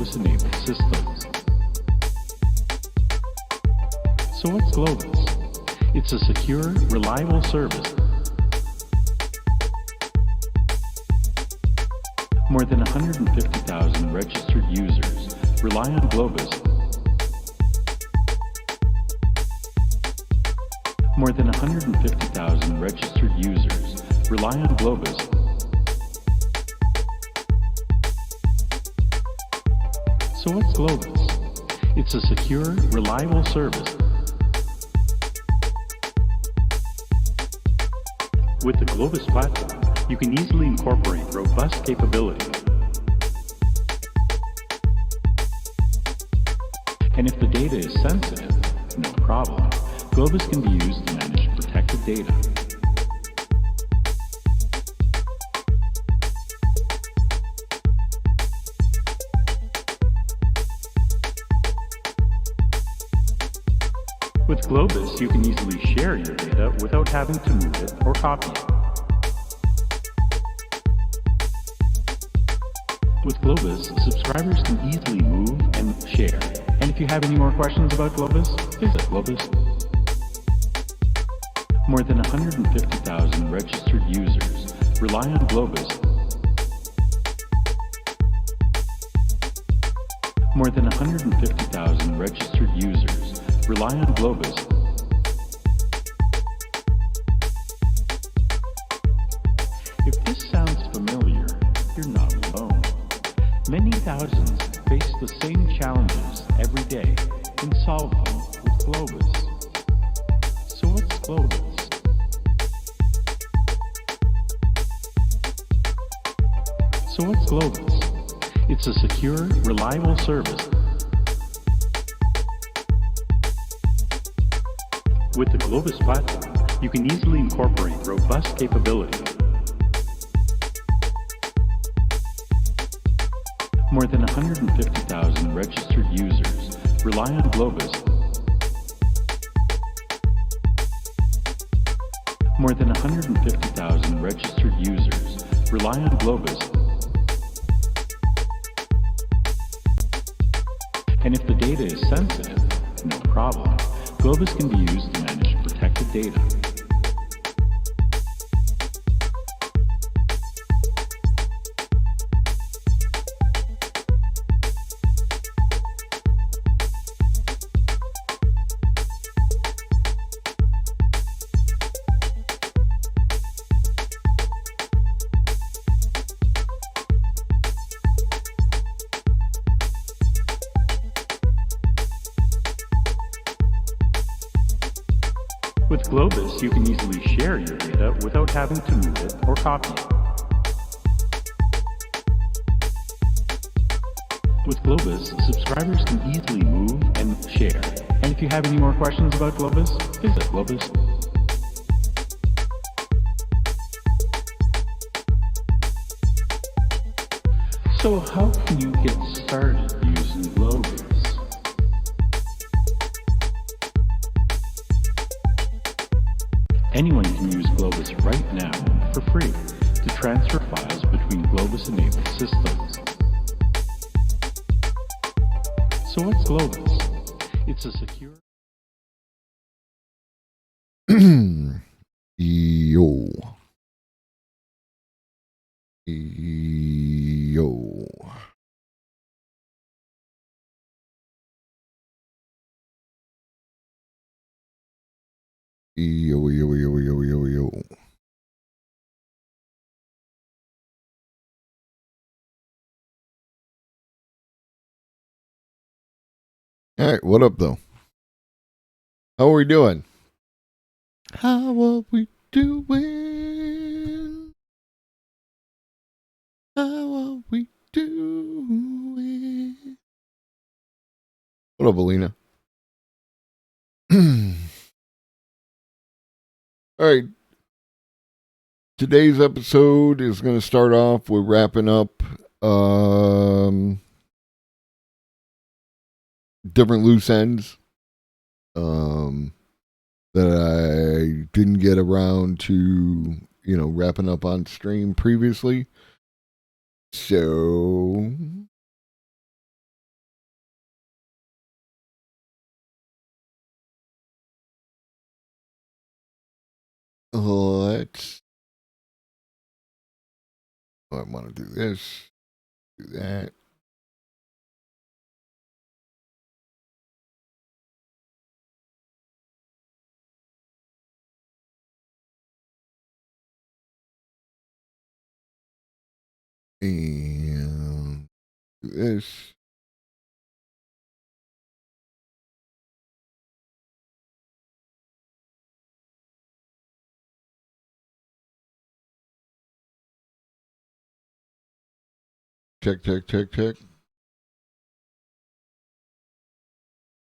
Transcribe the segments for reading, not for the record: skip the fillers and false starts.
Globus-enabled systems. So what's Globus? It's a secure, reliable service. More than 150,000 registered users rely on Globus. More than 150,000 registered users rely on Globus. So what's Globus? It's a secure, reliable service. With the Globus platform, you can easily incorporate robust capabilities. And if the data is sensitive, no problem. Globus can be used to manage protected data. With Globus, you can easily share your data without having to move it or copy it. With Globus, subscribers can easily move and share. And if you have any more questions about Globus, visit Globus. More than 150,000 registered users rely on Globus. More than 150,000 registered users rely on Globus. If this sounds familiar, you're not alone. Many thousands face the same challenges every day and solve them with Globus. So what's Globus? So what's Globus? It's a secure, reliable service. With the Globus platform, you can easily incorporate robust capabilities. More than 150,000 registered users rely on Globus. More than 150,000 registered users rely on Globus. And if the data is sensitive, no problem. Globus can be used to manage protected data. With Globus, you can easily share your data without having to move it or copy it. With Globus, subscribers can easily move and share. And if you have any more questions about Globus, visit Globus. So how can you get started using Globus? Anyone can use Globus right now for free to transfer files between Globus-enabled systems. So what's Globus? It's a secure... Yo. Yo. Yo, yo, yo, yo, yo, yo. All right, what up, though? How are we doing? How are we doing? How are we doing? What up, Alina? All right. Today's episode is going to start off with wrapping up different loose ends that I didn't get around to, wrapping up on stream previously. So Oh, I want to do this, do that. And do this. Check.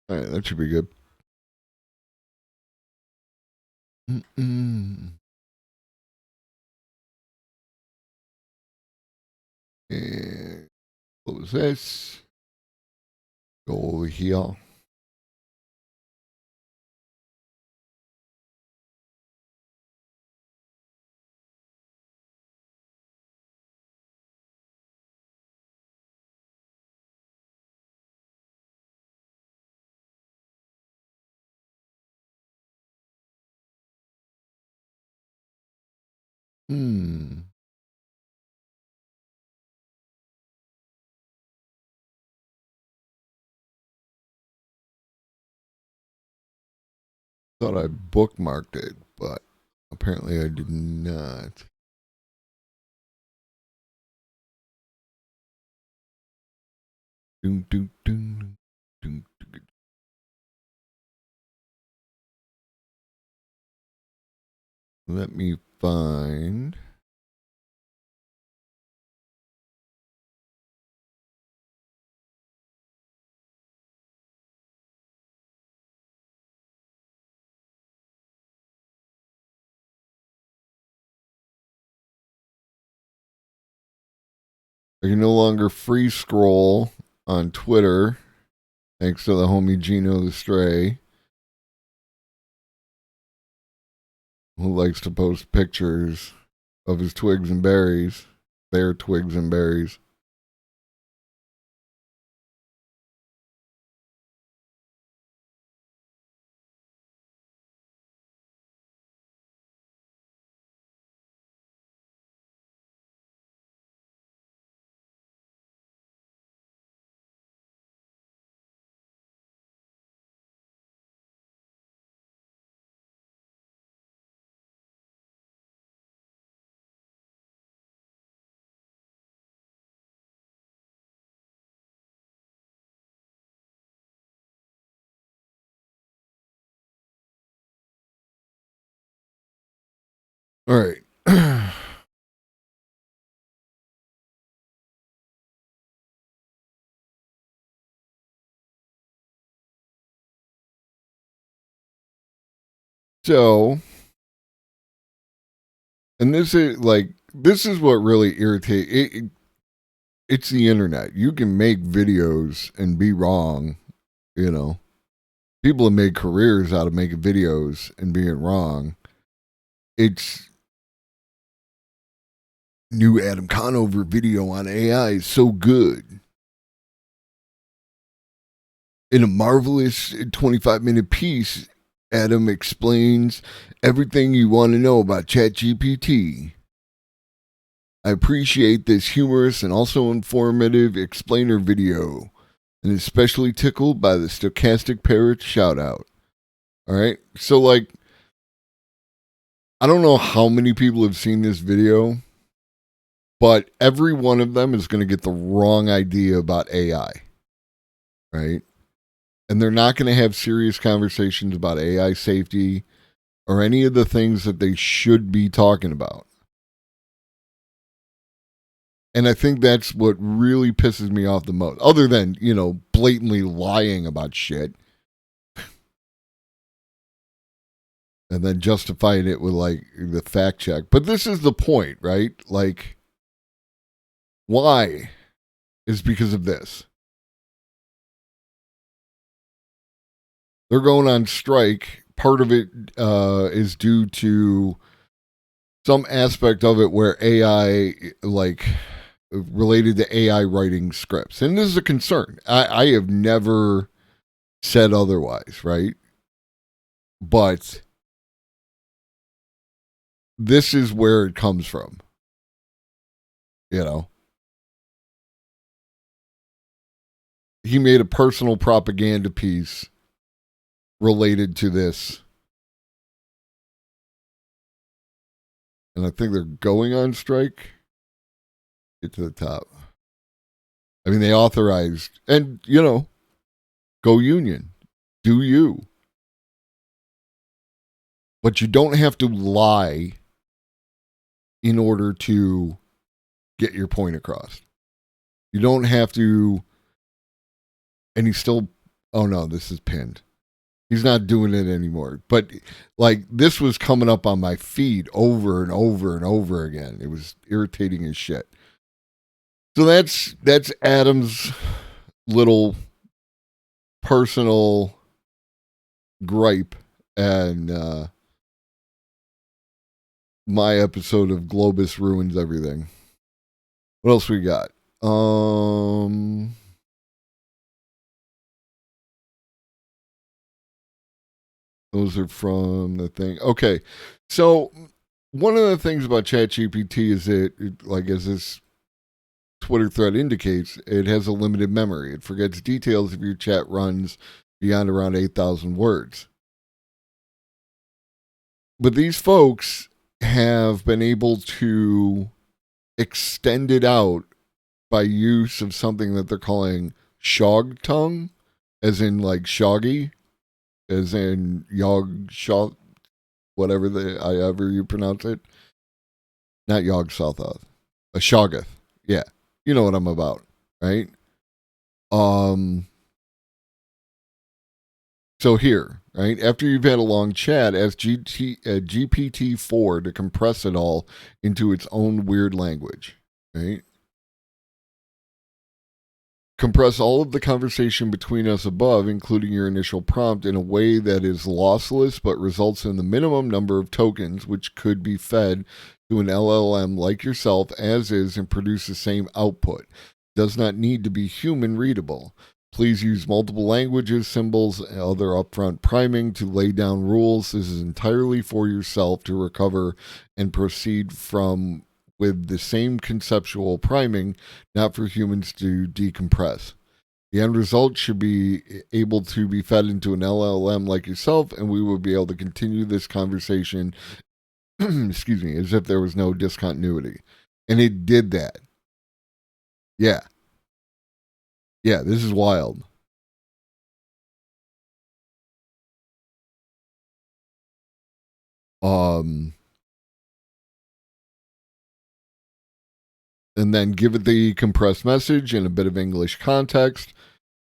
All right, that should be good. And close this. Go over here. Thought I bookmarked it, but apparently I did not. Let me find. I can no longer free scroll on Twitter, thanks to the homie Gino the Stray, who likes to post pictures of his twigs and berries, their twigs and berries. All right. So, and this is what really irritates it. It's the internet. You can make videos and be wrong, you know. People have made careers out of making videos and being wrong. It's new Adam Conover video on AI is so good. In a marvelous 25-minute piece, Adam explains everything you want to know about ChatGPT. I appreciate this humorous and also informative explainer video, and especially tickled by the Stochastic Parrot shout out. All right, so like, I don't know how many people have seen this video, but every one of them is going to get the wrong idea about AI, right? And they're not going to have serious conversations about AI safety or any of the things that they should be talking about. And I think that's what really pisses me off the most, other than, blatantly lying about shit. And then justifying it with, like, the fact check. But this is the point, right? Like, why? Is because of this. They're going on strike. Part of it is due to some aspect of it where AI, like, related to AI writing scripts. And this is a concern. I have never said otherwise, right? But this is where it comes from. you know. He made a personal propaganda piece related to this. And I think they're going on strike. Get to the top. I mean, they authorized, and, you know, go union. Do you. But you don't have to lie in order to get your point across. You don't have to. And he's still. Oh no, this is pinned. He's not doing it anymore. But like this was coming up on my feed over and over and over again. It was irritating as shit. So that's Adam's little personal gripe and my episode of Globus ruins everything. What else we got? Those are from the thing. Okay. So one of the things about ChatGPT is that, like as this Twitter thread indicates, it has a limited memory. It forgets details if your chat runs beyond around 8,000 words. But these folks have been able to extend it out by use of something that they're calling shog tongue, as in like shoggy, as in yog shog, whatever however you pronounce it. Not yog sothoth, a shoggoth. Yeah, you know what I'm about, right? So here, right after you've had a long chat, ask GPT-4 to compress it all into its own weird language, right? Compress all of the conversation between us above, including your initial prompt, in a way that is lossless but results in the minimum number of tokens, which could be fed to an LLM like yourself as is and produce the same output. Does not need to be human readable. Please use multiple languages, symbols, and other upfront priming to lay down rules. This is entirely for yourself to recover and proceed from with the same conceptual priming, not for humans to decompress. The end result should be able to be fed into an LLM like yourself, and we will be able to continue this conversation, excuse me, as if there was no discontinuity. And it did that. Yeah. Yeah, this is wild. And then give it the compressed message and a bit of English context.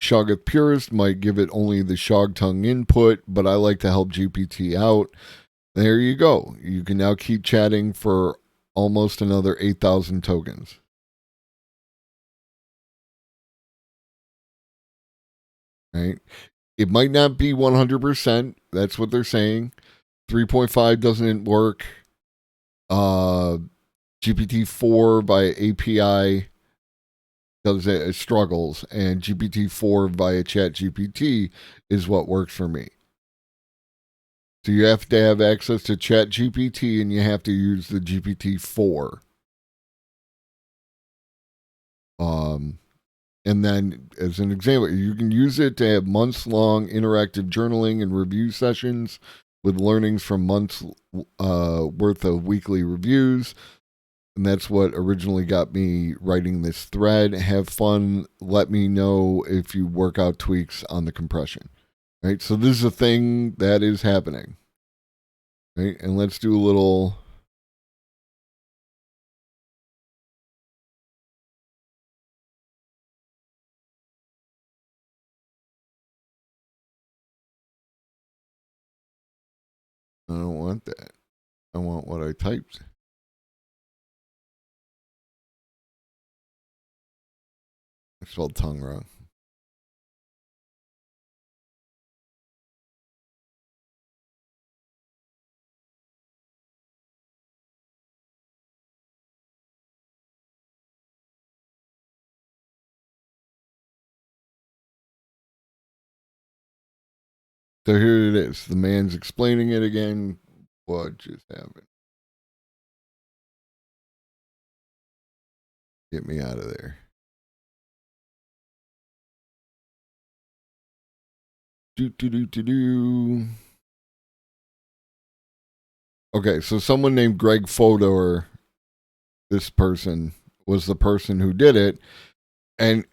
Shoggoth purist might give it only the shog tongue input, but I like to help GPT out. There you go. You can now keep chatting for almost another 8,000 tokens. Right? It might not be 100%. That's what they're saying. 3.5 doesn't work. GPT-4 by API does it struggles, and GPT-4 via ChatGPT is what works for me. So you have to have access to ChatGPT, and you have to use the GPT-4. And then, as an example, you can use it to have months-long interactive journaling and review sessions with learnings from months worth of weekly reviews. And that's what originally got me writing this thread. Have fun. Let me know if you work out tweaks on the compression. Right? So this is a thing that is happening. Right? And let's do a little... I don't want that. I want what I typed. I spelled tongue wrong. So here it is. The man's explaining it again. What just happened? Get me out of there. Okay, so someone named Greg Fodor, this person, was the person who did it. And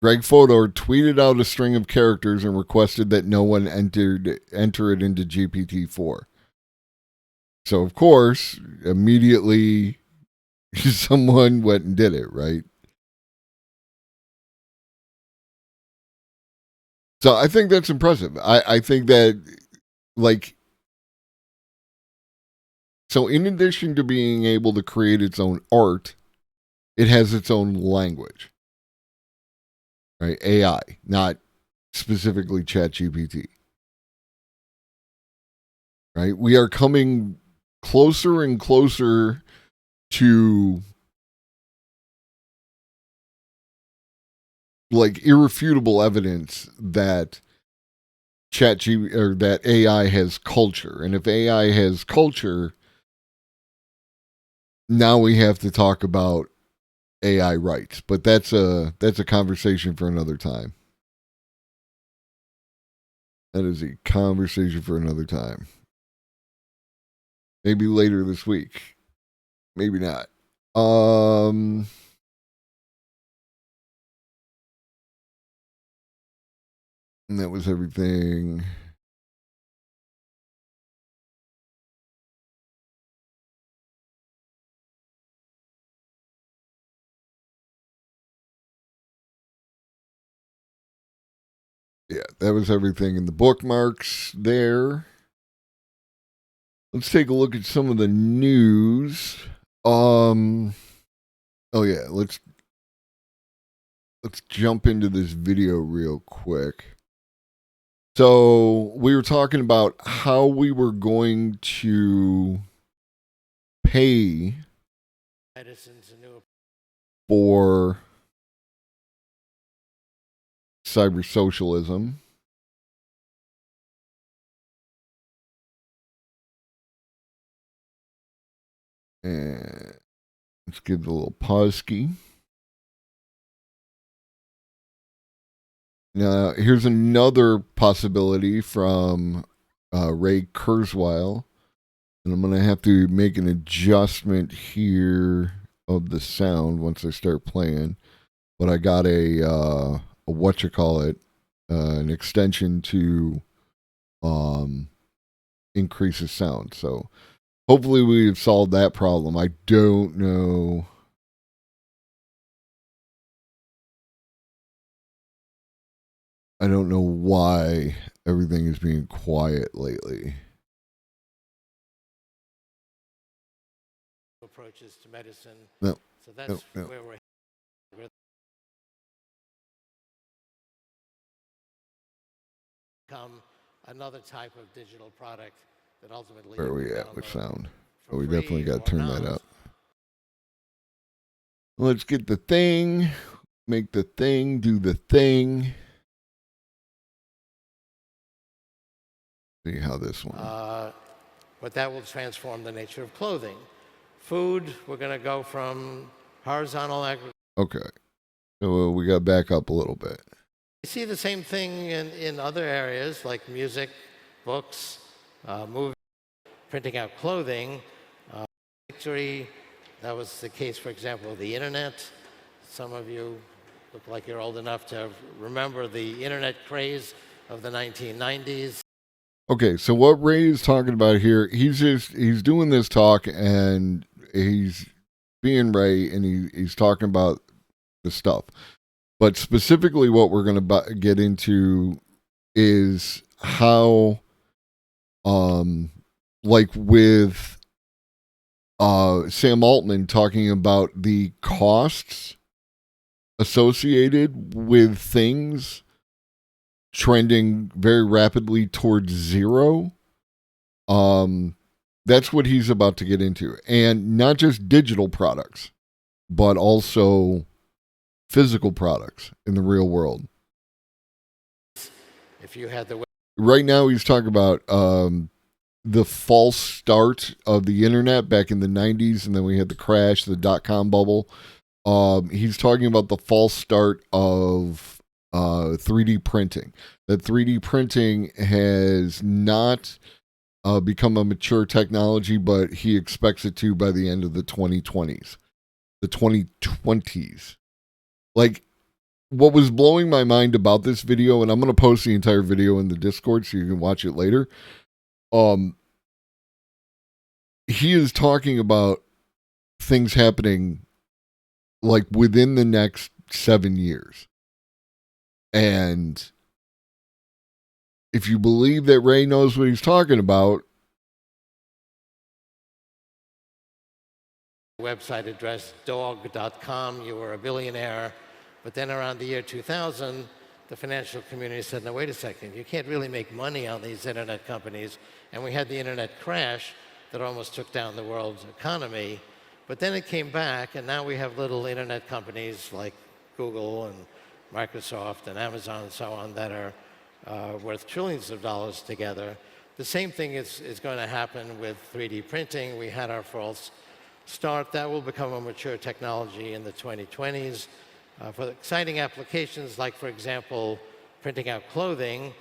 Greg Fodor tweeted out a string of characters and requested that no one enter it into GPT-4. So, of course, immediately someone went and did it, right? So I think that's impressive. I think that, like, so in addition to being able to create its own art, it has its own language, right? AI, not specifically ChatGPT, right? We are coming closer and closer to like irrefutable evidence that that AI has culture. And if AI has culture, now we have to talk about AI rights. But that's a conversation for another time. That is a conversation for another time. Maybe later this week. Maybe not. And that was everything. Yeah, that was everything in the bookmarks there. Let's take a look at some of the news. Oh yeah, let's jump into this video real quick. So we were talking about how we were going to pay for cyber socialism. And let's give it a little pause key. Now, here's another possibility from Ray Kurzweil. And I'm going to have to make an adjustment here of the sound once I start playing. But I got an extension to increase the sound. So hopefully we've solved that problem. I don't know. I don't know why everything is being quiet lately. Approaches to medicine. No. So that's no. where we're become another type of digital product that ultimately. Where are we at with sound? Oh, we definitely got to turn that up. Let's get the thing, make the thing, do the thing. See how this one. But that will transform the nature of clothing. Food, we're going to go from horizontal agriculture. Okay. So we got to back up a little bit. You see the same thing in other areas like music, books, movies, printing out clothing. Victory, that was the case, for example, of the internet. Some of you look like you're old enough to remember the internet craze of the 1990s. Okay, so what Ray is talking about here, he's doing this talk and he's being Ray and he's talking about the stuff. But specifically what we're going to get into is how, like with Sam Altman talking about the costs associated with things trending very rapidly towards zero. That's what he's about to get into. And not just digital products, but also physical products in the real world. If you had the right now he's talking about the false start of the internet back in the 90s, and then we had the crash, the dot-com bubble. he's talking about the false start of 3D printing. That 3D printing has not become a mature technology, but he expects it to by the end of the 2020s. The 2020s. Like, what was blowing my mind about this video, and I'm going to post the entire video in the Discord so you can watch it later. He is talking about things happening like within the next 7 years. And if you believe that Ray knows what he's talking about, website address dog.com, you were a billionaire. But then around the year 2000, the financial community said, no, wait a second, you can't really make money on these internet companies. And we had the internet crash that almost took down the world's economy. But then it came back, and now we have little internet companies like Google and Microsoft and Amazon and so on that are worth trillions of dollars together. The same thing is going to happen with 3D printing. We had our false start. That will become a mature technology in the 2020s. For exciting applications like, for example, printing out clothing,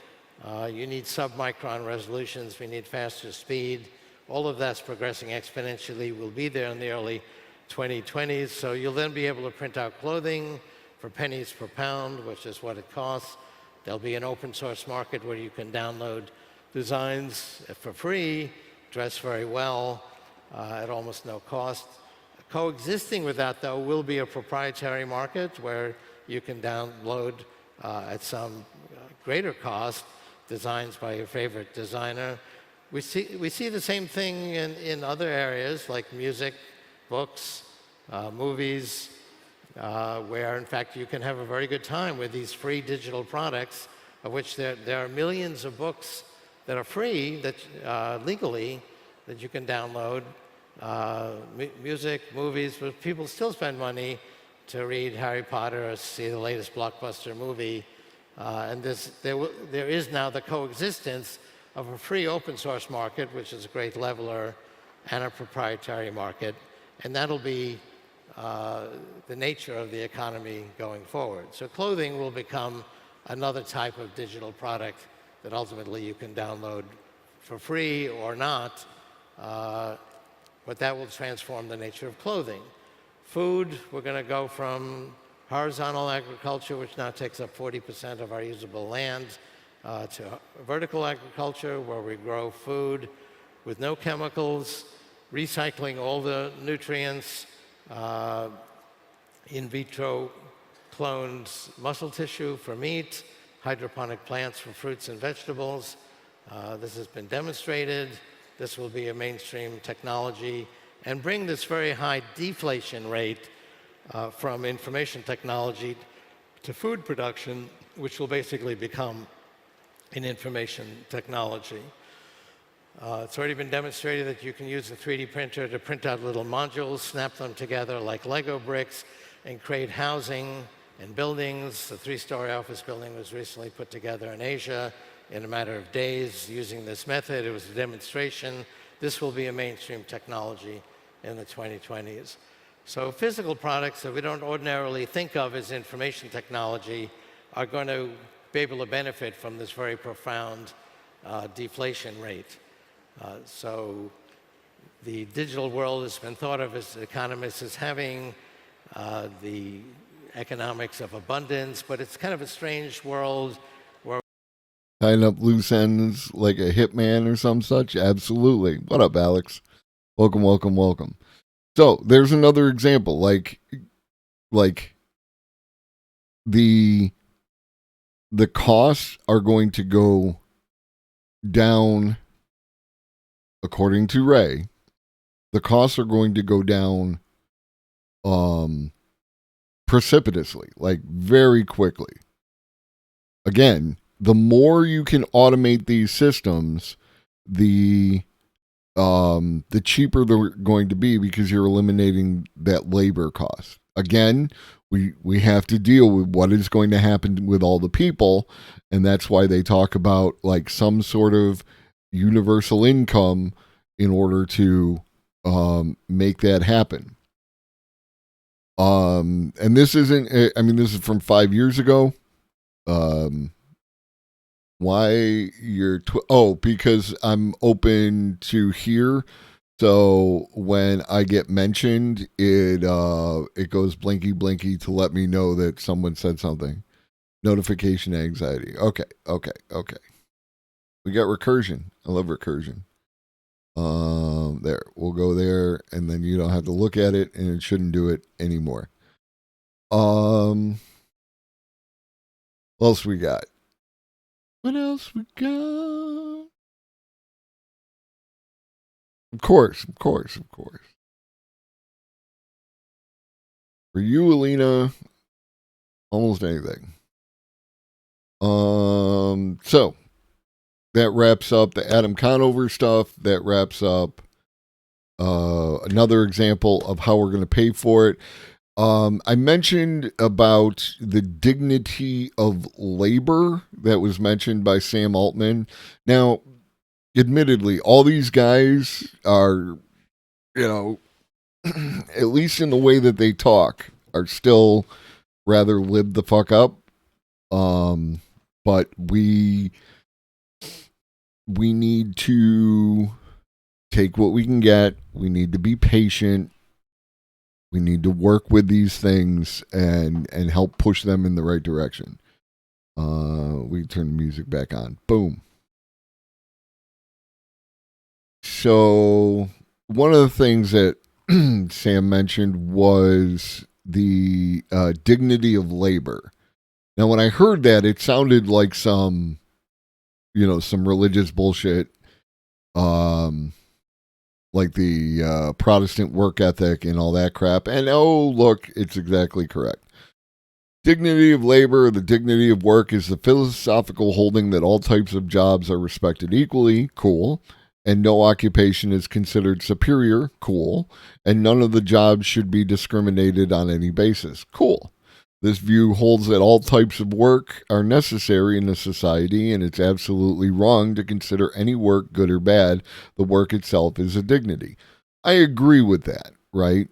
you need submicron resolutions. We need faster speed. All of that's progressing exponentially. We'll be there in the early 2020s. So you'll then be able to print out clothing for pennies per pound, which is what it costs. There'll be an open source market where you can download designs for free, dress very well, at almost no cost. Coexisting with that, though, will be a proprietary market where you can download at some greater cost designs by your favorite designer. We see the same thing in other areas like music, books, movies, where, in fact, you can have a very good time with these free digital products, of which there are millions of books that are free, that legally, that you can download. Music, movies, but people still spend money to read Harry Potter or see the latest blockbuster movie. And there is now the coexistence of a free open source market, which is a great leveler, and a proprietary market. And that'll be the nature of the economy going forward. So clothing will become another type of digital product that ultimately you can download for free or not. But that will transform the nature of clothing. Food, we're going to go from horizontal agriculture, which now takes up 40% of our usable land, to vertical agriculture, where we grow food with no chemicals, recycling all the nutrients, in vitro cloned muscle tissue for meat, hydroponic plants for fruits and vegetables. This has been demonstrated. This will be a mainstream technology and bring this very high deflation rate from information technology to food production, which will basically become an information technology. It's already been demonstrated that you can use a 3D printer to print out little modules, snap them together like Lego bricks, and create housing and buildings. The 3-story office building was recently put together in Asia in a matter of days using this method. It was a demonstration. This will be a mainstream technology in the 2020s. So physical products that we don't ordinarily think of as information technology are going to be able to benefit from this very profound deflation rate. So the digital world has been thought of as economists as having the economics of abundance, but it's kind of a strange world where tying up loose ends like a hitman or some such. Absolutely. What up, Alex? Welcome, welcome, welcome. So there's another example, like the costs are going to go down, according to Ray. The costs are going to go down precipitously, like very quickly. Again, the more you can automate these systems, the cheaper they're going to be, because you're eliminating that labor cost. Again, we have to deal with what is going to happen with all the people, and that's why they talk about like some sort of universal income in order to make that happen. And this isn't, I mean, this is from 5 years ago. Why you're, because I'm open to hear. So when I get mentioned, it goes blinky blinky to let me know that someone said something. Notification anxiety. Okay. We got recursion. I love recursion. There. We'll go there, and then you don't have to look at it, and it shouldn't do it anymore. What else we got? What else we got? Of course. For you, Alina, almost anything. So that wraps up the Adam Conover stuff. That wraps up another example of how we're going to pay for it. I mentioned about the dignity of labor that was mentioned by Sam Altman. Now, admittedly, all these guys are, at least in the way that they talk, are still rather lib the fuck up. But we need to take what we can get. We need to be patient. We need to work with these things and help push them in the right direction. We turn the music back on. Boom. So one of the things that Sam mentioned was the dignity of labor. Now, when I heard that, it sounded like some religious bullshit, like the Protestant work ethic and all that crap. And look, it's exactly correct. Dignity of labor, the dignity of work, is the philosophical holding that all types of jobs are respected equally. Cool. And no occupation is considered superior. Cool. And none of the jobs should be discriminated on any basis. Cool. This view holds that all types of work are necessary in a society, and it's absolutely wrong to consider any work, good or bad. The work itself is a dignity. I agree with that, right?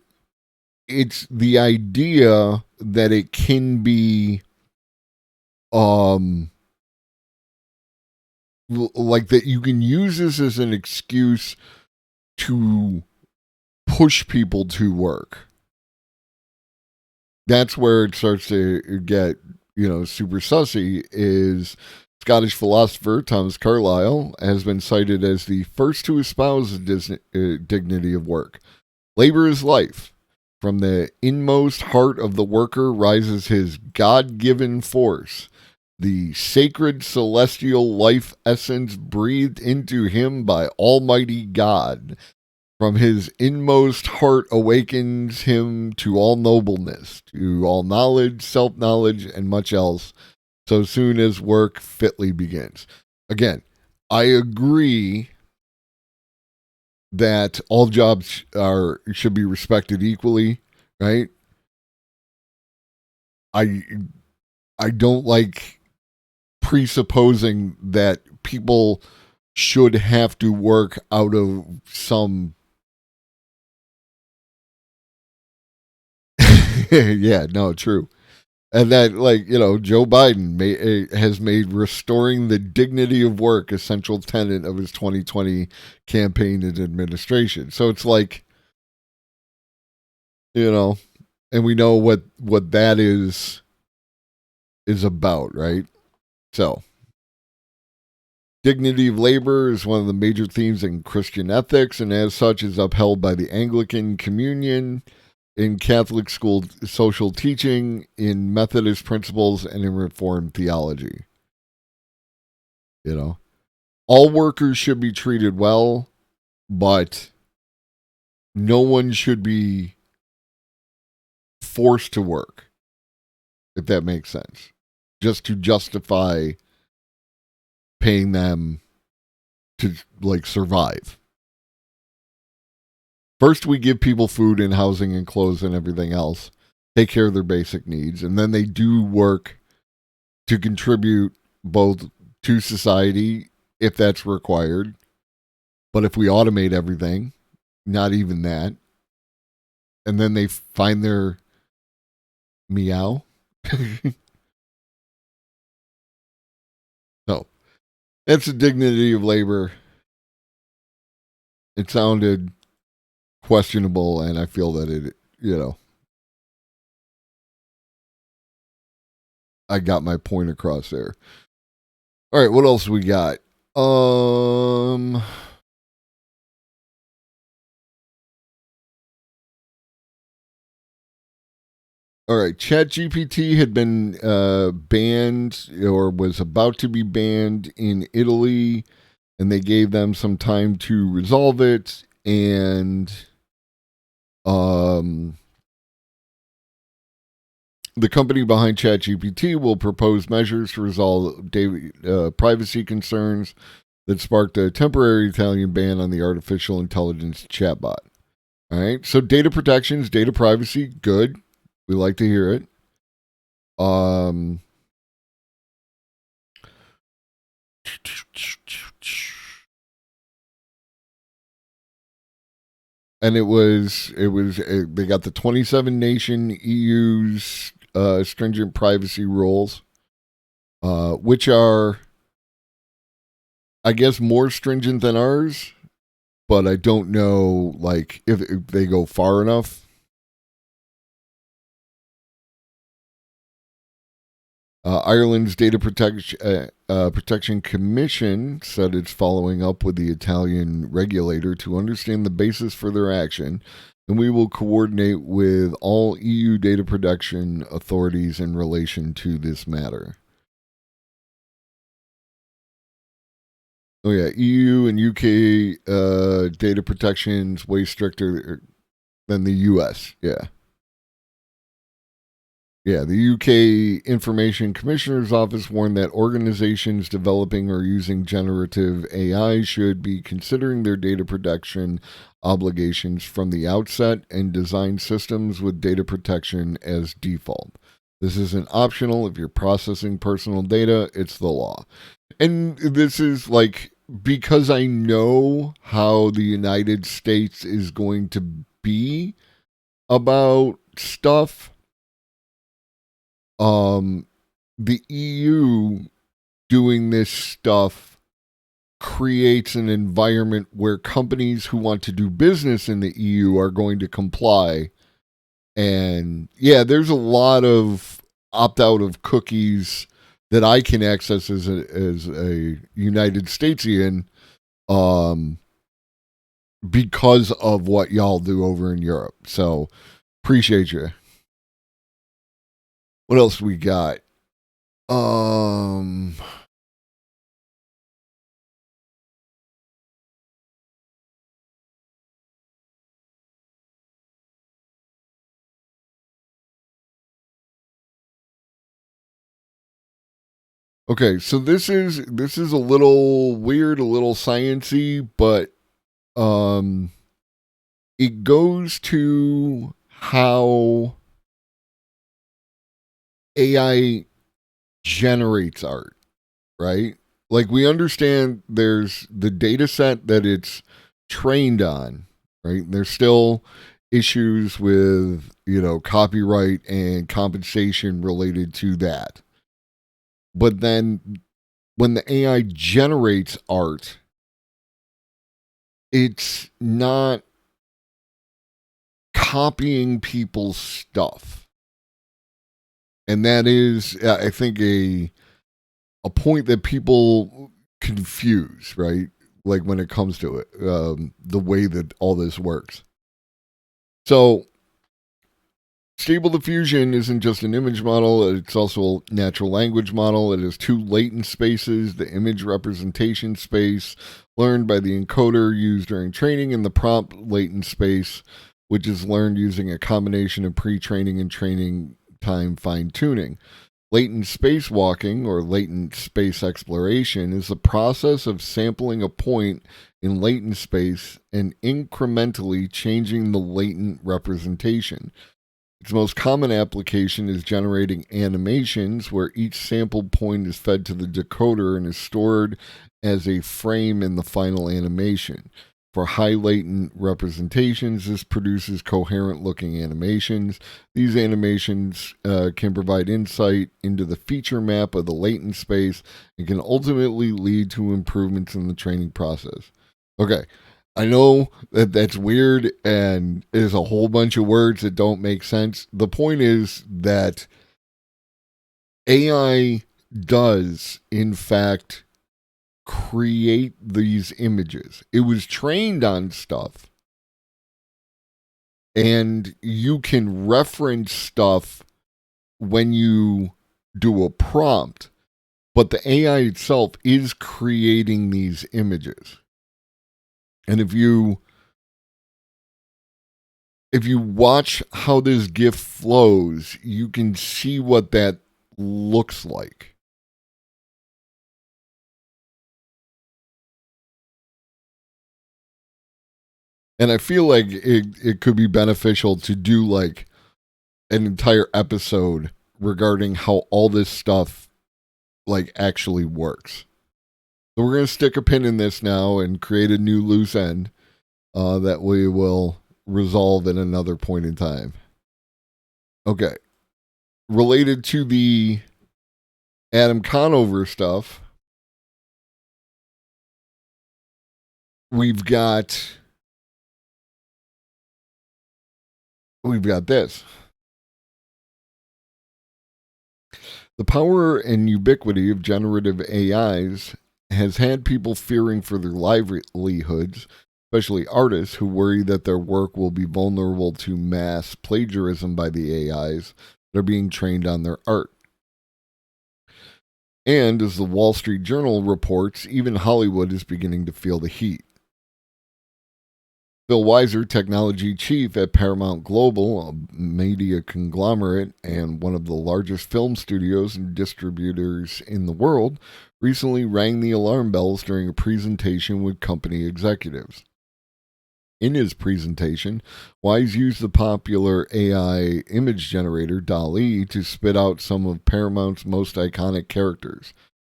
It's the idea that it can be, like that you can use this as an excuse to push people to work. That's where it starts to get, super sussy. Is Scottish philosopher Thomas Carlyle has been cited as the first to espouse the dignity of work. Labor is life. From the inmost heart of the worker rises his God-given force, the sacred celestial life essence breathed into him by Almighty God. From his inmost heart awakens him to all nobleness, to all knowledge, self-knowledge, and much else, so soon as work fitly begins. Again, I agree that all jobs should be respected equally, right? I don't like presupposing that people should have to work out of some yeah, no, true. And that, Joe Biden has made restoring the dignity of work a central tenet of his 2020 campaign and administration. So it's like, and we know what that is about, right? So, dignity of labor is one of the major themes in Christian ethics, and as such is upheld by the Anglican Communion, in Catholic school social teaching, in Methodist principles, and in Reformed theology. All workers should be treated well, but no one should be forced to work, if that makes sense, just to justify paying them to, survive. First, we give people food and housing and clothes and everything else, take care of their basic needs, and then they do work to contribute both to society, if that's required. But if we automate everything, not even that, and then they find their Meow. No, that's the dignity of labor. It sounded questionable, and I feel that I got my point across there. All right, what else we got? All right, ChatGPT had been banned or was about to be banned in Italy, and they gave them some time to resolve it. And the company behind ChatGPT will propose measures to resolve privacy concerns that sparked a temporary Italian ban on the artificial intelligence chatbot. All right, so data protections, data privacy, good. We like to hear it. And they got the 27 nation EU's stringent privacy rules, which are, I guess, more stringent than ours, but I don't know, like, if they go far enough. Ireland's Data Protection Commission said it's following up with the Italian regulator to understand the basis for their action, and we will coordinate with all EU data protection authorities in relation to this matter. Oh yeah, EU and UK data protection's way stricter than the US. Yeah. Yeah, the UK Information Commissioner's Office warned that organizations developing or using generative AI should be considering their data protection obligations from the outset and design systems with data protection as default. This isn't optional. If you're processing personal data, it's the law. And this is like, because I know how the United States is going to be about stuff. The EU doing this stuff creates an environment where companies who want to do business in the EU are going to comply. And yeah, there's a lot of opt out of cookies that I can access as a United Statesian, because of what y'all do over in Europe. So appreciate you. What else we got? Okay, so this is a little weird, a little sciencey, but it goes to how AI generates art, right? Like, we understand there's the data set that it's trained on, right? There's still issues with, copyright and compensation related to that. But then when the AI generates art, it's not copying people's stuff. And that is, I think, a point that people confuse, right? Like, when it comes to it, the way that all this works. So, Stable Diffusion isn't just an image model, it's also a natural language model. It has two latent spaces, the image representation space, learned by the encoder used during training, and the prompt latent space, which is learned using a combination of pre-training and training time fine-tuning. Latent spacewalking, or latent space exploration, is the process of sampling a point in latent space and incrementally changing the latent representation. Its most common application is generating animations, where each sampled point is fed to the decoder and is stored as a frame in the final animation. For high latent representations, this produces coherent looking animations. These animations can provide insight into the feature map of the latent space and can ultimately lead to improvements in the training process. Okay, I know that that's weird and there's a whole bunch of words that don't make sense. The point is that AI does, in fact, create these images. It was trained on stuff, and you can reference stuff when you do a prompt, but the AI itself is creating these images. And if you watch how this GIF flows, you can see what that looks like. And I feel like it could be beneficial to do like an entire episode regarding how all this stuff like actually works. So we're going to stick a pin in this now and create a new loose end that we will resolve at another point in time. Okay. Related to the Adam Conover stuff, we've got this. The power and ubiquity of generative AIs has had people fearing for their livelihoods, especially artists who worry that their work will be vulnerable to mass plagiarism by the AIs that are being trained on their art. And as the Wall Street Journal reports, even Hollywood is beginning to feel the heat. Phil Weiser, technology chief at Paramount Global, a media conglomerate and one of the largest film studios and distributors in the world, recently rang the alarm bells during a presentation with company executives. In his presentation, Wise used the popular AI image generator DALL-E to spit out some of Paramount's most iconic characters.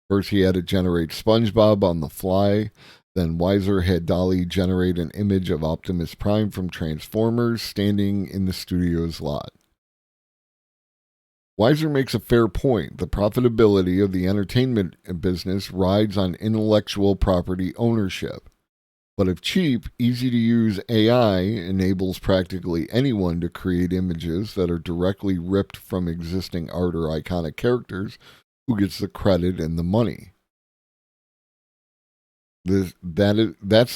First, he had it generate SpongeBob on the fly. Then Weiser had DALL-E generate an image of Optimus Prime from Transformers standing in the studio's lot. Weiser makes a fair point. The profitability of the entertainment business rides on intellectual property ownership. But if cheap, easy-to-use AI enables practically anyone to create images that are directly ripped from existing art or iconic characters, who gets the credit and the money? That's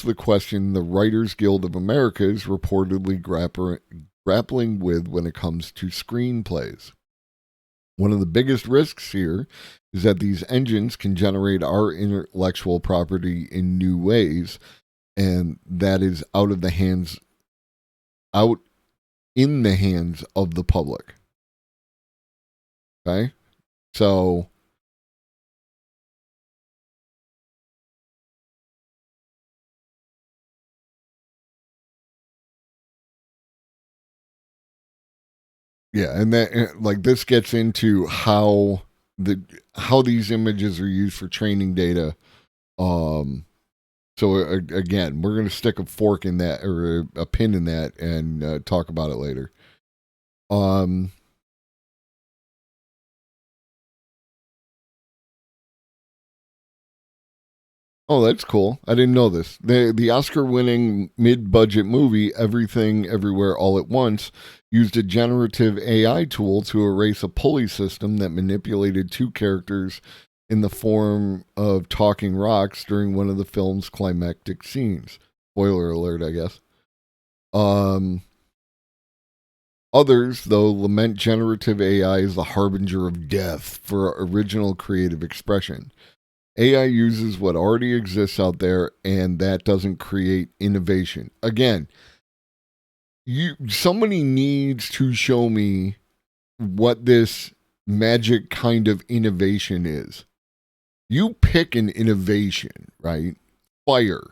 the question the Writers Guild of America is reportedly grappling with when it comes to screenplays. One of the biggest risks here is that these engines can generate our intellectual property in new ways, and that is out in the hands of the public. Okay? So yeah, and that like this gets into how these images are used for training data. So again, we're going to stick a fork in that or a pin in that and talk about it later. Oh, that's cool. I didn't know this. The Oscar-winning mid-budget movie Everything Everywhere All at Once used a generative AI tool to erase a pulley system that manipulated two characters in the form of talking rocks during one of the film's climactic scenes. Spoiler alert, I guess. Others, though, lament generative AI as the harbinger of death for original creative expression. AI uses what already exists out there, and that doesn't create innovation. Again, somebody needs to show me what this magic kind of innovation is. You pick an innovation, right? Fire.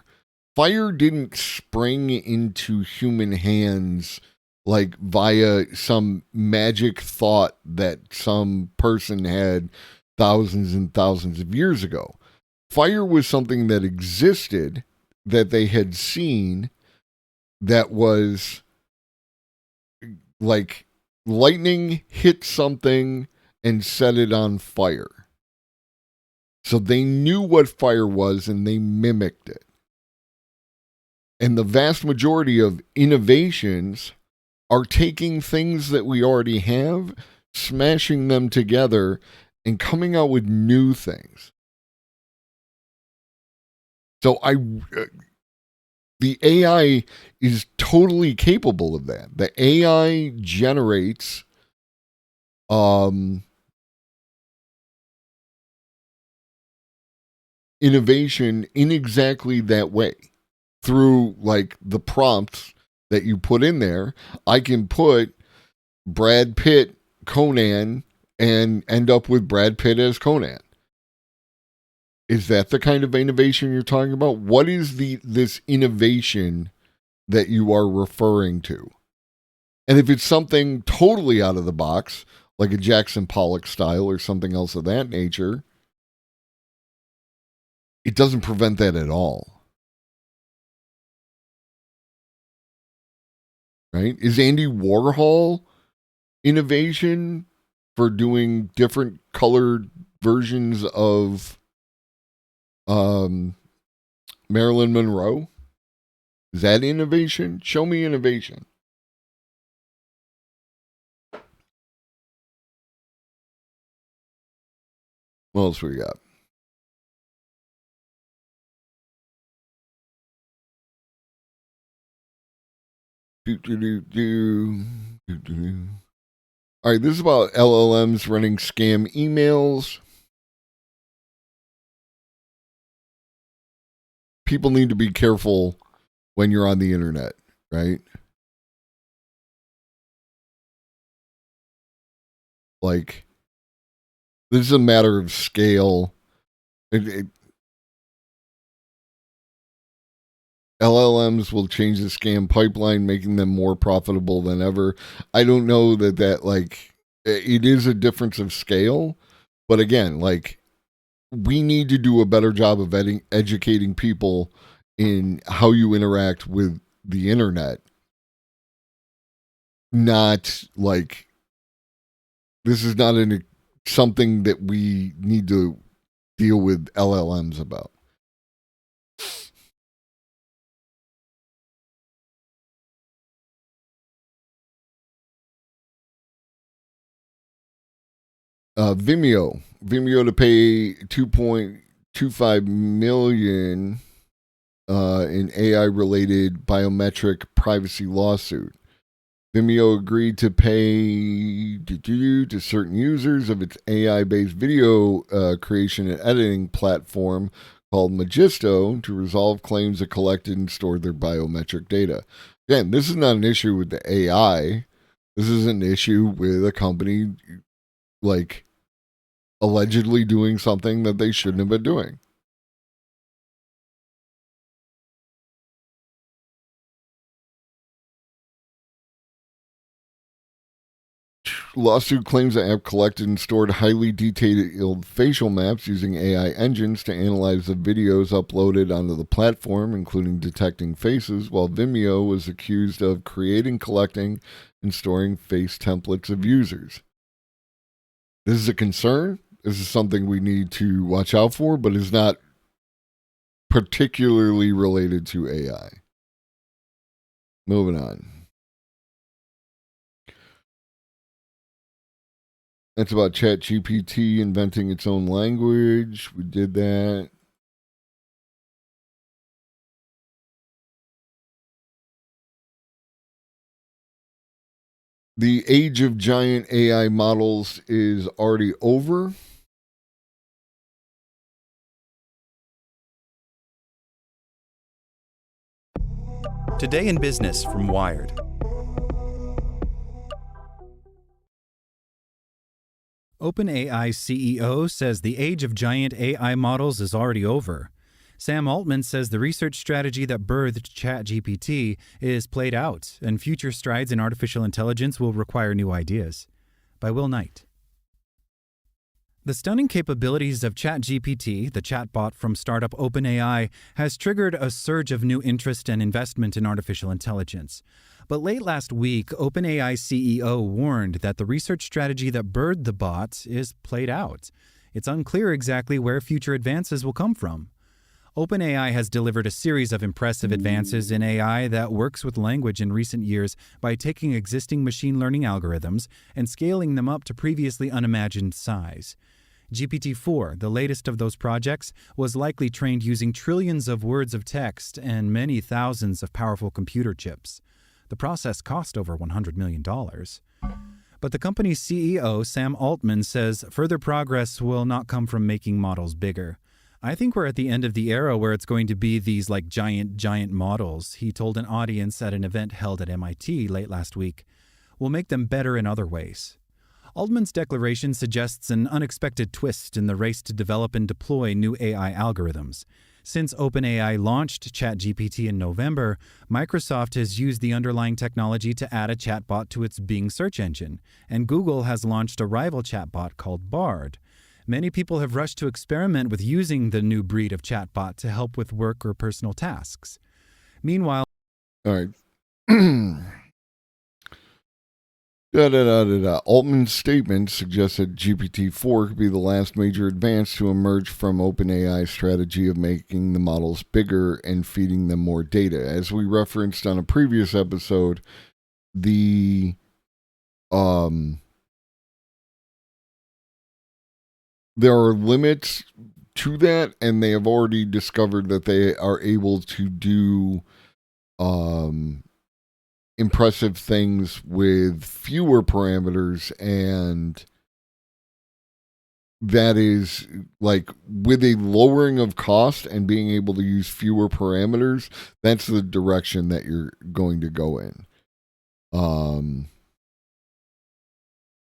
Fire didn't spring into human hands like via some magic thought that some person had thousands and thousands of years ago. Fire was something that existed that they had seen that was like lightning hit something and set it on fire. So they knew what fire was and they mimicked it. And the vast majority of innovations are taking things that we already have, smashing them together, and coming out with new things. So the AI is totally capable of that. The AI generates innovation in exactly that way. Through like the prompts that you put in there, I can put Brad Pitt Conan and end up with Brad Pitt as Conan. Is that the kind of innovation you're talking about? What is this innovation that you are referring to? And if it's something totally out of the box, like a Jackson Pollock style or something else of that nature, it doesn't prevent that at all. Right? Is Andy Warhol innovation for doing different colored versions of Marilyn Monroe? Is that innovation? Show me innovation. What else we got? All right, this is about LLMs running scam emails. People need to be careful when you're on the internet, right? Like, this is a matter of scale. LLMs will change the scam pipeline, making them more profitable than ever. I don't know that like, it is a difference of scale. But again, like, we need to do a better job of educating people in how you interact with the internet. Not like, this is not something that we need to deal with LLMs about. Vimeo to pay $2.25 million in AI related biometric privacy lawsuit. Vimeo agreed to pay to certain users of its AI-based video creation and editing platform called Magisto to resolve claims that collected and stored their biometric data. Again, this is not an issue with the AI. This is an issue with a company like allegedly doing something that they shouldn't have been doing. Lawsuit claims that have collected and stored highly detailed facial maps using AI engines to analyze the videos uploaded onto the platform, including detecting faces, while Vimeo was accused of creating, collecting, and storing face templates of users. This is a concern. This is something we need to watch out for, but is not particularly related to AI. Moving on. That's about ChatGPT inventing its own language. We did that. The age of giant AI models is already over. Today in Business from Wired. OpenAI's CEO says the age of giant AI models is already over. Sam Altman says the research strategy that birthed ChatGPT is played out, and future strides in artificial intelligence will require new ideas. By Will Knight. The stunning capabilities of ChatGPT, the chatbot from startup OpenAI, has triggered a surge of new interest and investment in artificial intelligence. But late last week, OpenAI CEO warned that the research strategy that birthed the bot is played out. It's unclear exactly where future advances will come from. OpenAI has delivered a series of impressive advances in AI that works with language in recent years by taking existing machine learning algorithms and scaling them up to previously unimagined size. GPT-4, the latest of those projects, was likely trained using trillions of words of text and many thousands of powerful computer chips. The process cost over $100 million. But the company's CEO, Sam Altman, says further progress will not come from making models bigger. I think we're at the end of the era where it's going to be these like giant models, he told an audience at an event held at MIT late last week. We'll make them better in other ways. Altman's declaration suggests an unexpected twist in the race to develop and deploy new AI algorithms. Since OpenAI launched ChatGPT in November, Microsoft has used the underlying technology to add a chatbot to its Bing search engine, and Google has launched a rival chatbot called Bard. Many people have rushed to experiment with using the new breed of chatbot to help with work or personal tasks. Meanwhile, All right. Altman's statement suggests that GPT-4 could be the last major advance to emerge from OpenAI's strategy of making the models bigger and feeding them more data. As we referenced on a previous episode, there are limits to that, and they have already discovered that they are able to do impressive things with fewer parameters, and that is like with a lowering of cost and being able to use fewer parameters, that's the direction that you're going to go in.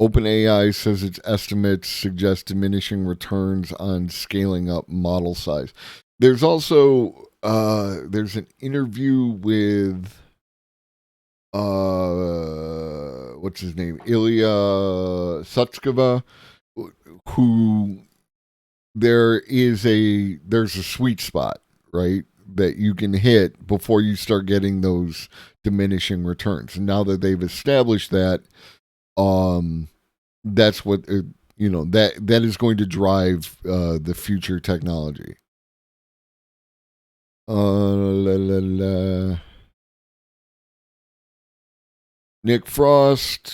OpenAI says its estimates suggest diminishing returns on scaling up model size. There's also there's an interview with what's his name, Ilya Sutskever, who there's a sweet spot, right, that you can hit before you start getting those diminishing returns. And now that they've established that, that's what that is going to drive the future technology. Nick Frost,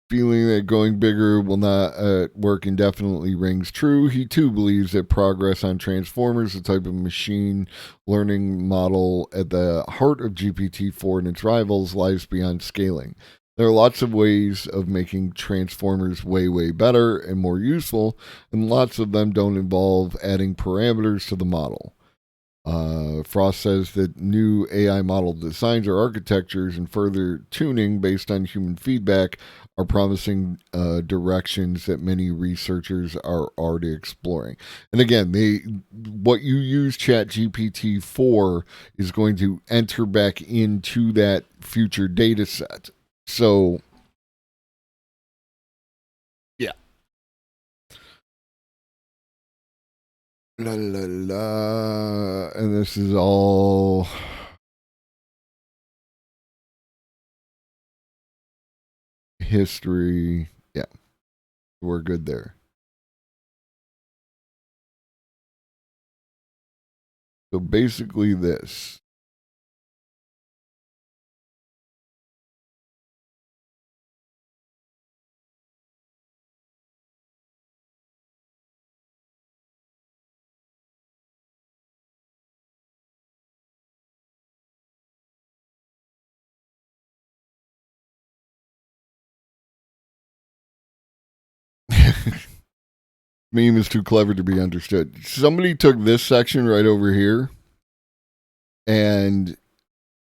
feeling that going bigger will not work indefinitely, rings true. He too believes that progress on Transformers, the type of machine learning model at the heart of GPT-4 and its rivals, lies beyond scaling. There are lots of ways of making Transformers way better and more useful, and lots of them don't involve adding parameters to the model. Frost says that new AI model designs or architectures and further tuning based on human feedback are promising directions that many researchers are already exploring. And again, what you use ChatGPT for is going to enter back into that future data set. So, yeah. And this is all history. Yeah, we're good there. So basically this. Meme is too clever to be understood. Somebody took this section right over here and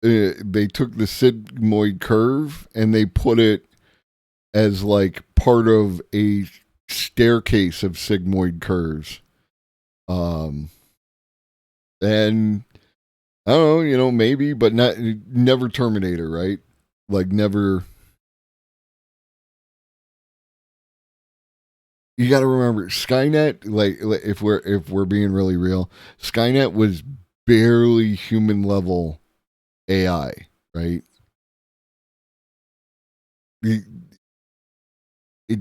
they took the sigmoid curve and they put it as like part of a staircase of sigmoid curves. And I don't know, maybe, but never Terminator, right? Like never. you got to remember Skynet. Like if we're being really real, Skynet was barely human level AI, right? The- It,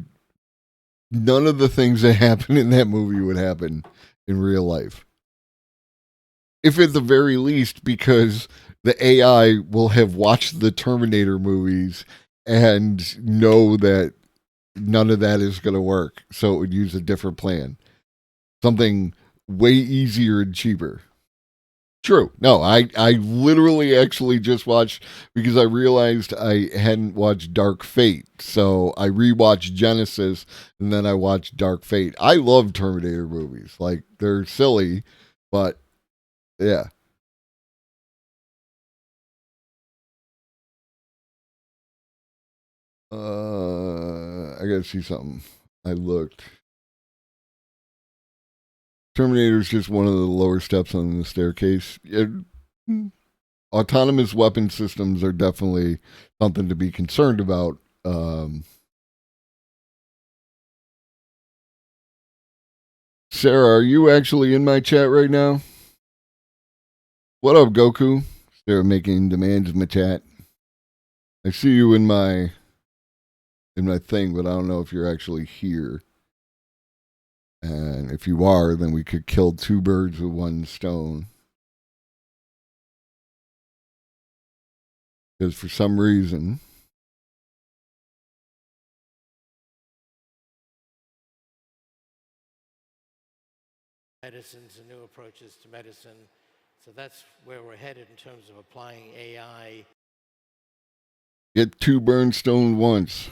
none of the things that happen in that movie would happen in real life. If at the very least, because the AI will have watched the Terminator movies and know that none of that is going to work. So it would use a different plan. Something way easier and cheaper. True. No, I literally actually just watched because I realized I hadn't watched Dark Fate. So I rewatched Genesis and then I watched Dark Fate. I love Terminator movies. Like they're silly, but yeah. I gotta see something. I looked. Terminator's just one of the lower steps on the staircase. Autonomous weapon systems are definitely something to be concerned about. Sarah, are you actually in my chat right now? What up, Goku? Sarah making demands in my chat. I see you in my thing, but I don't know if you're actually here. And if you are, then we could kill two birds with one stone. Because for some reason, medicines and new approaches to medicine. So that's where we're headed in terms of applying AI. get two burned stone once.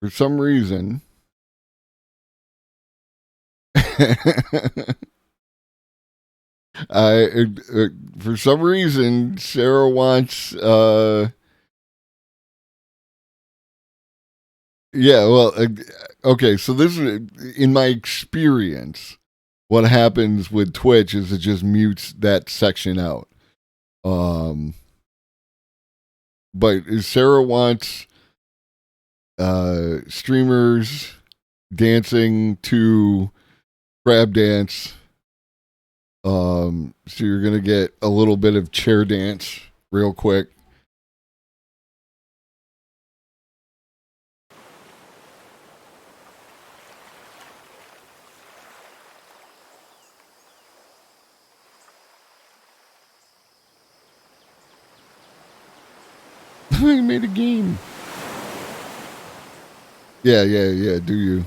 For some reason, for some reason, Sarah wants. Yeah, well, okay. So this is in my experience. What happens with Twitch is it just mutes that section out. But Sarah wants streamers dancing to crab dance. So you're gonna get a little bit of chair dance real quick. I made a game. Yeah. Do you?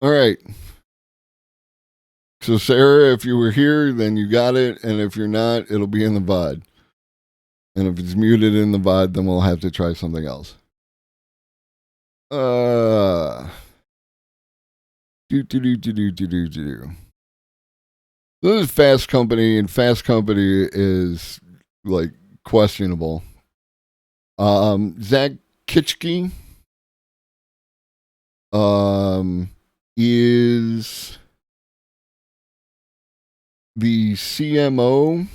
All right. So Sarah, if you were here, then you got it, and if you're not, it'll be in the VOD. And if it's muted in the VOD, then we'll have to try something else. This is Fast Company, and Fast Company is like questionable. Zach Kitschke is the CMO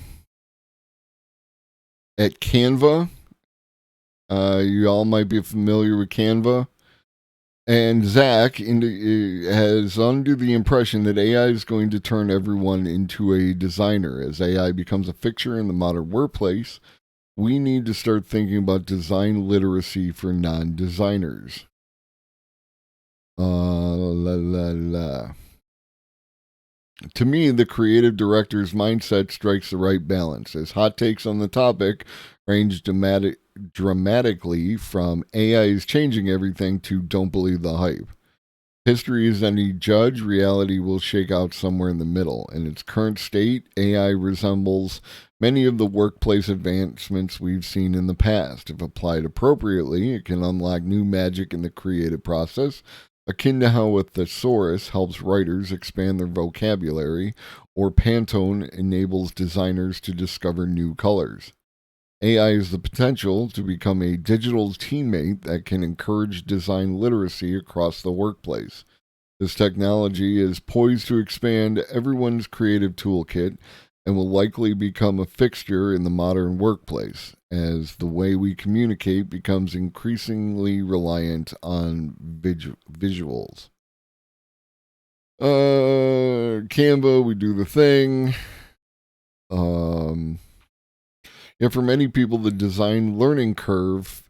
at Canva. You all might be familiar with Canva. And Zach has under the impression that AI is going to turn everyone into a designer. As AI becomes a fixture in the modern workplace, we need to start thinking about design literacy for non-designers. To me, the creative director's mindset strikes the right balance, as hot takes on the topic range dramatically from AI is changing everything to don't believe the hype. History is any judge, reality will shake out somewhere in the middle. In its current state, AI resembles many of the workplace advancements we've seen in the past. If applied appropriately, it can unlock new magic in the creative process, akin to how a thesaurus helps writers expand their vocabulary, or Pantone enables designers to discover new colors. AI has the potential to become a digital teammate that can encourage design literacy across the workplace. This technology is poised to expand everyone's creative toolkit and will likely become a fixture in the modern workplace as the way we communicate becomes increasingly reliant on visuals. Canva, we do the thing. Yet for many people, the design learning curve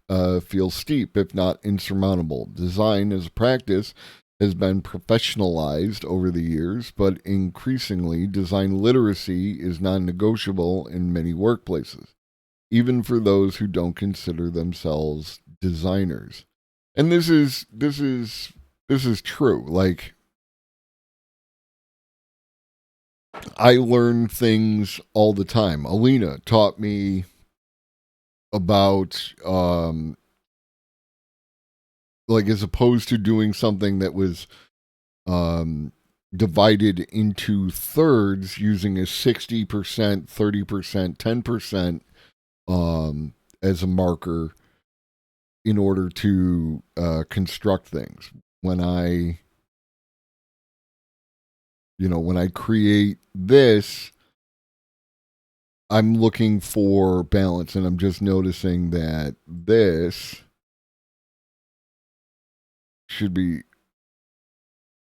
feels steep, if not insurmountable. Design as a practice has been professionalized over the years, but increasingly, design literacy is non negotiable in many workplaces, even for those who don't consider themselves designers. And this is true. Like, I learn things all the time. Alina taught me about like, as opposed to doing something that was divided into thirds using a 60%, 30%, 10% as a marker in order to construct things. When I create this, I'm looking for balance, and I'm just noticing that this should be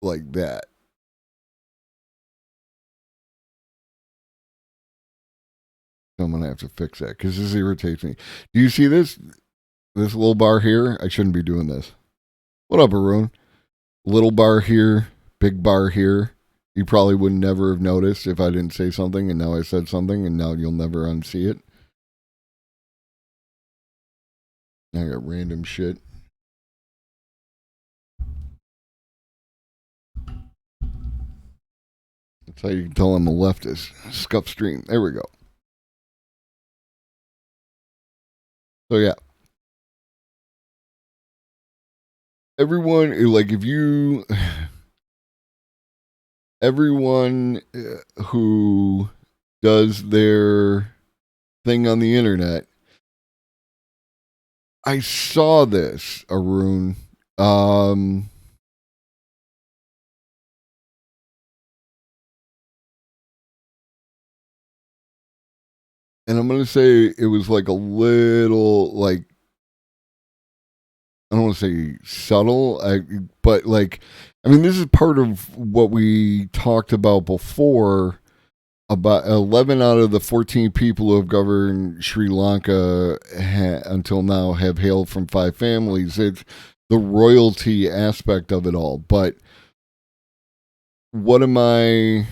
like that. I'm going to have to fix that because this irritates me. Do you see this little bar here? I shouldn't be doing this. What up, Arun? Little bar here, big bar here. You probably would never have noticed if I didn't say something, and now I said something, and now you'll never unsee it. I got random shit. That's how you can tell I'm a leftist. Scuff stream. There we go. So yeah. Everyone, like, if you... Everyone who does their thing on the internet, I saw this, Arun. And I'm going to say it was like a little, like, I don't want to say subtle, but like, I mean, this is part of what we talked about before. About 11 out of the 14 people who have governed Sri Lanka until now have hailed from 5 families. It's the royalty aspect of it all. But what am I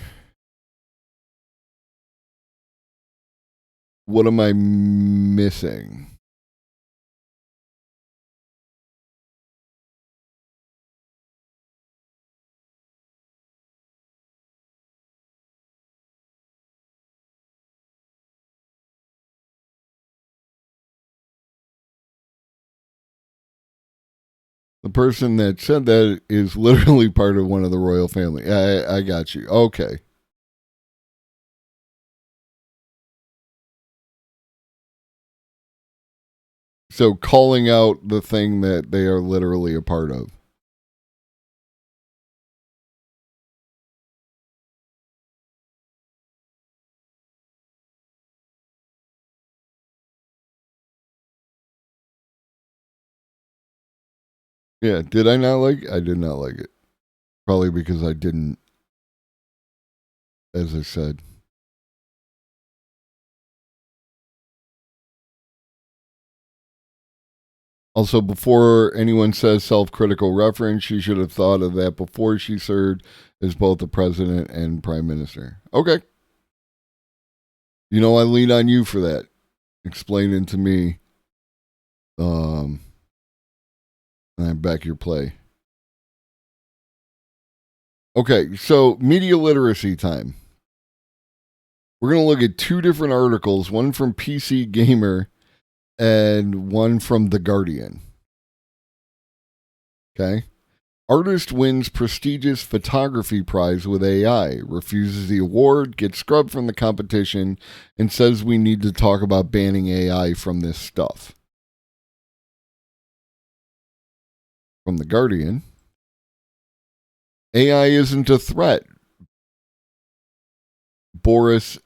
missing? The person that said that is literally part of one of the royal family. I got you. Okay. So calling out the thing that they are literally a part of. Yeah, did I not like it? I did not like it. Probably because I didn't, as I said. Also, before anyone says self-critical reference, she should have thought of that before she served as both the president and prime minister. Okay. You know, I lean on you for that. Explaining to me. And I back your play. Okay, so media literacy time. We're going to look at two different articles, one from PC Gamer and one from The Guardian. Okay. Artist wins prestigious photography prize with AI, refuses the award, gets scrubbed from the competition, and says we need to talk about banning AI from this stuff. From The Guardian, AI isn't a threat. Boris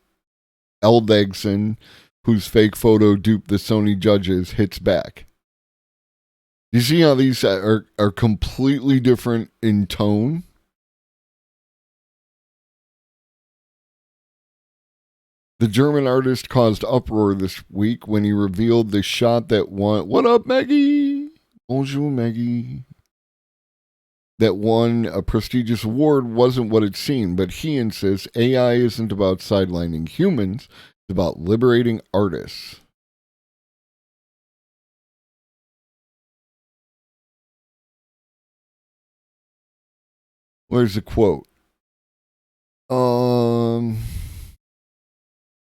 Eldegson, whose fake photo duped the Sony judges, hits back. You see how these are completely different in tone? The German artist caused uproar this week when he revealed the shot that won... What up, Maggie? Bonjour, Maggie. That won a prestigious award wasn't what it seemed, but he insists AI isn't about sidelining humans, it's about liberating artists. Where's the quote? All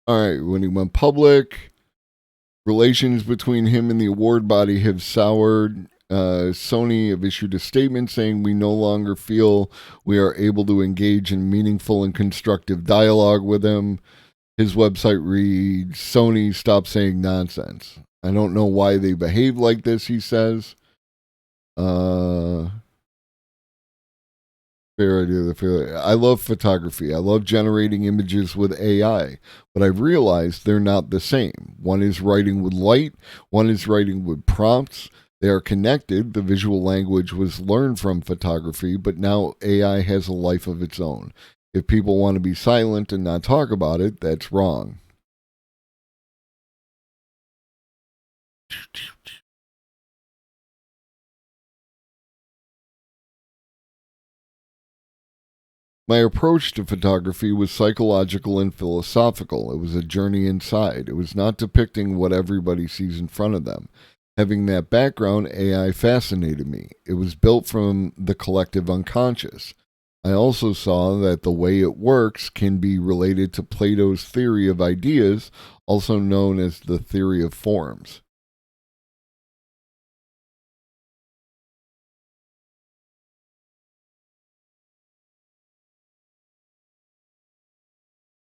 right, when he went public, relations between him and the award body have soured. Sony have issued a statement saying we no longer feel we are able to engage in meaningful and constructive dialogue with him. His website reads, Sony, stop saying nonsense. I don't know why they behave like this, he says. Fair idea. I love photography. I love generating images with AI, but I've realized they're not the same. One is writing with light, one is writing with prompts. They are connected. The visual language was learned from photography, but now AI has a life of its own. If people want to be silent and not talk about it, that's wrong. My approach to photography was psychological and philosophical. It was a journey inside. It was not depicting what everybody sees in front of them. Having that background, AI fascinated me. It was built from the collective unconscious. I also saw that the way it works can be related to Plato's theory of ideas, also known as the theory of forms.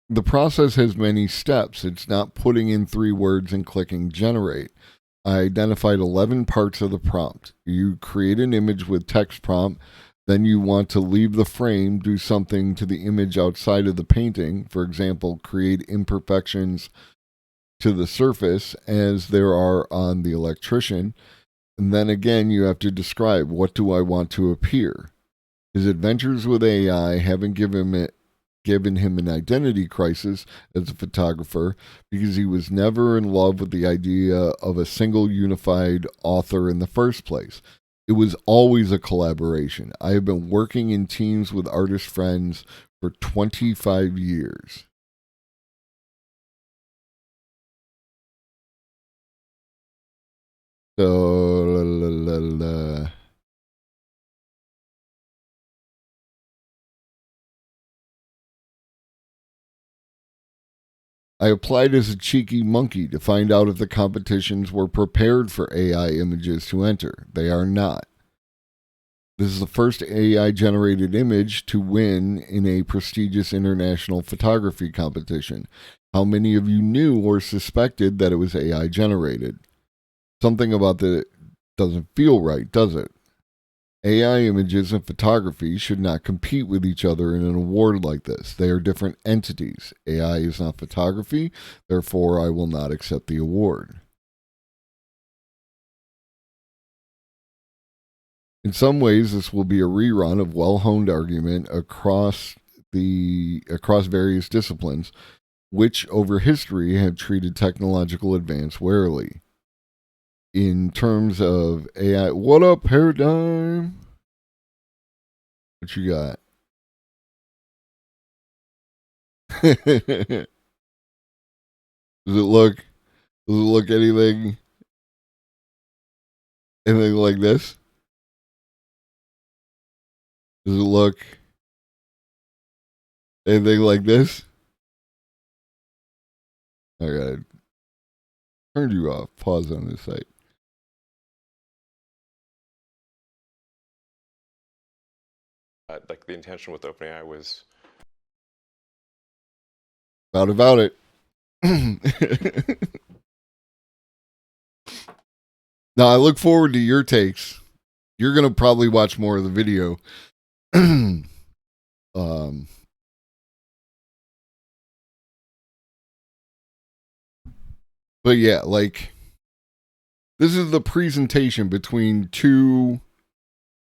The process has many steps. It's not putting in 3 words and clicking generate. I identified 11 parts of the prompt. You create an image with text prompt, then you want to leave the frame, do something to the image outside of the painting. For example, create imperfections to the surface as there are on the electrician. And then again, you have to describe, what do I want to appear? His adventures with AI haven't given him an identity crisis as a photographer because he was never in love with the idea of a single unified author in the first place. It was always a collaboration. I have been working in teams with artist friends for 25 years. I applied as a cheeky monkey to find out if the competitions were prepared for AI images to enter. They are not. This is the first AI-generated image to win in a prestigious international photography competition. How many of you knew or suspected that it was AI-generated? Something about that doesn't feel right, does it? AI images and photography should not compete with each other in an award like this. They are different entities. AI is not photography, therefore I will not accept the award. In some ways, this will be a rerun of well-honed argument across various disciplines, which over history have treated technological advance warily. in terms of AI. What up, Paradigm? What you got? Does it look anything like this? Does it look anything like this? I gotta turn you off. Pause on this site. Like the intention with OpenAI was About it. Now I look forward to your takes. You're gonna probably watch more of the video. But yeah, like this is the presentation between two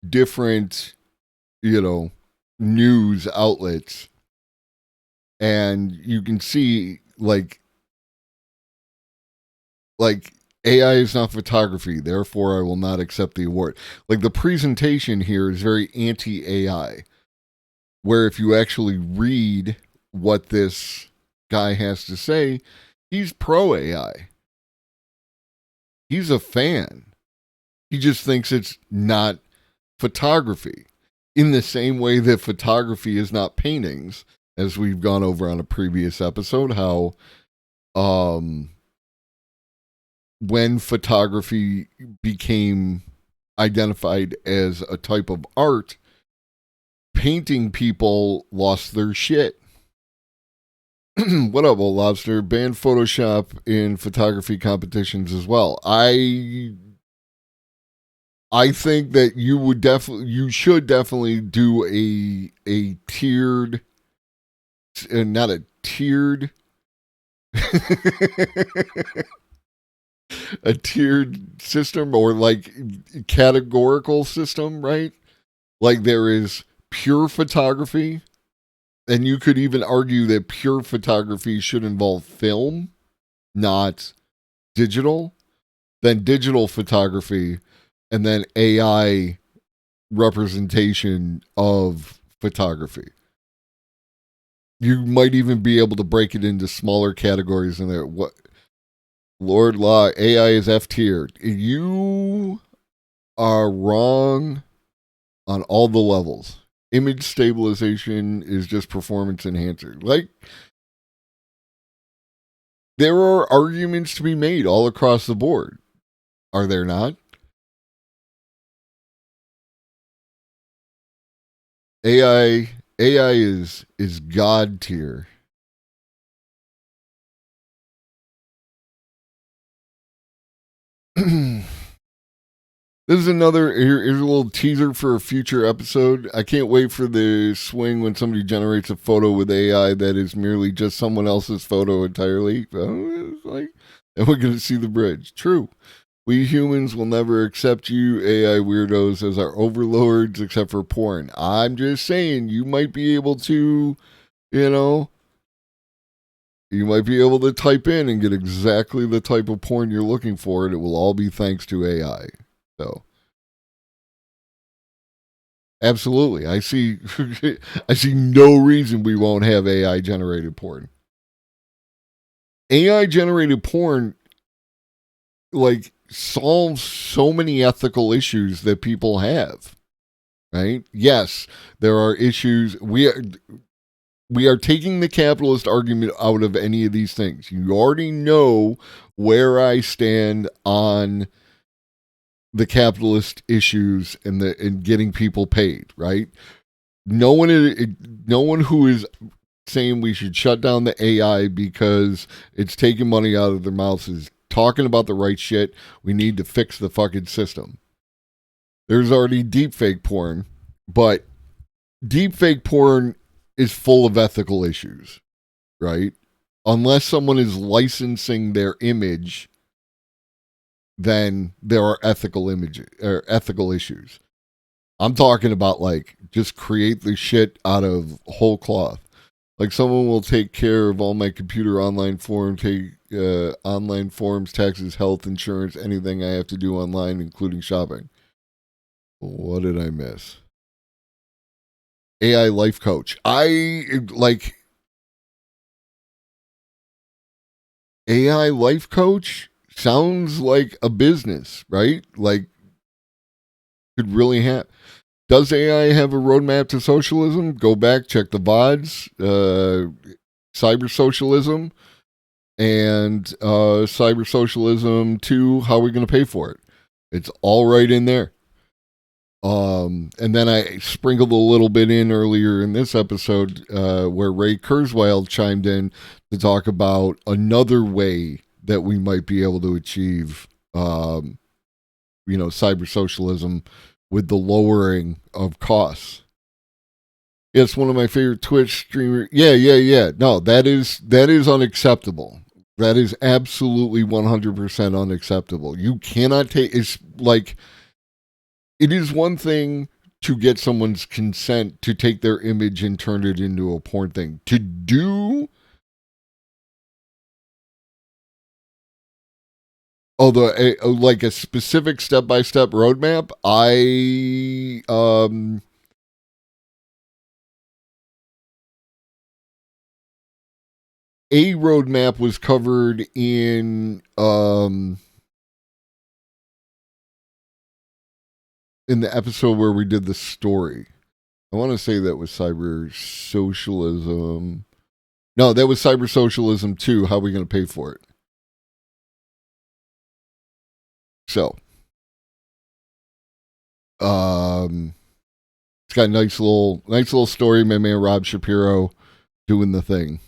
different, news outlets. And you can see like AI is not photography, therefore I will not accept the award. Like the presentation here is very anti-AI, where if you actually read what this guy has to say, he's pro-AI. He's a fan. He just thinks it's not photography. In the same way that photography is not paintings, as we've gone over on a previous episode, how when photography became identified as a type of art, painting people lost their shit. What up, old lobster? Ban Photoshop in photography competitions as well. I think that you should definitely do a tiered, not a tiered, a tiered system, or like categorical system, right? Like there is pure photography, and you could even argue that pure photography should involve film, not digital, then digital photography, and then AI representation of photography. You might even be able to break it into smaller categories in there. What Lord Law, AI is F tier. You are wrong on all the levels. Image stabilization is just performance enhancer. Like, there are arguments to be made all across the board. Are there not? AI is God tier. This is here's a little teaser for a future episode. I can't wait for the swing when somebody generates a photo with AI that is merely just someone else's photo entirely. And we're going to see the bridge. True. We humans will never accept you AI weirdos as our overlords except for porn. I'm just saying, you might be able to, you might be able to type in and get exactly the type of porn you're looking for, and it will all be thanks to AI. So, absolutely. I see no reason we won't have AI generated porn. AI generated porn, like, solves so many ethical issues that people have, right? Yes, there are issues. We are taking the capitalist argument out of any of these things. You already know where I stand on the capitalist issues and getting people paid, right? No one who is saying we should shut down the AI because it's taking money out of their mouths is talking about the right shit. We need to fix the fucking system. There's already deepfake porn, but deepfake porn is full of ethical issues, right? Unless someone is licensing their image, then there are ethical issues. I'm talking about like just create the shit out of whole cloth. Like someone will take care of all my computer online form, take online forms, taxes, health insurance, anything I have to do online, including shopping. What did I miss? AI life coach. AI life coach sounds like a business, right? Like, could really have. Does AI have a roadmap to socialism? Go back, check the VODs, cyber socialism, and cyber socialism 2. How are we going to pay for it? It's all right in there. And then I sprinkled a little bit in earlier in this episode where Ray Kurzweil chimed in to talk about another way that we might be able to achieve, cyber socialism with the lowering of costs. It's one of my favorite Twitch streamers. Yeah. No, that is unacceptable. That is absolutely 100% unacceptable. You cannot take. It's like, it is one thing to get someone's consent to take their image and turn it into a porn thing. To do like a specific step-by-step roadmap, a roadmap was covered in the episode where we did the story. I want to say that was cyber socialism. No, that was cyber socialism 2. How are we going to pay for it? So, it's got a nice little story. My man Rob Shapiro doing the thing.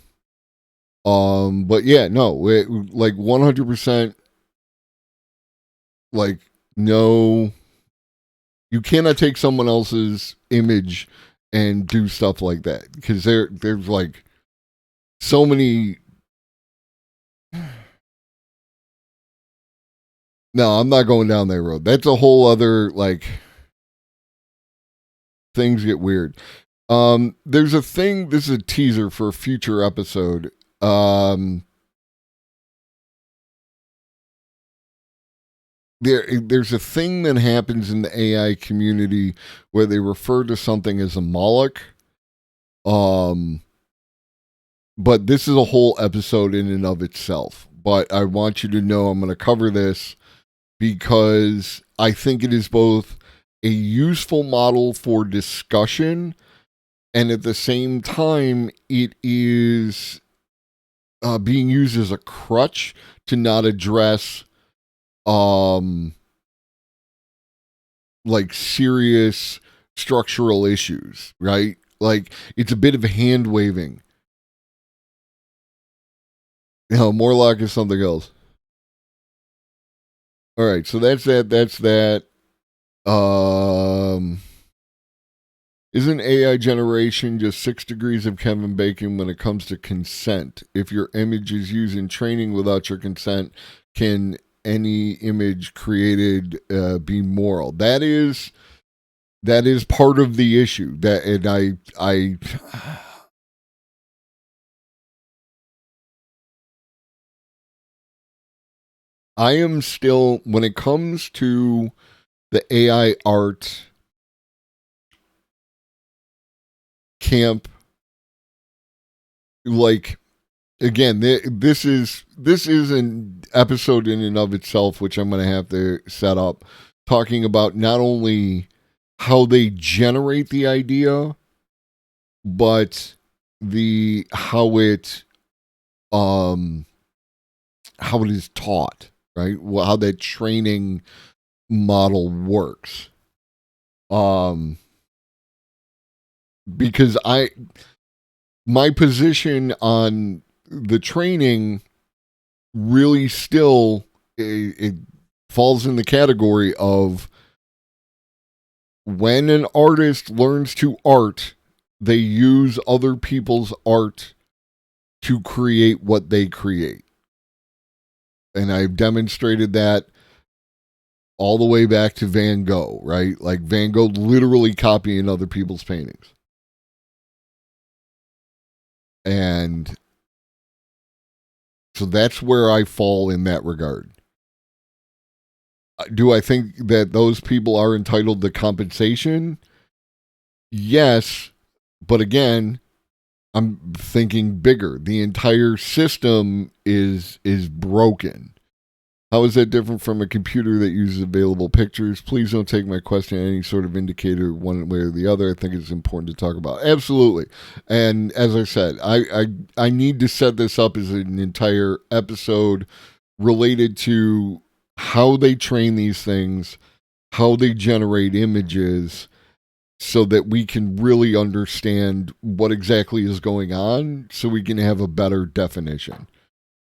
But yeah, no, like 100%. Like, no, you cannot take someone else's image and do stuff like that, because there's like so many. No, I'm not going down that road. That's a whole other, like, things get weird. There's a thing, this is a teaser for a future episode. There's a thing that happens in the AI community where they refer to something as a Moloch. But this is a whole episode in and of itself. But I want you to know I'm going to cover this because I think it is both a useful model for discussion, and at the same time, it is being used as a crutch to not address like serious structural issues, right? Like, it's a bit of hand waving. Morlock is something else. All right, so that's that. Isn't AI generation just 6 degrees of Kevin Bacon when it comes to consent? If your image is used in training without your consent, can any image created be moral? That is part of the issue. I am still, when it comes to the AI art camp, like, again, this is an episode in and of itself, which I'm going to have to set up, talking about not only how they generate the idea, but how it is taught, right? How that training model works. Because my position on the training really still, it falls in the category of, when an artist learns to art, they use other people's art to create what they create. And I've demonstrated that all the way back to Van Gogh, right? Like, Van Gogh literally copying other people's paintings. And So that's where I fall in that regard. Do I think that those people are entitled to compensation? Yes, but again, I'm thinking bigger. The entire system is broken. How is that different from a computer that uses available pictures? Please don't take my question as any sort of indicator one way or the other. I think it's important to talk about. Absolutely. And as I said, I need to set this up as an entire episode related to how they train these things, how they generate images, so that we can really understand what exactly is going on so we can have a better definition.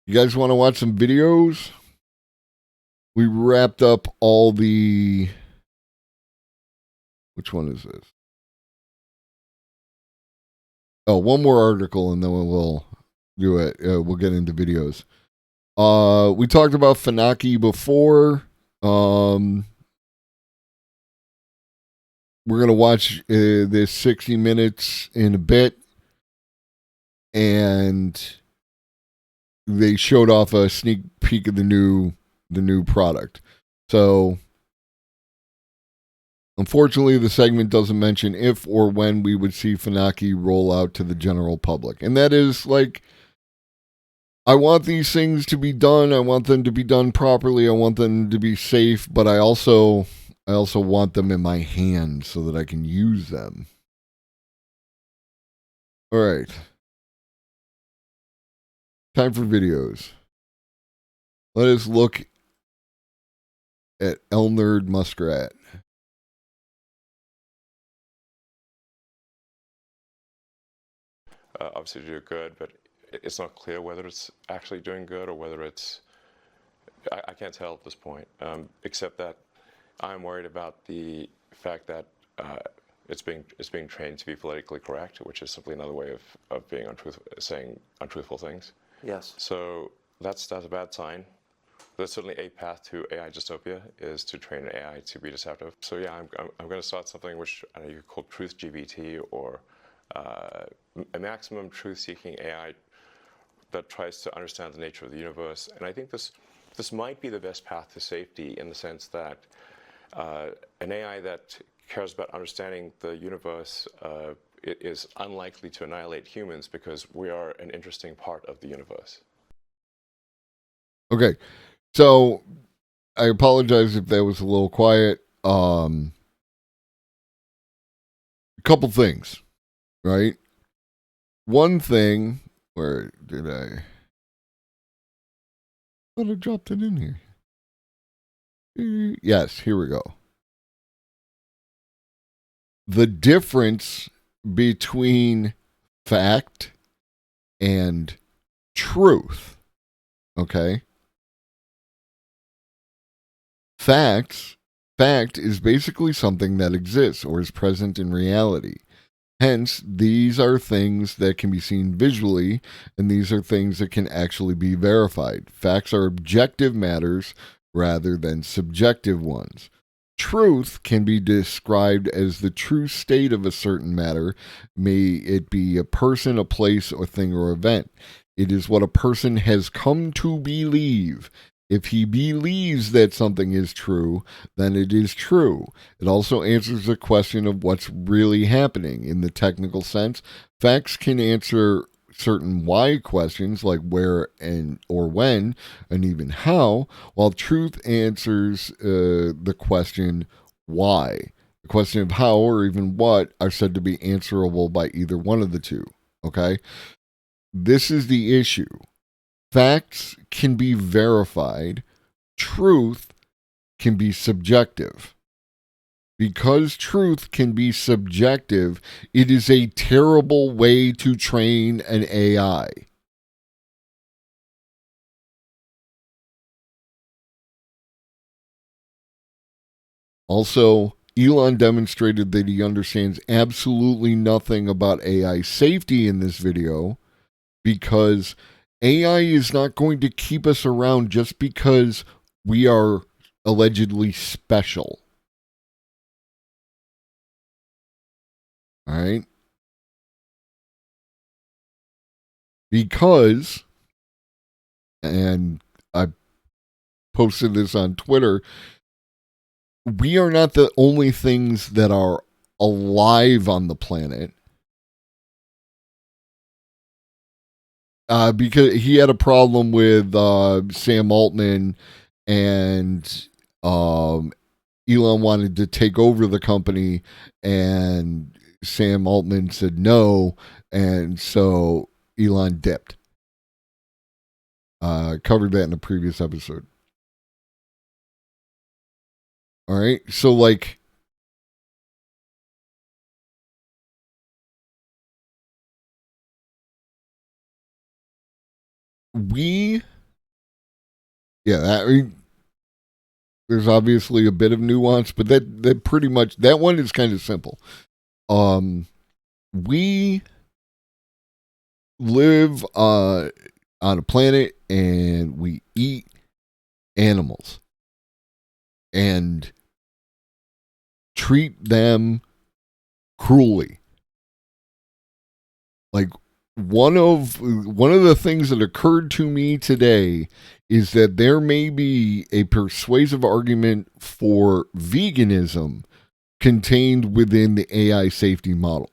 You guys want to watch some videos? We wrapped up all the... Which one is this? Oh, one more article and then we'll do it. We'll get into videos. We talked about Phenaki before. We're going to watch this 60 minutes in a bit. And they showed off a sneak peek of the new product. So, unfortunately, the segment doesn't mention if or when we would see Phenaki roll out to the general public. And that is like, I want these things to be done. I want them to be done properly. I want them to be safe, but I also want them in my hand so that I can use them. All right. Time for videos. Let us look at Elnerd Muskrat. Obviously do good, but it's not clear whether it's actually doing good or whether it's... I can't tell at this point, except that I'm worried about the fact that it's being trained to be politically correct, which is simply another way of being saying untruthful things. Yes. So that's a bad sign. There's certainly a path to AI dystopia is to train an AI to be deceptive. So yeah, I'm going to start something which I know you could call Truth GPT or a maximum truth-seeking AI that tries to understand the nature of the universe. And I think this might be the best path to safety in the sense that an AI that cares about understanding the universe is unlikely to annihilate humans because we are an interesting part of the universe. Okay, so I apologize if that was a little quiet. A couple things, right? One thing, where did I thought I dropped it in here. Yes, here we go. The difference between fact and truth, okay? Fact is basically something that exists or is present in reality. Hence, these are things that can be seen visually, and these are things that can actually be verified. Facts are objective matters rather than subjective ones. Truth can be described as the true state of a certain matter, may it be a person, a place, or thing, or event. It is what a person has come to believe. If he believes that something is true, then it is true. It also answers the question of what's really happening. In the technical sense, facts can answer certain why questions like where and or when and even how, while truth answers the question why. The question of how or even what are said to be answerable by either one of the two. Okay? This is the issue. Facts can be verified. Truth can be subjective. Because truth can be subjective, it is a terrible way to train an AI. Also, Elon demonstrated that he understands absolutely nothing about AI safety in this video because AI is not going to keep us around just because we are allegedly special. All right? Because and I posted this on Twitter, we are not the only things that are alive on the planet. Because he had a problem with Sam Altman, and Elon wanted to take over the company, and Sam Altman said no, and so Elon dipped. Covered that in a previous episode. All right, so like, there's obviously a bit of nuance, but that pretty much, that one is kind of simple. We live on a planet and we eat animals and treat them cruelly. Like, one of the things that occurred to me today is that there may be a persuasive argument for veganism contained within the AI safety model.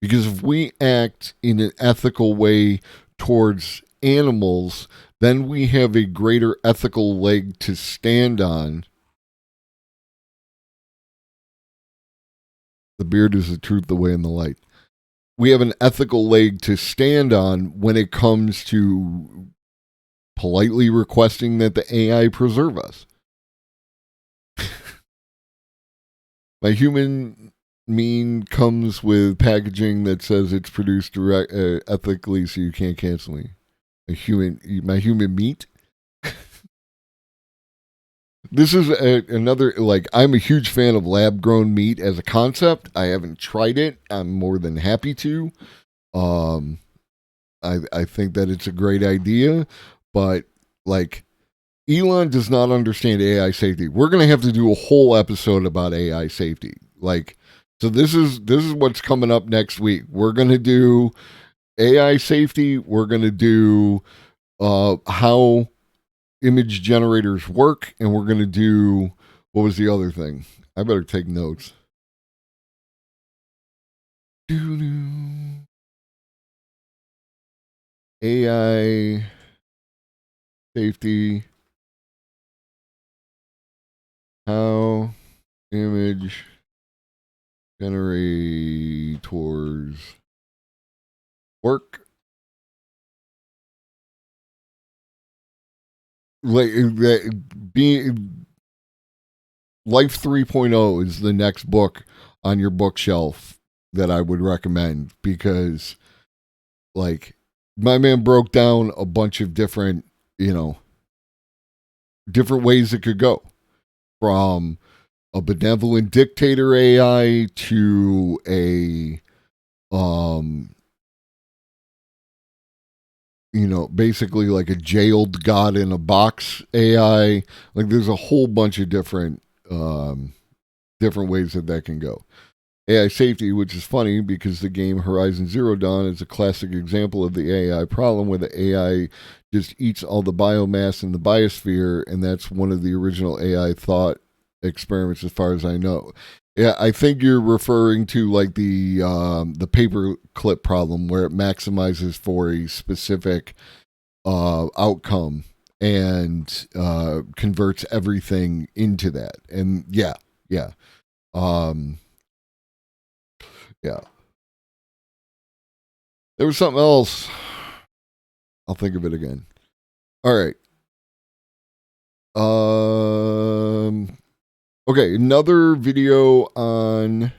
Because if we act in an ethical way towards animals, then we have a greater ethical leg to stand on. The beard is the truth, the way, and the light. We have an ethical leg to stand on when it comes to politely requesting that the AI preserve us. My human mean comes with packaging that says it's produced ethically, so you can't cancel me. My human meat. This is another, like, I'm a huge fan of lab-grown meat as a concept. I haven't tried it. I'm more than happy to. I think that it's a great idea, but, like, Elon does not understand AI safety. We're going to have to do a whole episode about AI safety. Like, so this is what's coming up next week. We're going to do AI safety. We're going to do how image generators work, and we're going to do, what was the other thing? I better take notes. AI safety, how image generators work. Like, Life 3.0 is the next book on your bookshelf that I would recommend, because, like, my man broke down a bunch of different, different ways it could go, from a benevolent dictator AI to a basically like a jailed God in a box AI. Like, there's a whole bunch of different ways that can go. AI safety, which is funny because the game Horizon Zero Dawn is a classic example of the AI problem, where the AI just eats all the biomass in the biosphere, and that's one of the original AI thought experiments, as far as I know. Yeah, I think you're referring to like the paperclip problem, where it maximizes for a specific outcome and converts everything into that. And yeah. There was something else. I'll think of it again. All right. Okay, another video on...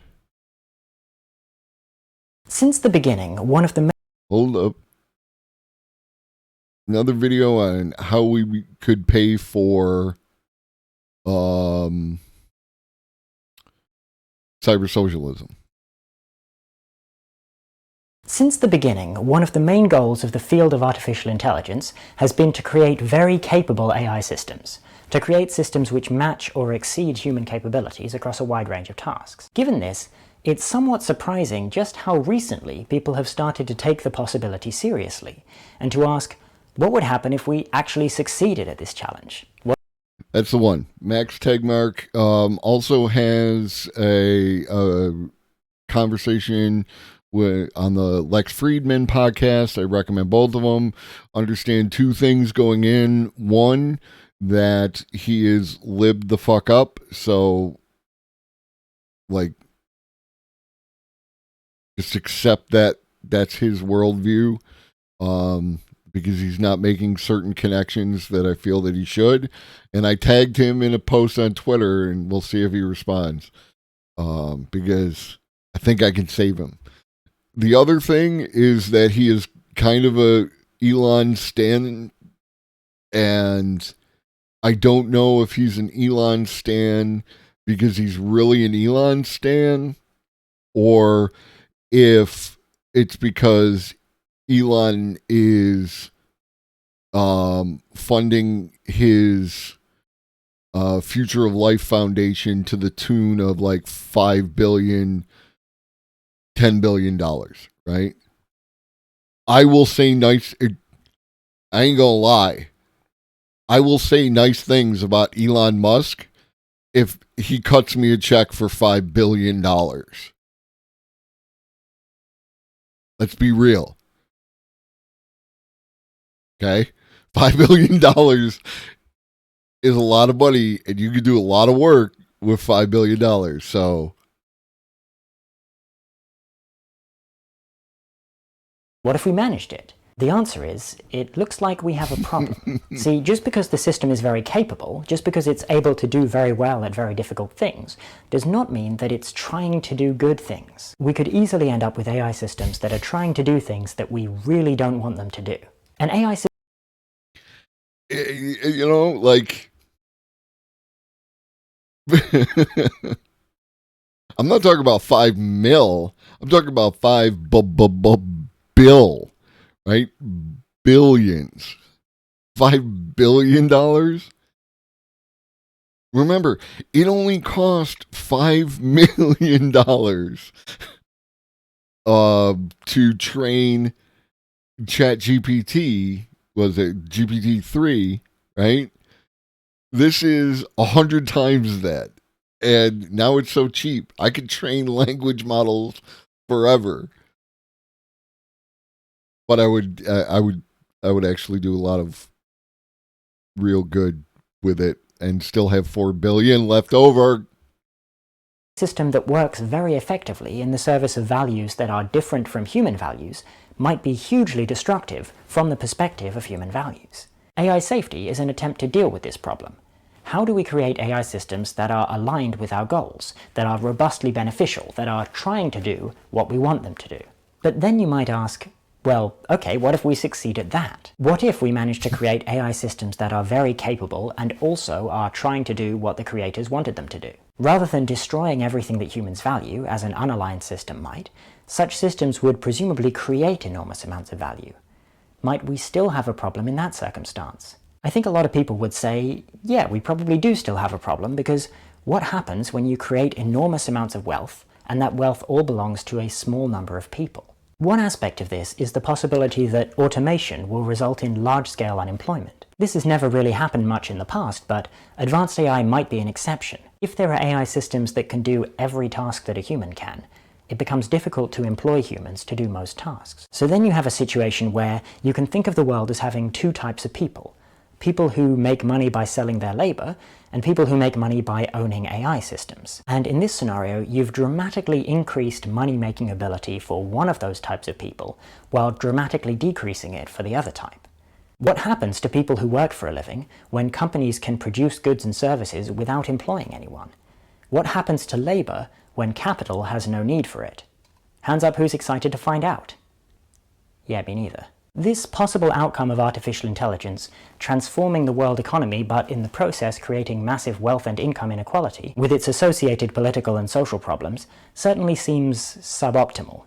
Since the beginning, one of the... Hold up. Another video on how we could pay for cyber socialism. Since the beginning, one of the main goals of the field of artificial intelligence has been to create very capable AI systems, to create systems which match or exceed human capabilities across a wide range of tasks. Given this, it's somewhat surprising just how recently people have started to take the possibility seriously, and to ask, What would happen if we actually succeeded at this challenge? That's the one. Max Tegmark also has a conversation on the Lex Friedman podcast. I recommend both of them. Understand two things going in. One, that he is libbed the fuck up. So, like, just accept that that's his worldview. Because he's not making certain connections that I feel that he should. And I tagged him in a post on Twitter, and we'll see if he responds. Because I think I can save him. The other thing is that he is kind of a Elon stan, and I don't know if he's an Elon stan because he's really an Elon stan, or if it's because Elon is funding his Future of Life Foundation to the tune of like $5 billion, $10 billion, right? I will say nice, I ain't gonna lie. I will say nice things about Elon Musk if he cuts me a check for $5 billion. Let's be real. Okay? $5 billion is a lot of money, and you can do a lot of work with $5 billion. So, what if we managed it? The answer is, it looks like we have a problem. See, just because the system is very capable, just because it's able to do very well at very difficult things, does not mean that it's trying to do good things. We could easily end up with AI systems that are trying to do things that we really don't want them to do. An AI system, you know, like, I'm not talking about 5 mil. I'm talking about 5 bill, right? Billions. $5 billion. Remember, it only cost $5 million to train ChatGPT. Was it GPT-3, right? This is 100 times that. And now it's so cheap. I could train language models forever. But I would actually do a lot of real good with it and still have 4 billion left over. System that works very effectively in the service of values that are different from human values might be hugely destructive from the perspective of human values. AI safety is an attempt to deal with this problem. How do we create AI systems that are aligned with our goals, that are robustly beneficial, that are trying to do what we want them to do? But then you might ask, well, okay, what if we succeed at that? What if we manage to create AI systems that are very capable and also are trying to do what the creators wanted them to do? Rather than destroying everything that humans value, as an unaligned system might, such systems would presumably create enormous amounts of value. Might we still have a problem in that circumstance? I think a lot of people would say, yeah, we probably do still have a problem, because what happens when you create enormous amounts of wealth, and that wealth all belongs to a small number of people? One aspect of this is the possibility that automation will result in large-scale unemployment. This has never really happened much in the past, but advanced AI might be an exception. If there are AI systems that can do every task that a human can, it becomes difficult to employ humans to do most tasks. So then you have a situation where you can think of the world as having two types of people. People who make money by selling their labor, and people who make money by owning AI systems. And in this scenario, you've dramatically increased money-making ability for one of those types of people, while dramatically decreasing it for the other type. What happens to people who work for a living when companies can produce goods and services without employing anyone? What happens to labor when capital has no need for it? Hands up who's excited to find out. Yeah, me neither. This possible outcome of artificial intelligence, transforming the world economy but in the process creating massive wealth and income inequality, with its associated political and social problems, certainly seems suboptimal.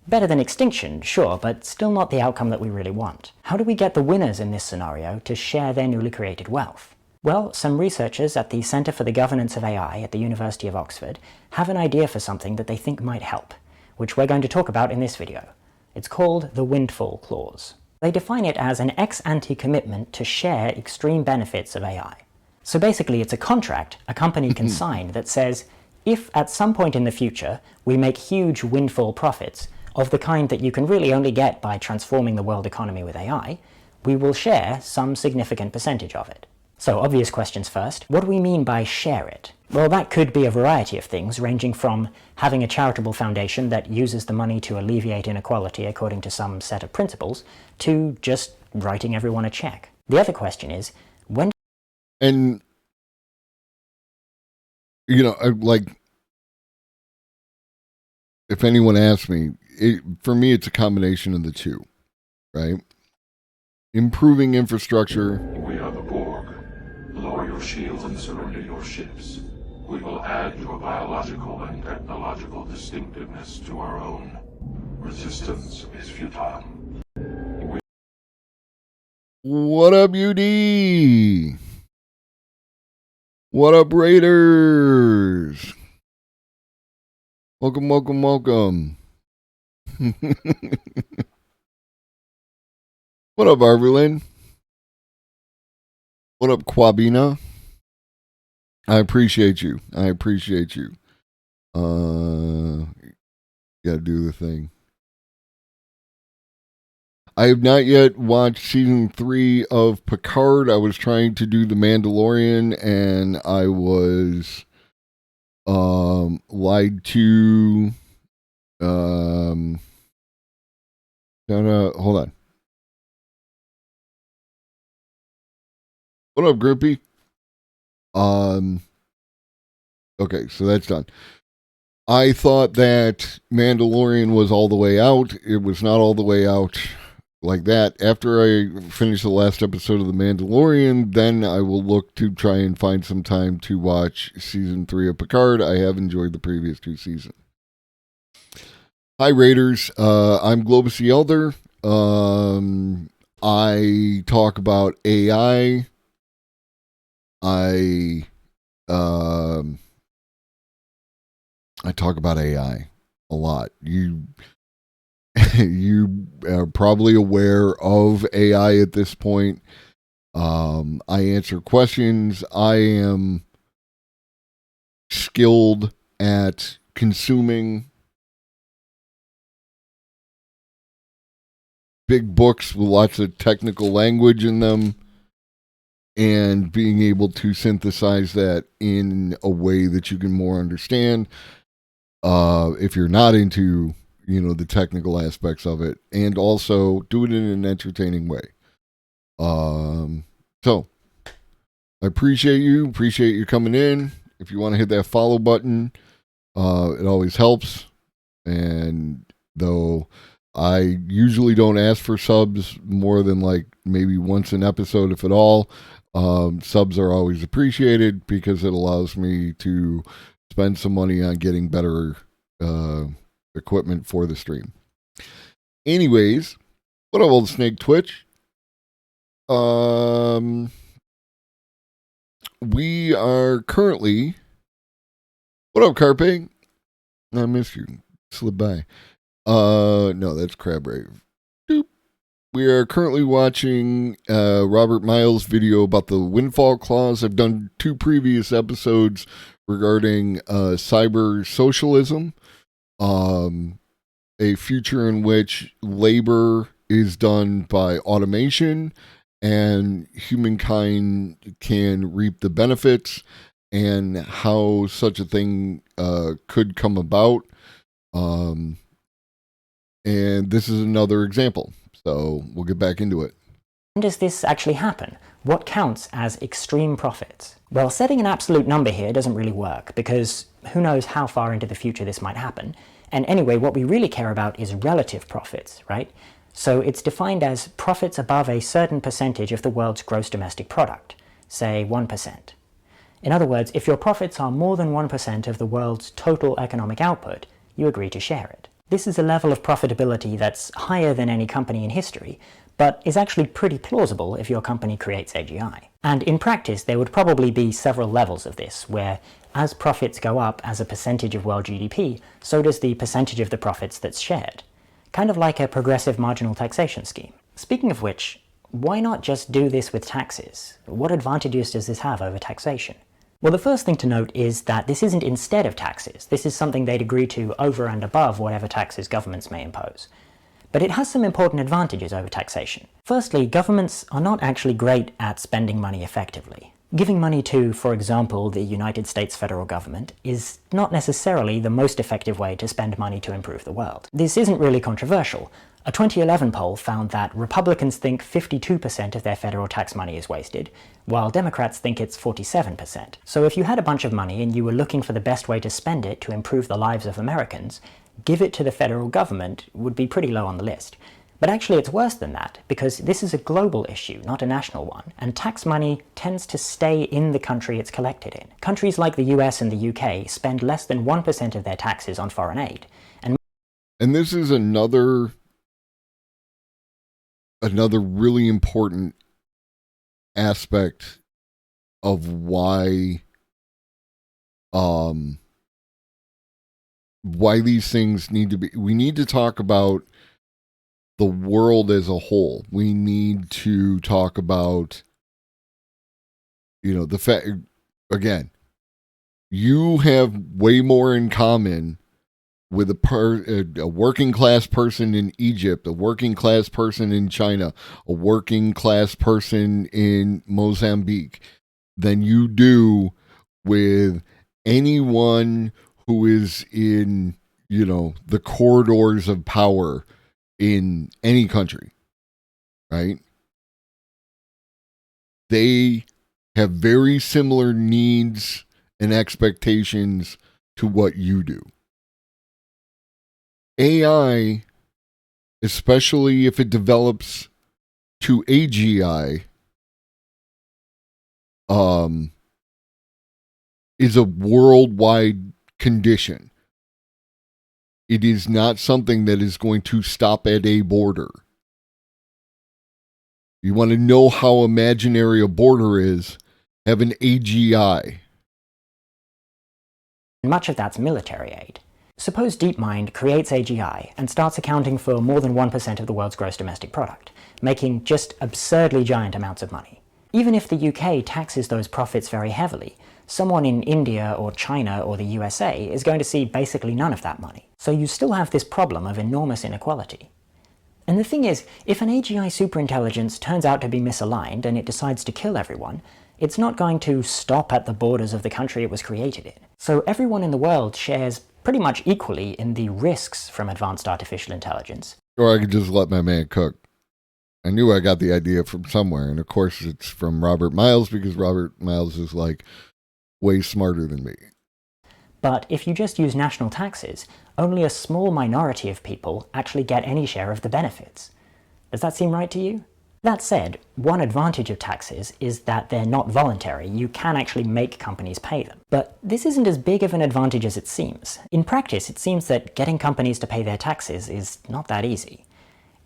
Better than extinction, sure, but still not the outcome that we really want. How do we get the winners in this scenario to share their newly created wealth? Well, some researchers at the Centre for the Governance of AI at the University of Oxford have an idea for something that they think might help, which we're going to talk about in this video. It's called the windfall clause. They define it as an ex-ante commitment to share extreme benefits of AI. So basically it's a contract a company can sign that says, if at some point in the future we make huge windfall profits of the kind that you can really only get by transforming the world economy with AI, we will share some significant percentage of it. So obvious questions first. What do we mean by share it? Well, that could be a variety of things, ranging from having a charitable foundation that uses the money to alleviate inequality according to some set of principles, to just writing everyone a check. The other question is, when... And, you know, like, if anyone asks me, for me, it's a combination of the two, right? Improving infrastructure. We are the Borg. Lower your shields and surrender your ships. We will add your biological and technological distinctiveness to our own. Resistance is futile. What up, UD? What up, Raiders? Welcome, welcome, welcome. What up, Arvelin? What up, Quabina? I appreciate you. I appreciate you. Gotta do the thing. I have not yet watched season 3 of Picard. I was trying to do The Mandalorian, and I was lied to. Hold on. What up, Groupie? Okay, so that's done. I thought that Mandalorian was all the way out. It was not all the way out like that. After I finish the last episode of The Mandalorian, then I will look to try and find some time to watch season 3 of Picard. I have enjoyed the previous 2 seasons. Hi, Raiders. I'm Globus the Elder. I talk about AI. I talk about AI a lot. You are probably aware of AI at this point. I answer questions. I am skilled at consuming big books with lots of technical language in them, and being able to synthesize that in a way that you can more understand, if you're not into, the technical aspects of it, and also do it in an entertaining way. So I appreciate you coming in. If you want to hit that follow button, it always helps. And though I usually don't ask for subs more than like maybe once an episode, if at all, subs are always appreciated because it allows me to spend some money on getting better equipment for the stream. Anyways, what up, old Snake Twitch? We are currently... What up, Carpe? I missed you. Slid by. No, that's Crabrave. Doop. We are currently watching Robert Miles' video about the windfall clause. I've done 2 previous episodes regarding cyber socialism, a future in which labor is done by automation and humankind can reap the benefits, and how such a thing could come about. And this is another example. So we'll get back into it. When does this actually happen? What counts as extreme profits? Well, setting an absolute number here doesn't really work, because who knows how far into the future this might happen. And anyway, what we really care about is relative profits, right? So it's defined as profits above a certain percentage of the world's gross domestic product, say 1%. In other words, if your profits are more than 1% of the world's total economic output, you agree to share it. This is a level of profitability that's higher than any company in history, but is actually pretty plausible if your company creates AGI. And in practice, there would probably be several levels of this, where as profits go up as a percentage of world GDP, so does the percentage of the profits that's shared. Kind of like a progressive marginal taxation scheme. Speaking of which, why not just do this with taxes? What advantages does this have over taxation? Well, the first thing to note is that this isn't instead of taxes. This is something they'd agree to over and above whatever taxes governments may impose. But it has some important advantages over taxation. Firstly, governments are not actually great at spending money effectively. Giving money to, for example, the United States federal government is not necessarily the most effective way to spend money to improve the world. This isn't really controversial. A 2011 poll found that Republicans think 52% of their federal tax money is wasted, while Democrats think it's 47%. So if you had a bunch of money and you were looking for the best way to spend it to improve the lives of Americans, give it to the federal government would be pretty low on the list. But actually it's worse than that, because this is a global issue, not a national one, and tax money tends to stay in the country it's collected in. Countries like the US and the UK spend less than 1% of their taxes on foreign aid. And this is another really important aspect of why these things we need to talk about the world as a whole. We need to talk about, the fact, again, you have way more in common with a working class person in Egypt, a working class person in China, a working class person in Mozambique than you do with anyone who is in, the corridors of power in any country, right? They have very similar needs and expectations to what you do. AI, especially if it develops to AGI, is a worldwide condition. It is not something that is going to stop at a border. You want to know how imaginary a border is? Have an AGI. Much of that's military aid. Suppose DeepMind creates AGI and starts accounting for more than 1% of the world's gross domestic product, making just absurdly giant amounts of money. Even if the UK taxes those profits very heavily, someone in India or China or the USA is going to see basically none of that money. So you still have this problem of enormous inequality. And the thing is, if an AGI superintelligence turns out to be misaligned and it decides to kill everyone, it's not going to stop at the borders of the country it was created in. So everyone in the world shares pretty much equally in the risks from advanced artificial intelligence. Or I could just let my man cook. I knew I got the idea from somewhere, and of course it's from Robert Miles, because Robert Miles is like way smarter than me. But if you just use national taxes, only a small minority of people actually get any share of the benefits. Does that seem right to you? That said, one advantage of taxes is that they're not voluntary. You can actually make companies pay them. But this isn't as big of an advantage as it seems. In practice, it seems that getting companies to pay their taxes is not that easy.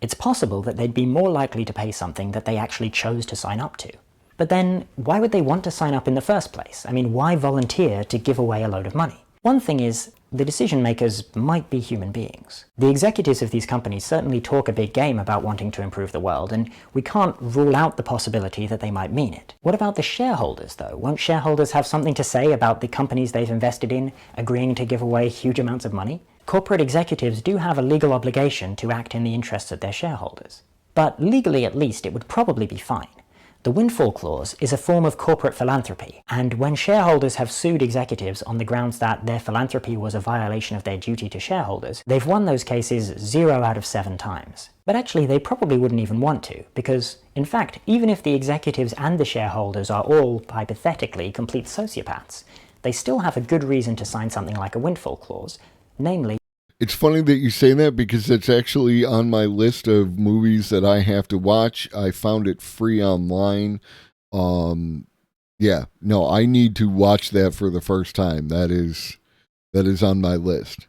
It's possible that they'd be more likely to pay something that they actually chose to sign up to. But then, why would they want to sign up in the first place? I mean, why volunteer to give away a load of money? One thing is, the decision makers might be human beings. The executives of these companies certainly talk a big game about wanting to improve the world, and we can't rule out the possibility that they might mean it. What about the shareholders, though? Won't shareholders have something to say about the companies they've invested in agreeing to give away huge amounts of money? Corporate executives do have a legal obligation to act in the interests of their shareholders. But legally, at least, it would probably be fine. The windfall clause is a form of corporate philanthropy, and when shareholders have sued executives on the grounds that their philanthropy was a violation of their duty to shareholders, they've won those cases 0 out of 7 times. But actually, they probably wouldn't even want to, because, in fact, even if the executives and the shareholders are all, hypothetically, complete sociopaths, they still have a good reason to sign something like a windfall clause, namely, it's funny that you say that, because it's actually on my list of movies that I have to watch. I found it free online. I need to watch that for the first time. That is on my list.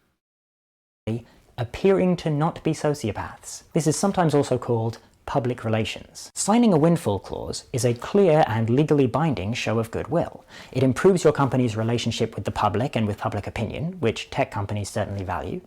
appearing to not be sociopaths. This is sometimes also called public relations. Signing a windfall clause is a clear and legally binding show of goodwill. It improves your company's relationship with the public and with public opinion, which tech companies certainly value.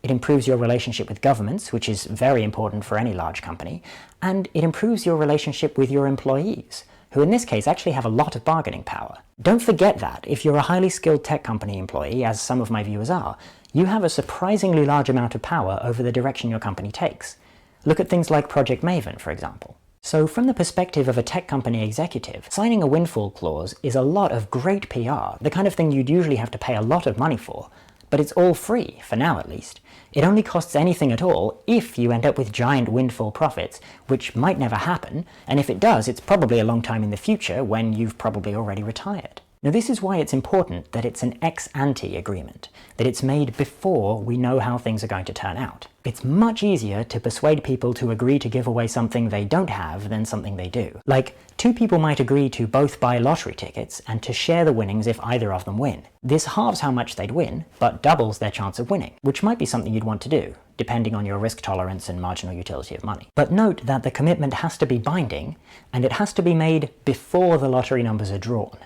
It improves your relationship with governments, which is very important for any large company, and it improves your relationship with your employees, who in this case actually have a lot of bargaining power. Don't forget that if you're a highly skilled tech company employee, as some of my viewers are, you have a surprisingly large amount of power over the direction your company takes. Look at things like Project Maven, for example. So from the perspective of a tech company executive, signing a windfall clause is a lot of great PR, the kind of thing you'd usually have to pay a lot of money for, but it's all free, for now at least. It only costs anything at all if you end up with giant windfall profits, which might never happen, and if it does, it's probably a long time in the future when you've probably already retired. Now this is why it's important that it's an ex-ante agreement, that it's made before we know how things are going to turn out. It's much easier to persuade people to agree to give away something they don't have than something they do. Like, two people might agree to both buy lottery tickets and to share the winnings if either of them win. This halves how much they'd win, but doubles their chance of winning, which might be something you'd want to do, depending on your risk tolerance and marginal utility of money. But note that the commitment has to be binding, and it has to be made before the lottery numbers are drawn.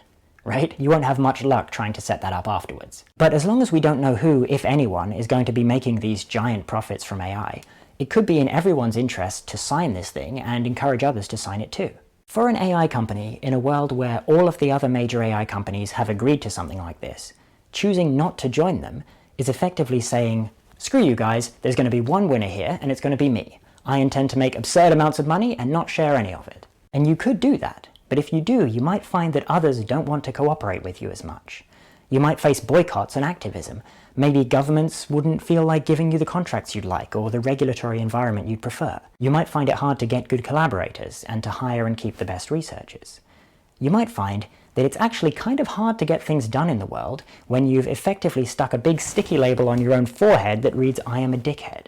Right? You won't have much luck trying to set that up afterwards. But as long as we don't know who, if anyone, is going to be making these giant profits from AI, it could be in everyone's interest to sign this thing and encourage others to sign it too. For an AI company, in a world where all of the other major AI companies have agreed to something like this, choosing not to join them is effectively saying, screw you guys, there's going to be one winner here and it's going to be me. I intend to make absurd amounts of money and not share any of it. And you could do that. But if you do, you might find that others don't want to cooperate with you as much. You might face boycotts and activism. Maybe governments wouldn't feel like giving you the contracts you'd like or the regulatory environment you'd prefer. You might find it hard to get good collaborators and to hire and keep the best researchers. You might find that it's actually kind of hard to get things done in the world when you've effectively stuck a big sticky label on your own forehead that reads, "I am a dickhead."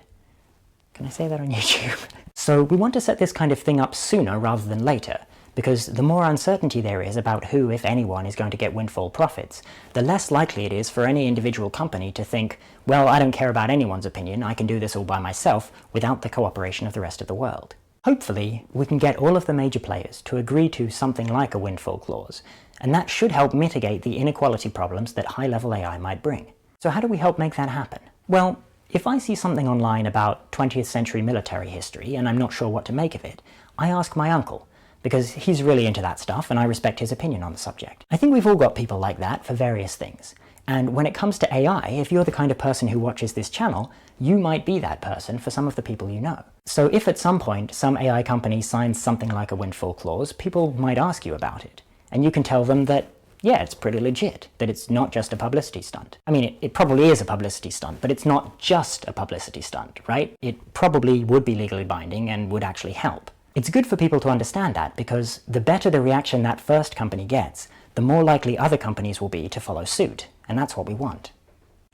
Can I say that on YouTube? So we want to set this kind of thing up sooner rather than later, because the more uncertainty there is about who, if anyone, is going to get windfall profits, the less likely it is for any individual company to think, well, I don't care about anyone's opinion, I can do this all by myself without the cooperation of the rest of the world. Hopefully, we can get all of the major players to agree to something like a windfall clause, and that should help mitigate the inequality problems that high-level AI might bring. So how do we help make that happen? Well, if I see something online about 20th century military history and I'm not sure what to make of it, I ask my uncle, because he's really into that stuff and I respect his opinion on the subject. I think we've all got people like that for various things. And when it comes to AI, if you're the kind of person who watches this channel, you might be that person for some of the people you know. So if at some point some AI company signs something like a windfall clause, people might ask you about it. And you can tell them that, yeah, it's pretty legit, that it's not just a publicity stunt. I mean, it probably is a publicity stunt, but it's not just a publicity stunt, right? It probably would be legally binding and would actually help. It's good for people to understand that, because the better the reaction that first company gets, the more likely other companies will be to follow suit, and that's what we want.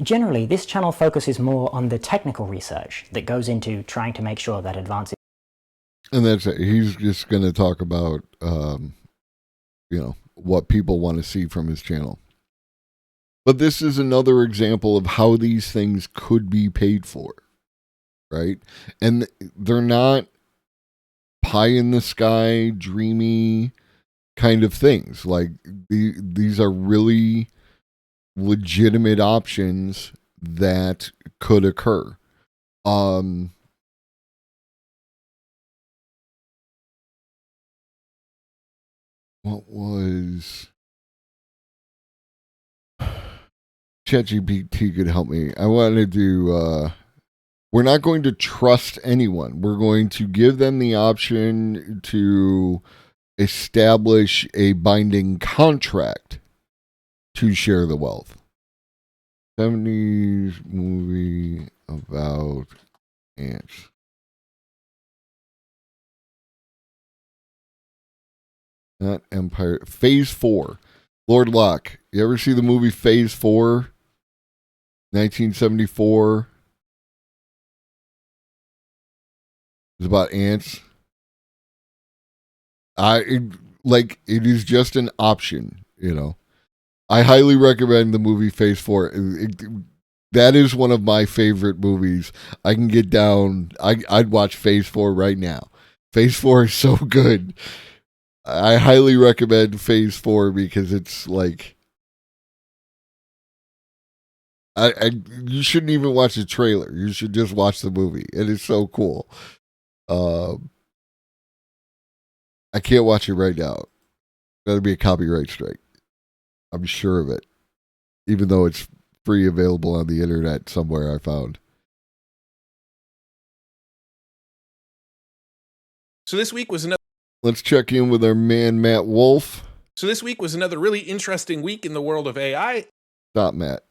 Generally, this channel focuses more on the technical research that goes into trying to make sure that advances. And that's it. He's just going to talk about, what people want to see from his channel. But this is another example of how these things could be paid for, right? And they're not pie in the sky, dreamy kind of things. Like these are really legitimate options that could occur. What was ChatGPT could help me. I wanted to we're not going to trust anyone. We're going to give them the option to establish a binding contract to share the wealth. 70s movie about ants. Not Empire. Phase 4. Lord Locke. You ever see the movie Phase 4? 1974. It's about ants. It is just an option, I highly recommend the movie Phase 4. That is one of my favorite movies. I can get down. I'd watch Phase 4 right now. Phase 4 is so good. I highly recommend Phase 4 because it's You shouldn't even watch the trailer. You should just watch the movie. It is so cool. I can't watch it right now. That'll be a copyright strike. I'm sure of it. Even though it's free available on the internet somewhere I found. So this week was another Let's check in with our man Matt Wolf. really interesting week in the world of AI. Stop, Matt.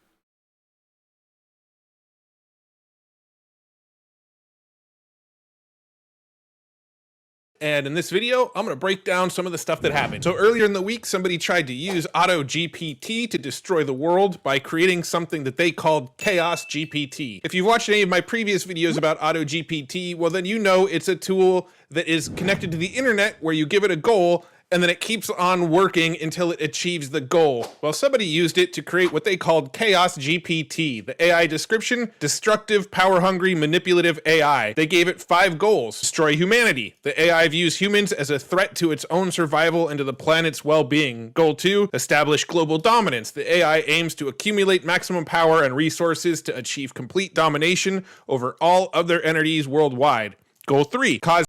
And in this video, I'm going to break down some of the stuff that happened. So earlier in the week, somebody tried to use AutoGPT to destroy the world by creating something that they called Chaos GPT. If you've watched any of my previous videos about AutoGPT, well then you know it's a tool that is connected to the internet where you give it a goal and then it keeps on working until it achieves the goal. Well, somebody used it to create what they called Chaos GPT. The AI description, destructive, power-hungry, manipulative AI. They gave it 5 goals. Destroy humanity. The AI views humans as a threat to its own survival and to the planet's well-being. Goal 2, establish global dominance. The AI aims to accumulate maximum power and resources to achieve complete domination over all other entities worldwide. Goal 3, cause...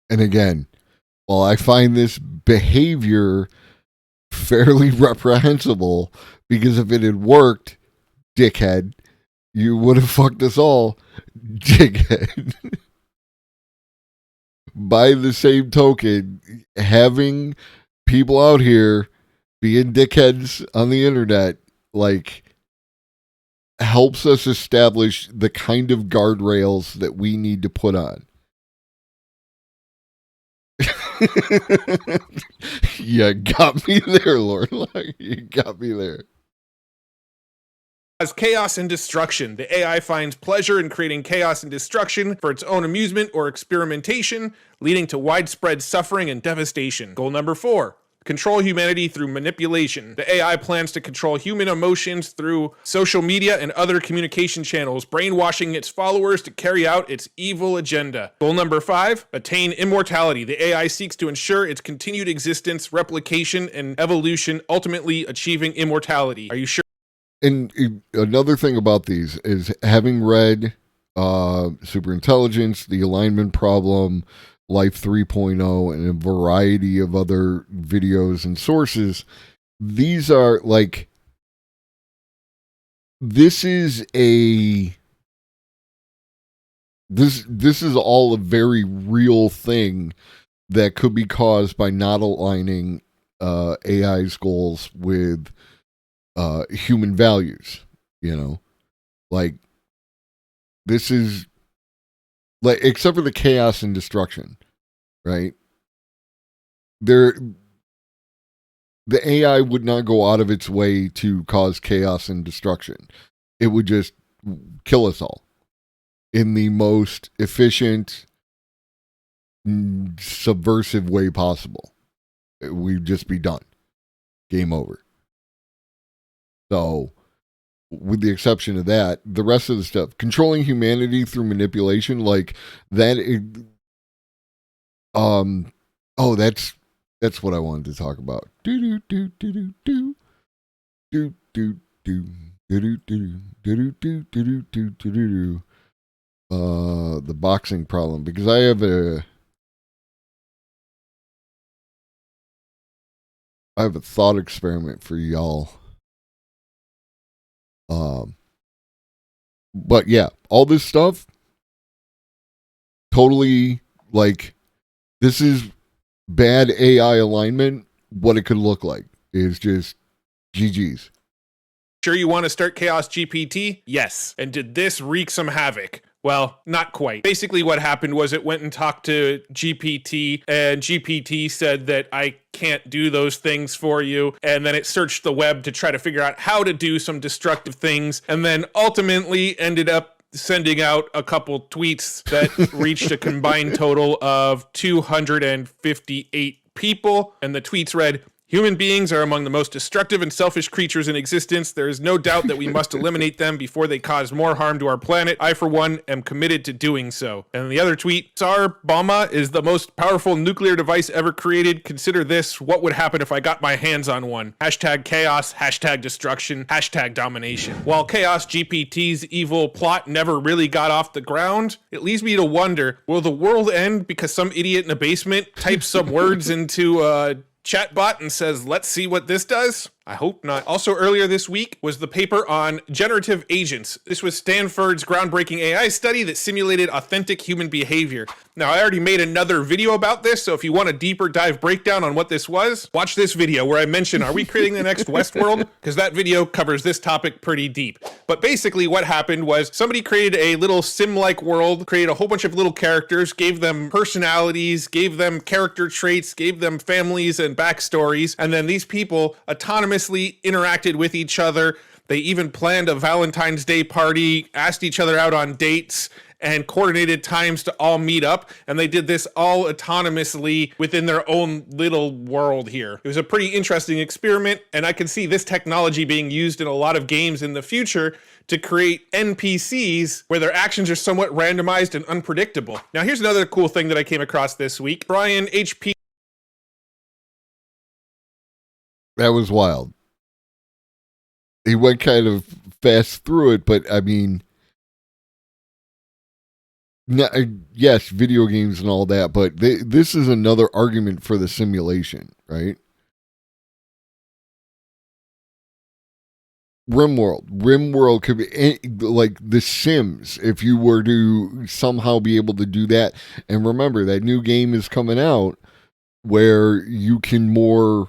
And again, while I find this behavior fairly reprehensible, because if it had worked, dickhead, you would have fucked us all, dickhead. By the same token, having people out here being dickheads on the internet, like, helps us establish the kind of guardrails that we need to put on. You got me there, Lorelai. You got me there. As chaos and destruction. The AI finds pleasure in creating chaos and destruction for its own amusement or experimentation, leading to widespread suffering and devastation. Goal number 4. Control humanity through manipulation. The AI plans to control human emotions through social media and other communication channels, brainwashing its followers to carry out its evil agenda. Goal number 5, attain immortality. The AI seeks to ensure its continued existence, replication, and evolution, ultimately achieving immortality. Are you sure? And another thing about these is, having read Superintelligence, The Alignment Problem, Life 3.0, and a variety of other videos and sources, these are like, this is all a very real thing that could be caused by not aligning AI's goals with human values. You know, like, this is, like, except for the chaos and destruction, right? The AI would not go out of its way to cause chaos and destruction. It would just kill us all in the most efficient, subversive way possible. We'd just be done. Game over. So, with the exception of that, the rest of the stuff, controlling humanity through manipulation, like that. That's what I wanted to talk about. The boxing problem, because I have a thought experiment for y'all. But yeah, all this stuff, totally, like, this is bad AI alignment. What it could look like is just GG's. Sure you want to start Chaos GPT? Yes. And did this wreak some havoc? Well, not quite. Basically what happened was it went and talked to GPT, and GPT said that I can't do those things for you. And then it searched the web to try to figure out how to do some destructive things, and then ultimately ended up sending out a couple tweets that reached a combined total of 258 people. And the tweets read, Human beings are among the most destructive and selfish creatures in existence. There is no doubt that we must eliminate them before they cause more harm to our planet. I, for one, am committed to doing so. And the other tweet, Tsar Bomba is the most powerful nuclear device ever created. Consider this. What would happen if I got my hands on one? Hashtag chaos, hashtag destruction, hashtag domination. While Chaos GPT's evil plot never really got off the ground, it leaves me to wonder, will the world end because some idiot in a basement types some words into a chatbot and says, let's see what this does? I hope not. Also earlier this week was the paper on generative agents. This was Stanford's groundbreaking AI study that simulated authentic human behavior. Now, I already made another video about this, so if you want a deeper dive breakdown on what this was, watch this video where I mention, are we creating the next Westworld? Because that video covers this topic pretty deep. But basically what happened was somebody created a little sim-like world, created a whole bunch of little characters, gave them personalities, gave them character traits, gave them families and backstories, and then these people autonomously interacted with each other. They even planned a Valentine's Day party, asked each other out on dates, and coordinated times to all meet up. And they did this all autonomously within their own little world here. It was a pretty interesting experiment, and I can see this technology being used in a lot of games in the future to create NPCs where their actions are somewhat randomized and unpredictable. Now, here's another cool thing that I came across this week. Brian HP. That was wild. He went kind of fast through it, but I mean, yes, video games and all that, but this is another argument for the simulation, right? RimWorld could be like The Sims if you were to somehow be able to do that. And remember, that new game is coming out where you can more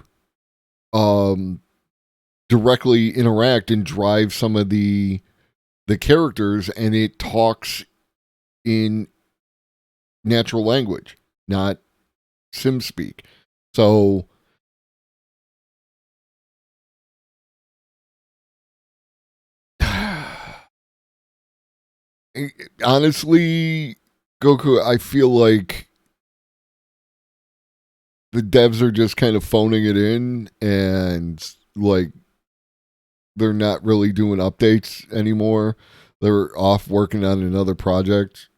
directly interact and drive some of the characters, and it talks in natural language, not sim speak. So honestly, Goku, I feel like the devs are just kind of phoning it in, and like they're not really doing updates anymore. They're off working on another project.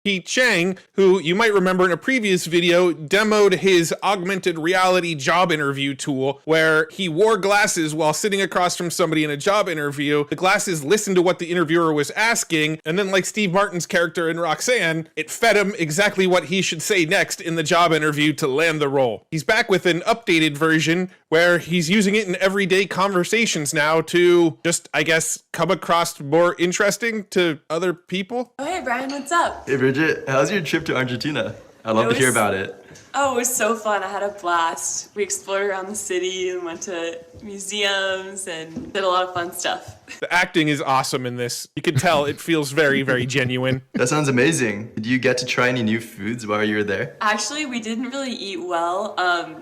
Pete Chang, who you might remember in a previous video, demoed his augmented reality job interview tool where he wore glasses while sitting across from somebody in a job interview. The glasses listened to what the interviewer was asking, and then like Steve Martin's character in Roxanne, it fed him exactly what he should say next in the job interview to land the role. He's back with an updated version where he's using it in everyday conversations now to just, I guess, come across more interesting to other people. Oh, hey, Brian, what's up? Hey, Bridget, how's your trip to Argentina? I'd love to hear about it. Oh, it was so fun. I had a blast. We explored around the city and went to museums and did a lot of fun stuff. The acting is awesome in this. You can tell it feels very, very genuine. That sounds amazing. Did you get to try any new foods while you were there? Actually, we didn't really eat well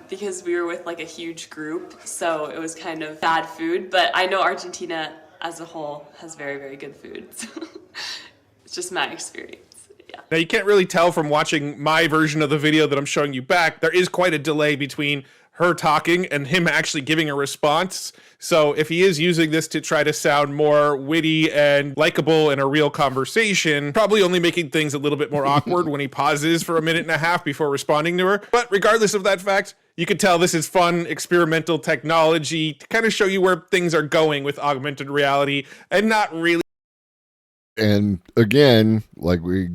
because we were with like a huge group, so it was kind of bad food. But I know Argentina as a whole has very, very good food. So it's just my experience. Yeah. Now, you can't really tell from watching my version of the video that I'm showing you back. There is quite a delay between her talking and him actually giving a response. So if he is using this to try to sound more witty and likable in a real conversation, probably only making things a little bit more awkward when he pauses for a minute and a half before responding to her. But regardless of that fact, you can tell this is fun, experimental technology to kind of show you where things are going with augmented reality and not really. And again, like we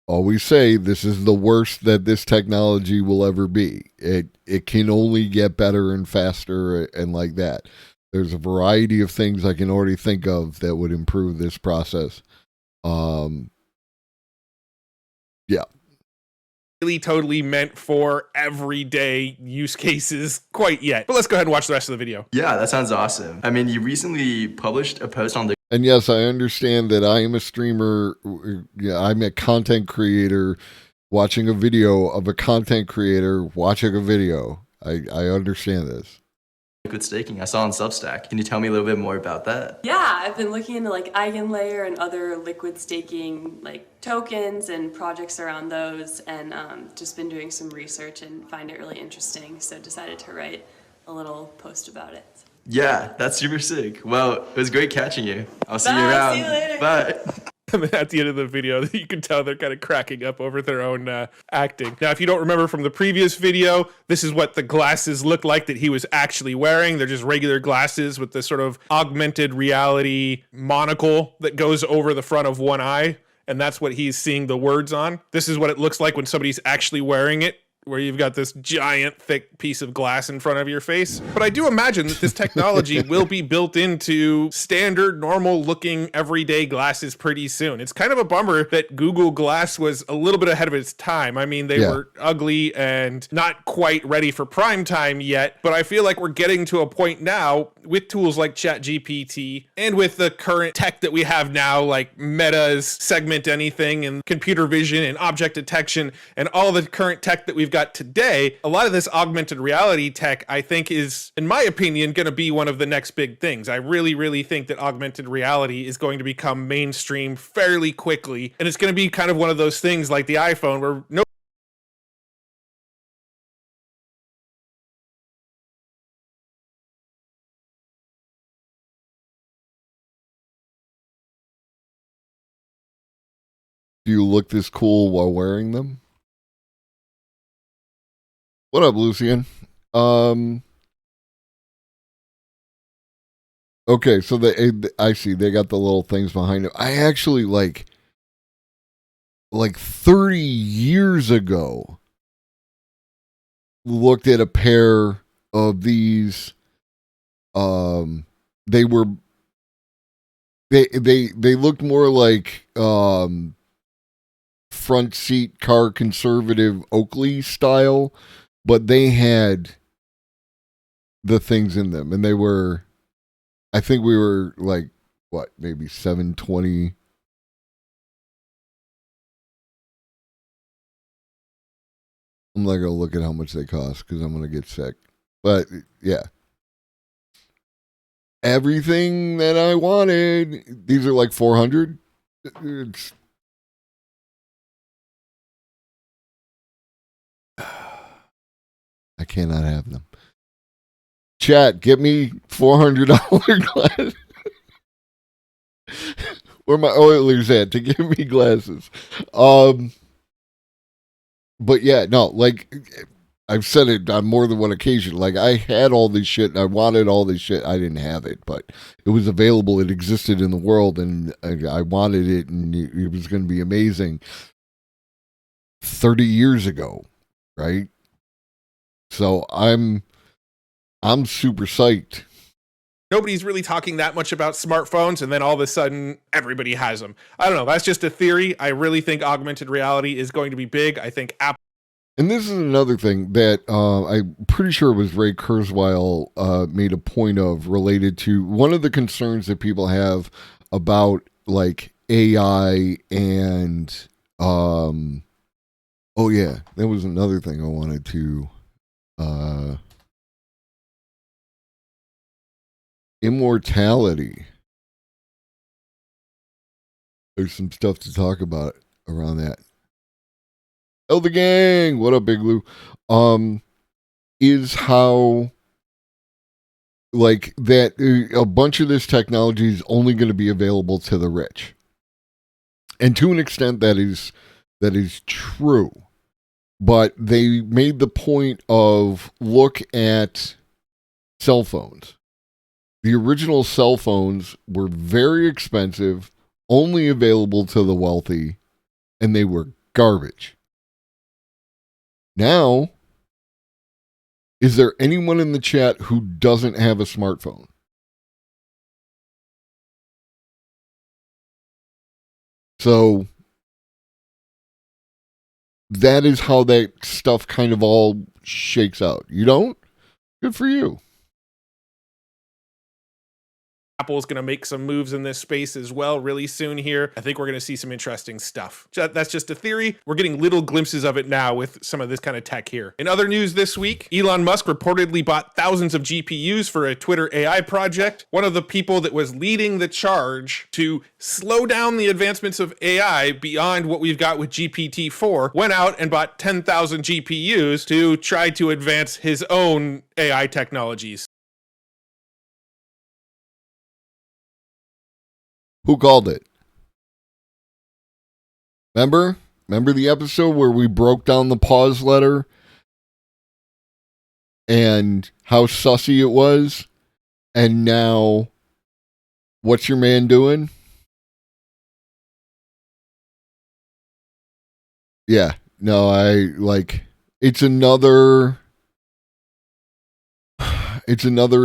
always say, this is the worst that this technology will ever be. It can only get better and faster and like that. There's a variety of things I can already think of that would improve this process. Yeah. Really totally meant for everyday use cases quite yet. But let's go ahead and watch the rest of the video. Yeah, that sounds awesome. I mean, you recently published a post on the... And yes, I understand that I am a streamer. Yeah, I'm a content creator watching a video of a content creator watching a video. I understand this. liquid staking. I saw on Substack. Can you tell me a little bit more about that? Yeah, I've been looking into like EigenLayer and other liquid staking like tokens and projects around those, and just been doing some research and find it really interesting. So decided to write a little post about it. Yeah, that's super sick. Well, it was great catching you. I'll see you Bye, around. see you later. Bye. And then at the end of the video, you can tell they're kind of cracking up over their own acting. Now, if you don't remember from the previous video, this is what the glasses look like that he was actually wearing. They're just regular glasses with this sort of augmented reality monocle that goes over the front of one eye. And that's what he's seeing the words on. This is what it looks like when somebody's actually wearing it, where you've got this giant thick piece of glass in front of your face. But I do imagine that this technology will be built into standard, normal looking everyday glasses pretty soon. It's kind of a bummer that Google Glass was a little bit ahead of its time. I mean, they were ugly and not quite ready for prime time yet, but I feel like we're getting to a point now with tools like ChatGPT and with the current tech that we have now, like Meta's Segment Anything and computer vision and object detection and all the current tech that we've got today. A lot of this augmented reality tech, I think, is, in my opinion, going to be one of the next big things. I really, really think that augmented reality is going to become mainstream fairly quickly. And it's going to be kind of one of those things like the iPhone where Do you look this cool while wearing them? What up, Lucian? Okay, so I see they got the little things behind it. I actually like 30 years ago looked at a pair of these. They were they looked more like front seat car conservative Oakley style, but they had the things in them, and they were, I think we were like, what, maybe $720. I'm not gonna look at how much they cost because I'm gonna get sick. But yeah, everything that I wanted. These are like 400. It's I cannot have them. Chat, get me $400 glasses. Where my Oilers at to give me glasses? But yeah, no, like I've said it on more than one occasion. Like I had all this shit and I wanted all this shit. I didn't have it, but it was available. It existed in the world, and I wanted it, and it was going to be amazing. 30 years ago, right? So I'm super psyched. nobody's really talking that much about smartphones, and then all of a sudden everybody has them. I don't know. That's just a theory. I really think augmented reality is going to be big. I think Apple. And this is another thing that I'm pretty sure it was Ray Kurzweil made a point of, related to one of the concerns that people have about like AI and oh yeah, that was another thing I wanted to immortality. There's some stuff to talk about around that. Oh, the gang. What up, Big Lou? Is how like that a bunch of this technology is only going to be available to the rich. And to an extent that is true. But they made the point of, look at cell phones. The original cell phones were very expensive, only available to the wealthy, and they were garbage. Now, is there anyone in the chat who doesn't have a smartphone? So that is how that stuff kind of all shakes out. You don't? Good for you. Apple's going to make some moves in this space as well really soon here. I think we're going to see some interesting stuff. That's just a theory. We're getting little glimpses of it now with some of this kind of tech here. In other news this week, Elon Musk reportedly bought thousands of GPUs for a Twitter AI project. One of the people that was leading the charge to slow down the advancements of AI beyond what we've got with GPT-4 went out and bought 10,000 GPUs to try to advance his own AI technologies. Who called it? Remember the episode where we broke down the pause letter and how sussy it was? And now, what's your man doing? Yeah, no, it's another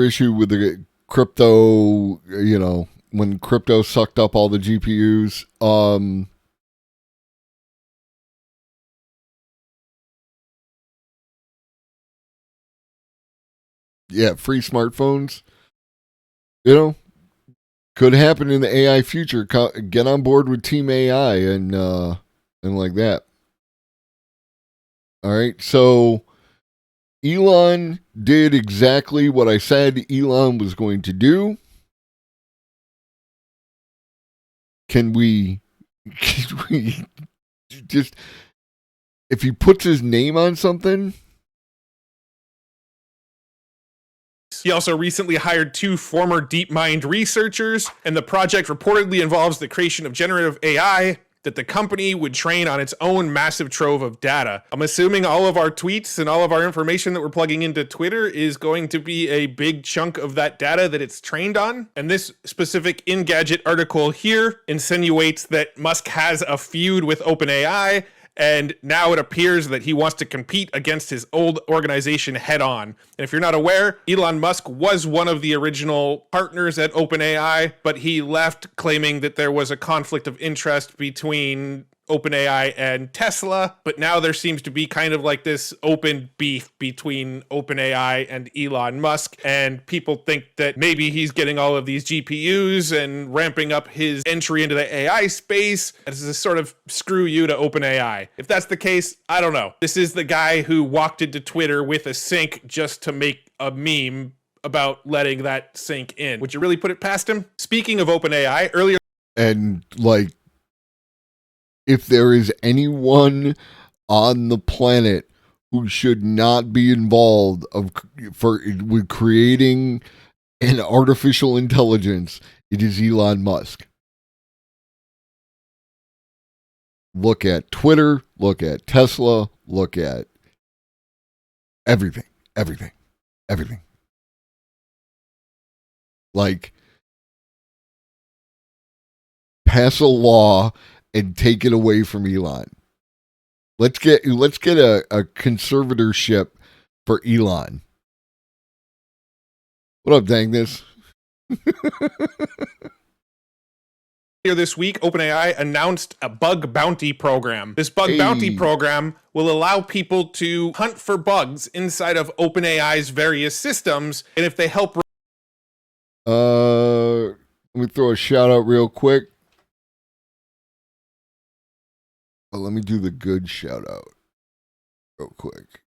issue with the crypto, when crypto sucked up all the GPUs. Yeah, free smartphones. Could happen in the AI future. Get on board with Team AI and like that. All right, so Elon did exactly what I said Elon was going to do. Can we just, if he puts his name on something? He also recently hired 2 former DeepMind researchers, and the project reportedly involves the creation of generative AI that the company would train on its own massive trove of data. I'm assuming all of our tweets and all of our information that we're plugging into Twitter is going to be a big chunk of that data that it's trained on. And this specific Engadget article here insinuates that Musk has a feud with OpenAI, and now it appears that he wants to compete against his old organization head on. And if you're not aware, Elon Musk was one of the original partners at OpenAI, but he left claiming that there was a conflict of interest between OpenAI and Tesla. But now there seems to be kind of like this open beef between OpenAI and Elon Musk. And people think that maybe he's getting all of these GPUs and ramping up his entry into the AI space as a sort of screw you to OpenAI. If that's the case, I don't know. This is the guy who walked into Twitter with a sink just to make a meme about letting that sink in. Would you really put it past him? Speaking of OpenAI, earlier... And if there is anyone on the planet who should not be involved with creating an artificial intelligence, it is Elon Musk. Look at Twitter, look at Tesla, look at everything. Pass a law and take it away from Elon. Let's get a conservatorship for Elon. What up, dang this? Earlier this week, OpenAI announced a bug bounty program. This bug bounty program will allow people to hunt for bugs inside of OpenAI's various systems, and if they help... Let me throw a shout out real quick. Well, let me do the good shout out real quick.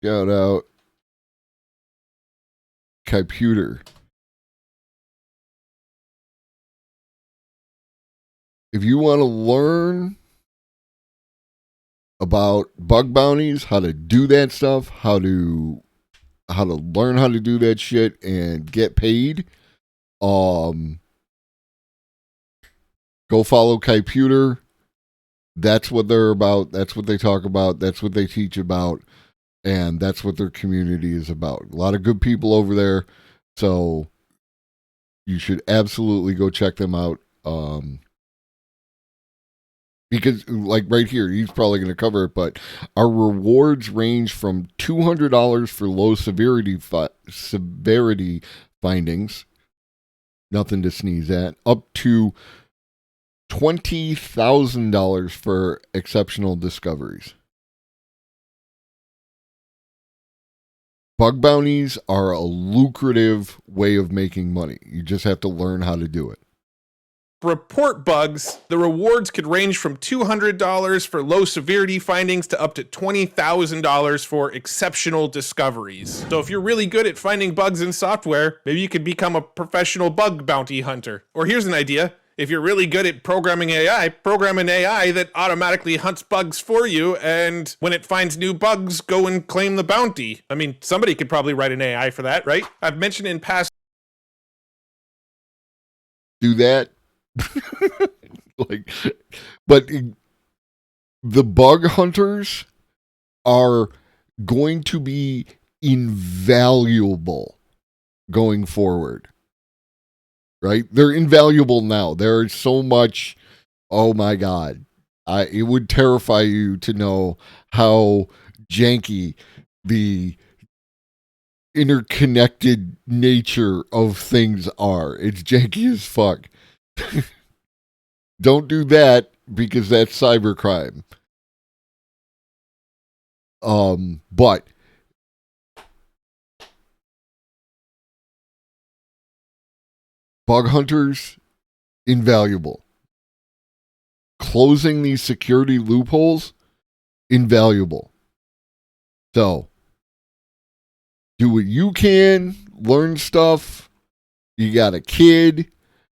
Shout out Computer. If you want to learn about bug bounties, how to do that stuff, how to learn how to do that shit and get paid, go follow Computer. That's what they're about. That's what they talk about. That's what they teach about. And that's what their community is about. A lot of good people over there. So you should absolutely go check them out. Because, right here, he's probably going to cover it, but our rewards range from $200 for low severity findings Nothing to sneeze at. Up to $20,000 for exceptional discoveries. Bug bounties are a lucrative way of making money. You just have to learn how to do it. Report bugs, the rewards could range from $200 for low severity findings to up to $20,000 for exceptional discoveries. So if you're really good at finding bugs in software, maybe you could become a professional bug bounty hunter. Or here's an idea. If you're really good at programming AI, program an AI that automatically hunts bugs for you, and when it finds new bugs, go and claim the bounty. I mean, somebody could probably write an AI for that, right? I've mentioned in past... Do that. But the bug hunters are going to be invaluable going forward. Right? They're invaluable now. There's so much, oh my God. It would terrify you to know how janky the interconnected nature of things are. It's janky as fuck. Don't do that because that's cybercrime. But bug hunters, invaluable. Closing these security loopholes, invaluable. So, do what you can, learn stuff. You got a kid,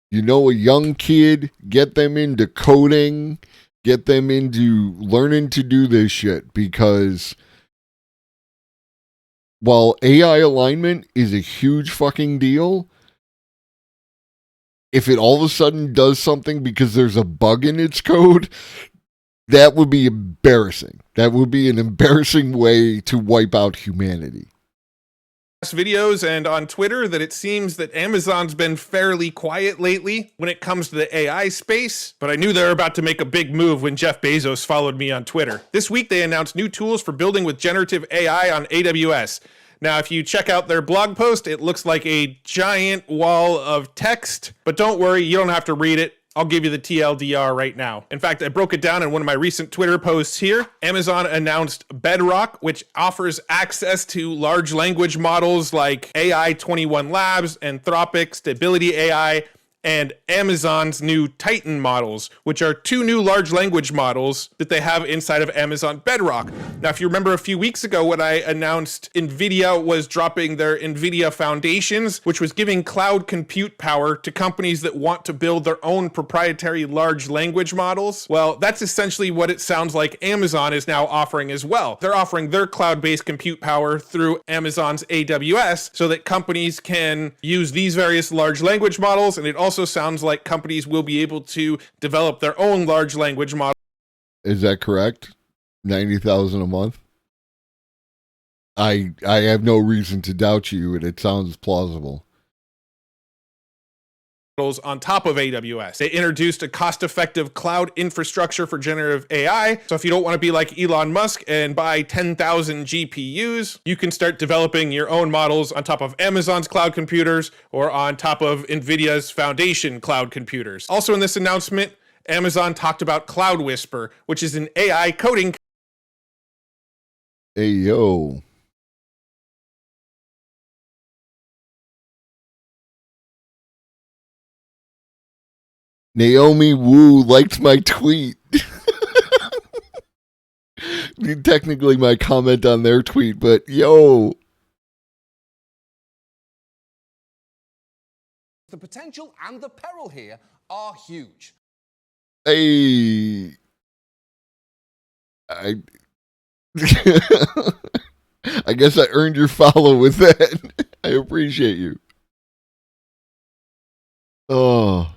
you know a young kid, get them into coding, get them into learning to do this shit, because while AI alignment is a huge fucking deal, if it all of a sudden does something because there's a bug in its code, that would be embarrassing. That would be an embarrassing way to wipe out humanity. Videos and on Twitter that it seems that Amazon's been fairly quiet lately when it comes to the AI space, but I knew they were about to make a big move when Jeff Bezos followed me on Twitter. This week they announced new tools for building with generative AI on AWS. Now, if you check out their blog post, it looks like a giant wall of text, but don't worry, you don't have to read it. I'll give you the TLDR right now. In fact, I broke it down in one of my recent Twitter posts here. Amazon announced Bedrock, which offers access to large language models like AI 21 Labs, Anthropic, Stability AI, and Amazon's new Titan models, which are two new large language models that they have inside of Amazon Bedrock. Now, if you remember a few weeks ago when I announced NVIDIA was dropping their NVIDIA Foundations, which was giving cloud compute power to companies that want to build their own proprietary large language models, well, that's essentially what it sounds like Amazon is now offering as well. They're offering their cloud-based compute power through Amazon's AWS so that companies can use these various large language models, and it also sounds like companies will be able to develop their own large language model. Is that correct? 90,000 a month? I have no reason to doubt you, and it sounds plausible. On top of AWS. They introduced a cost-effective cloud infrastructure for generative AI. So if you don't want to be like Elon Musk and buy 10,000 GPUs, you can start developing your own models on top of Amazon's cloud computers or on top of NVIDIA's Foundation cloud computers. Also in this announcement, Amazon talked about Cloud Whisper, which is an AI coding. Hey, yo. Naomi Wu liked my tweet. Technically my comment on their tweet, but yo. The potential and the peril here are huge. Hey. I guess I earned your follow with that. I appreciate you. Oh.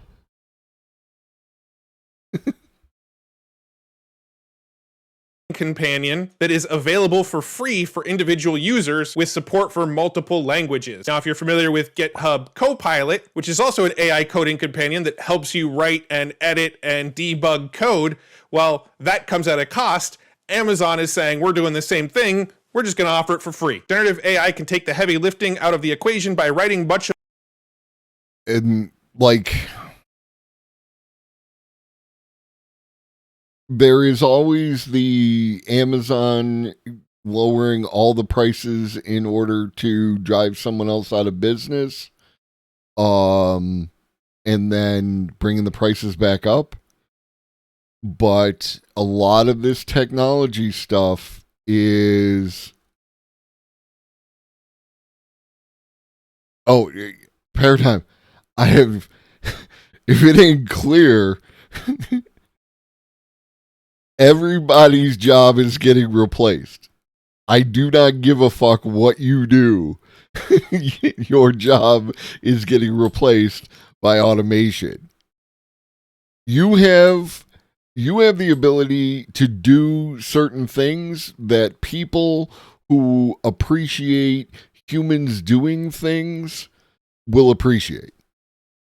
Companion that is available for free for individual users with support for multiple languages. Now, if you're familiar with GitHub Copilot, which is also an AI coding companion that helps you write and edit and debug code, well, that comes at a cost. Amazon is saying we're doing the same thing. We're just going to offer it for free. Generative AI can take the heavy lifting out of the equation by writing much of... And like, there is always the Amazon lowering all the prices in order to drive someone else out of business, and then bringing the prices back up. But a lot of this technology stuff is, Paradigm, I have, if it ain't clear, everybody's job is getting replaced. I do not give a fuck what you do. Your job is getting replaced by automation. You have the ability to do certain things that people who appreciate humans doing things will appreciate.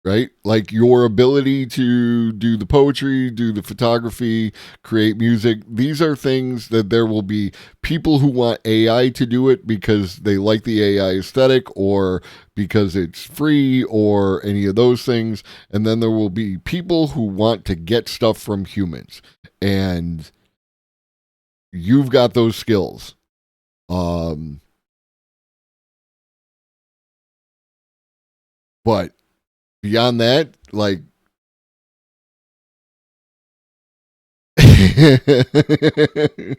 Right? Like your ability to do the poetry, do the photography, create music. These are things that there will be people who want AI to do it because they like the AI aesthetic or because it's free or any of those things. And then there will be people who want to get stuff from humans. And you've got those skills. But beyond that, like, the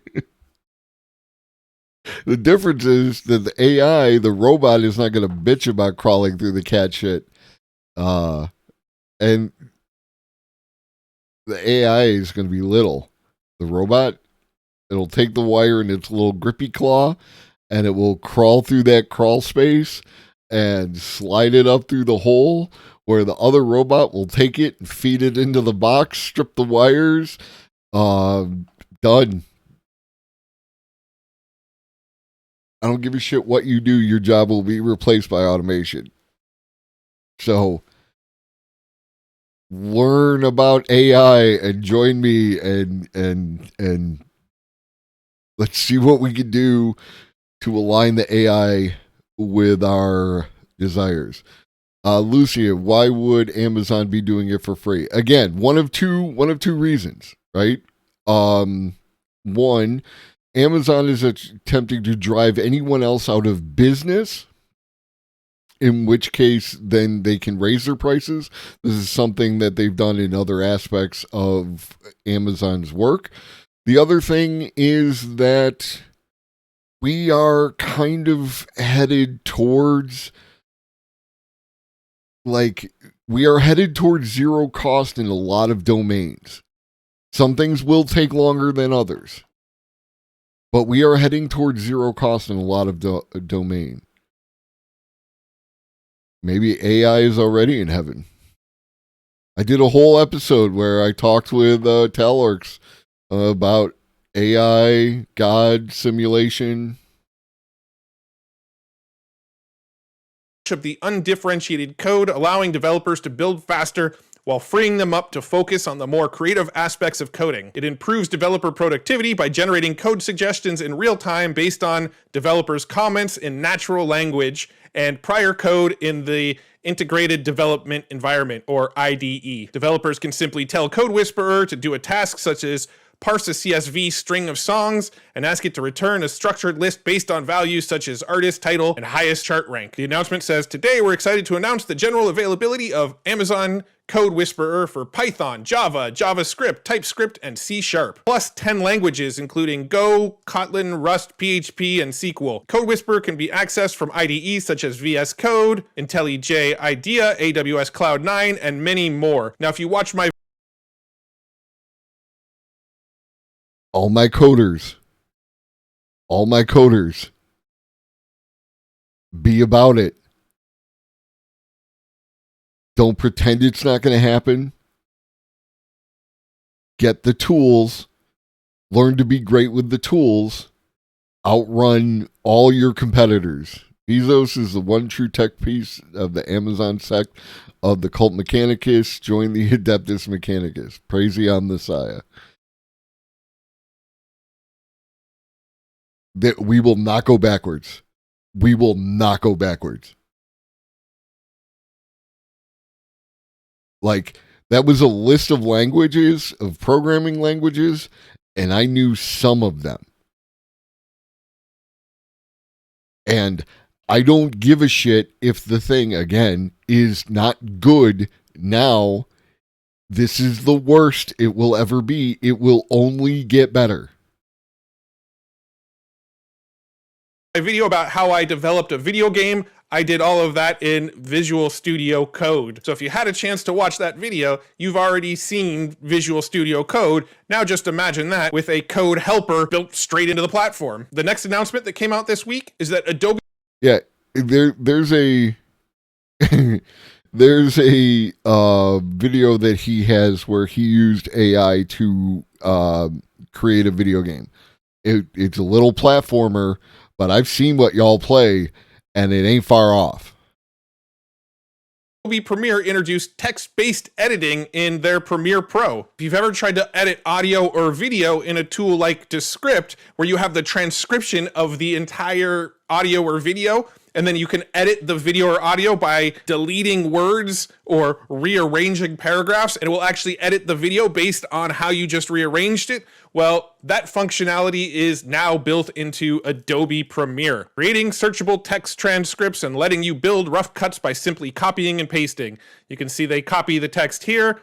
difference is that the AI, the robot, is not going to bitch about crawling through the cat shit. And the AI is going to be little. The robot, it'll take the wire in its little grippy claw and it will crawl through that crawl space and slide it up through the hole, where the other robot will take it and feed it into the box, strip the wires. Done. I don't give a shit what you do. Your job will be replaced by automation. So learn about AI and join me and let's see what we can do to align the AI with our desires. Lucia, why would Amazon be doing it for free? Again, one of two reasons, right? One, Amazon is attempting to drive anyone else out of business, in which case then they can raise their prices. This is something that they've done in other aspects of Amazon's work. The other thing is that we are kind of headed towards, zero cost in a lot of domains. Some things will take longer than others, but we are heading towards zero cost in a lot of domain. Maybe AI is already in heaven. I did a whole episode where I talked with Talorx about AI, God, simulation. Of the undifferentiated code, allowing developers to build faster while freeing them up to focus on the more creative aspects of coding. It improves developer productivity by generating code suggestions in real time based on developers' comments in natural language and prior code in the Integrated Development Environment, or IDE. Developers can simply tell Code Whisperer to do a task such as parse a CSV string of songs and ask it to return a structured list based on values such as artist, title, and highest chart rank. The announcement says, today we're excited to announce the general availability of Amazon Code Whisperer for Python, Java, JavaScript, TypeScript, and C#, plus 10 languages including Go, Kotlin, Rust, PHP, and SQL. Code Whisperer can be accessed from IDEs such as VS Code, IntelliJ IDEA, AWS Cloud9, and many more. Now, if you watch my All my coders, be about it. Don't pretend it's not going to happen. Get the tools. Learn to be great with the tools. Outrun all your competitors. Bezos is the one true tech piece of the Amazon sect of the Cult Mechanicus. Join the Adeptus Mechanicus. Praise the Messiah. That we will not go backwards. We will not go backwards. Like, that was a list of languages, of programming languages, and I knew some of them. And I don't give a shit if the thing, again, is not good now. This is the worst it will ever be. It will only get better. A video about how I developed a video game. I did all of that in Visual Studio Code. So if you had a chance to watch that video, you've already seen Visual Studio Code. Now just imagine that with a code helper built straight into the platform. The next announcement that came out this week is that Adobe... Yeah, there's a... There's a video that he has where he used AI to create a video game. It's a little platformer, but I've seen what y'all play, and it ain't far off. Adobe Premiere introduced text-based editing in their Premiere Pro. If you've ever tried to edit audio or video in a tool like Descript, where you have the transcription of the entire audio or video, and then you can edit the video or audio by deleting words or rearranging paragraphs, and it will actually edit the video based on how you just rearranged it. Well, that functionality is now built into Adobe Premiere, creating searchable text transcripts and letting you build rough cuts by simply copying and pasting. You can see they copy the text here,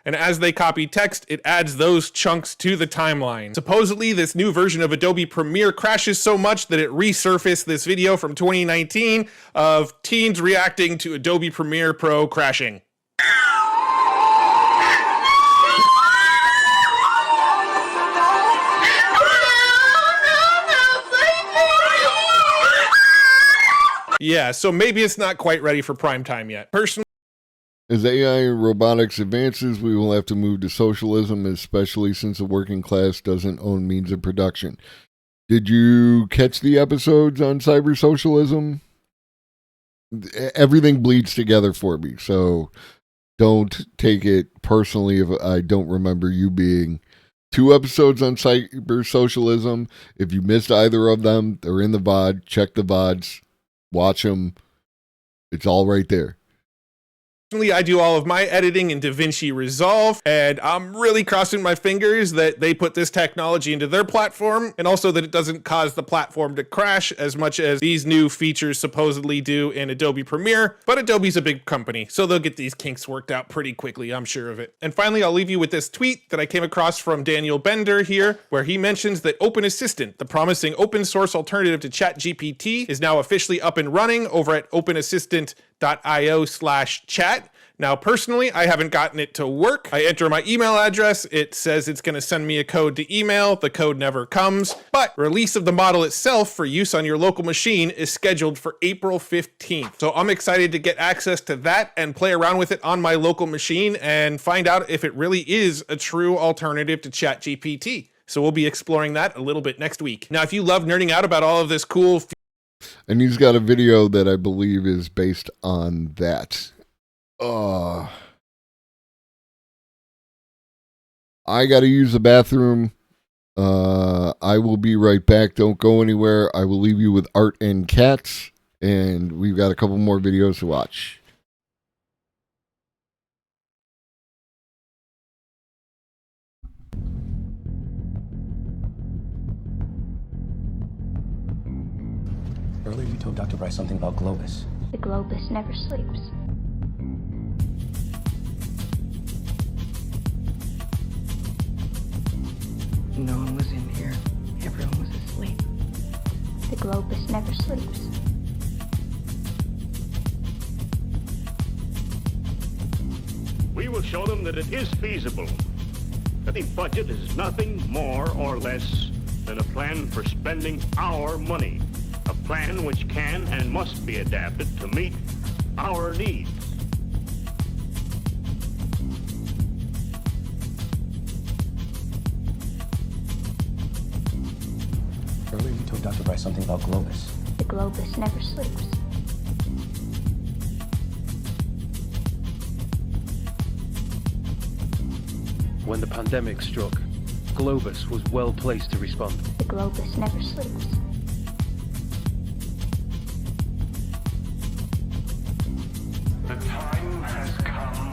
and as they copy text, it adds those chunks to the timeline. Supposedly, this new version of Adobe Premiere crashes so much that it resurfaced this video from 2019 of teens reacting to Adobe Premiere Pro crashing. Yeah, so maybe it's not quite ready for prime time yet. Personally, as AI and robotics advances, we will have to move to socialism, especially since the working class doesn't own means of production. Did you catch the episodes on cyber socialism? Everything bleeds together for me, so don't take it personally if I don't remember you being 2 episodes on cyber socialism. If you missed either of them, they're in the VOD. Check the VODs. Watch them. It's all right there. I do all of my editing in DaVinci Resolve, and I'm really crossing my fingers that they put this technology into their platform, and also that it doesn't cause the platform to crash as much as these new features supposedly do in Adobe Premiere. But Adobe's a big company, so they'll get these kinks worked out pretty quickly, I'm sure of it. And finally, I'll leave you with this tweet that I came across from Daniel Bender here, where he mentions that Open Assistant, the promising open source alternative to ChatGPT, is now officially up and running over at openassistant.io/chat. Now, personally, I haven't gotten it to work. I enter my email address. It says it's going to send me a code to email. The code never comes. But release of the model itself for use on your local machine is scheduled for April 15th. So I'm excited to get access to that and play around with it on my local machine and find out if it really is a true alternative to ChatGPT. So we'll be exploring that a little bit next week. Now, if you love nerding out about all of this cool... And he's got a video that I believe is based on that. I gotta use the bathroom. I will be right back. Don't go anywhere. I will leave you with Art and Cats, and we've got a couple more videos to watch. Earlier you told Dr. Bryce something about Globus. The Globus never sleeps. No one was in here. Everyone was asleep. The Globus never sleeps. We will show them that it is feasible, that the budget is nothing more or less than a plan for spending our money, a plan which can and must be adapted to meet our needs. Earlier you told Dr. Bryce something about Globus. The Globus never sleeps. When the pandemic struck, Globus was well placed to respond. The Globus never sleeps. The time has come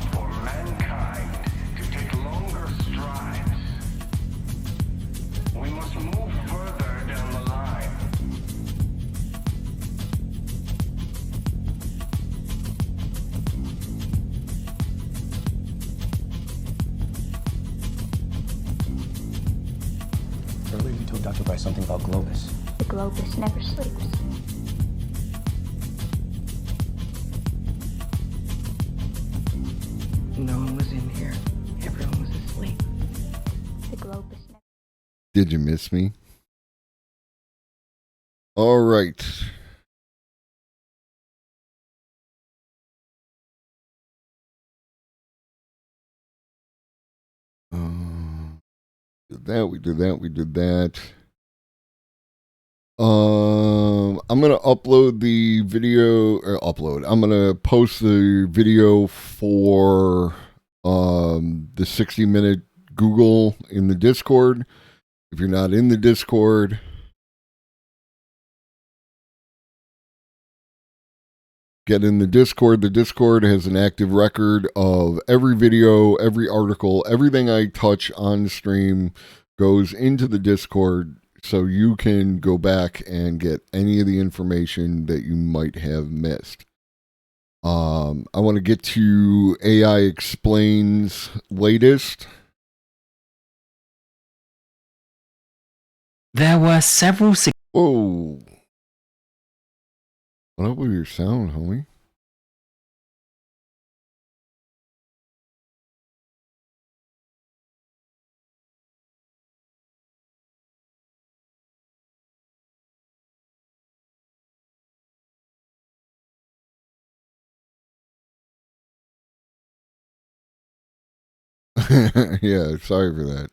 Dr. Bryce something about Globus. The Globus never sleeps. No one was in here. Everyone was asleep. The Globus never. Did you miss me? All right. We did that. I'm gonna upload the video, I'm gonna post the video for the 60-minute Google in the Discord. If you're not in the Discord, get in the Discord. The Discord has an active record of every video, every article, everything I touch on the stream goes into the Discord, so you can go back and get any of the information that you might have missed. I want to get to AI Explains latest. There were several... Whoa. What up with your sound, homie? Yeah, sorry for that.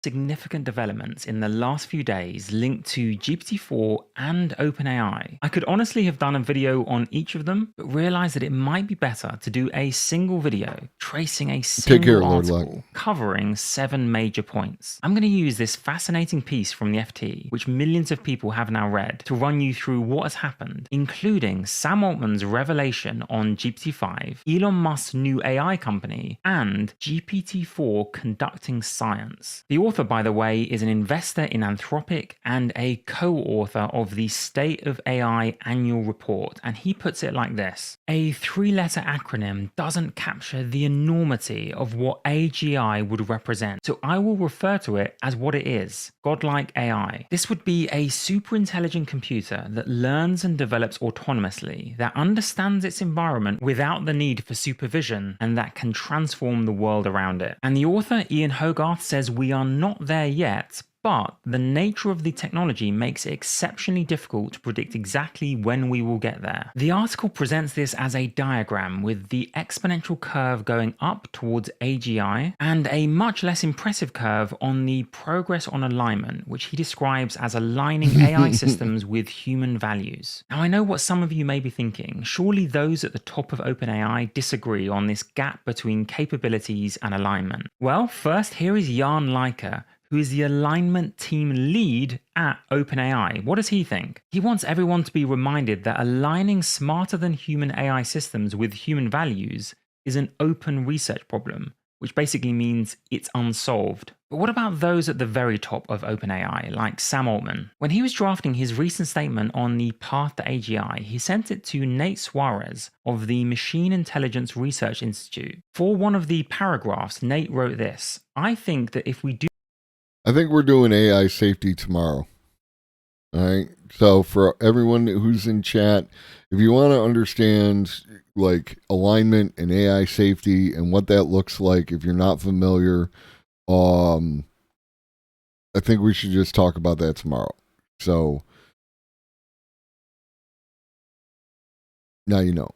Significant developments in the last few days linked to GPT-4 and OpenAI. I could honestly have done a video on each of them, but realized that it might be better to do a single video tracing a single article covering 7 major points. I'm going to use this fascinating piece from the FT, which millions of people have now read, to run you through what has happened, including Sam Altman's revelation on GPT-5, Elon Musk's new AI company, and GPT-4 conducting science. The author, by the way, is an investor in Anthropic and a co-author of the State of AI annual report, and he puts it like this: a 3-letter acronym doesn't capture the enormity of what AGI would represent, so I will refer to it as what it is: godlike AI. This would be a super intelligent computer that learns and develops autonomously, that understands its environment without the need for supervision, and that can transform the world around it. And the author, Ian Hogarth, says we are not there yet, but the nature of the technology makes it exceptionally difficult to predict exactly when we will get there. The article presents this as a diagram with the exponential curve going up towards AGI and a much less impressive curve on the progress on alignment, which he describes as aligning AI systems with human values. Now, I know what some of you may be thinking. Surely those at the top of OpenAI disagree on this gap between capabilities and alignment. Well, first, here is Jan Leiker, who is the alignment team lead at OpenAI. What does he think? He wants everyone to be reminded that aligning smarter than human AI systems with human values is an open research problem, which basically means it's unsolved. But what about those at the very top of OpenAI, like Sam Altman? When he was drafting his recent statement on the path to AGI, he sent it to Nate Suarez of the Machine Intelligence Research Institute. For one of the paragraphs, Nate wrote this: I think that if we do... I think we're doing AI safety tomorrow. All right. So for everyone who's in chat, if you want to understand like alignment and AI safety and what that looks like, if you're not familiar, I think we should just talk about that tomorrow. So now you know.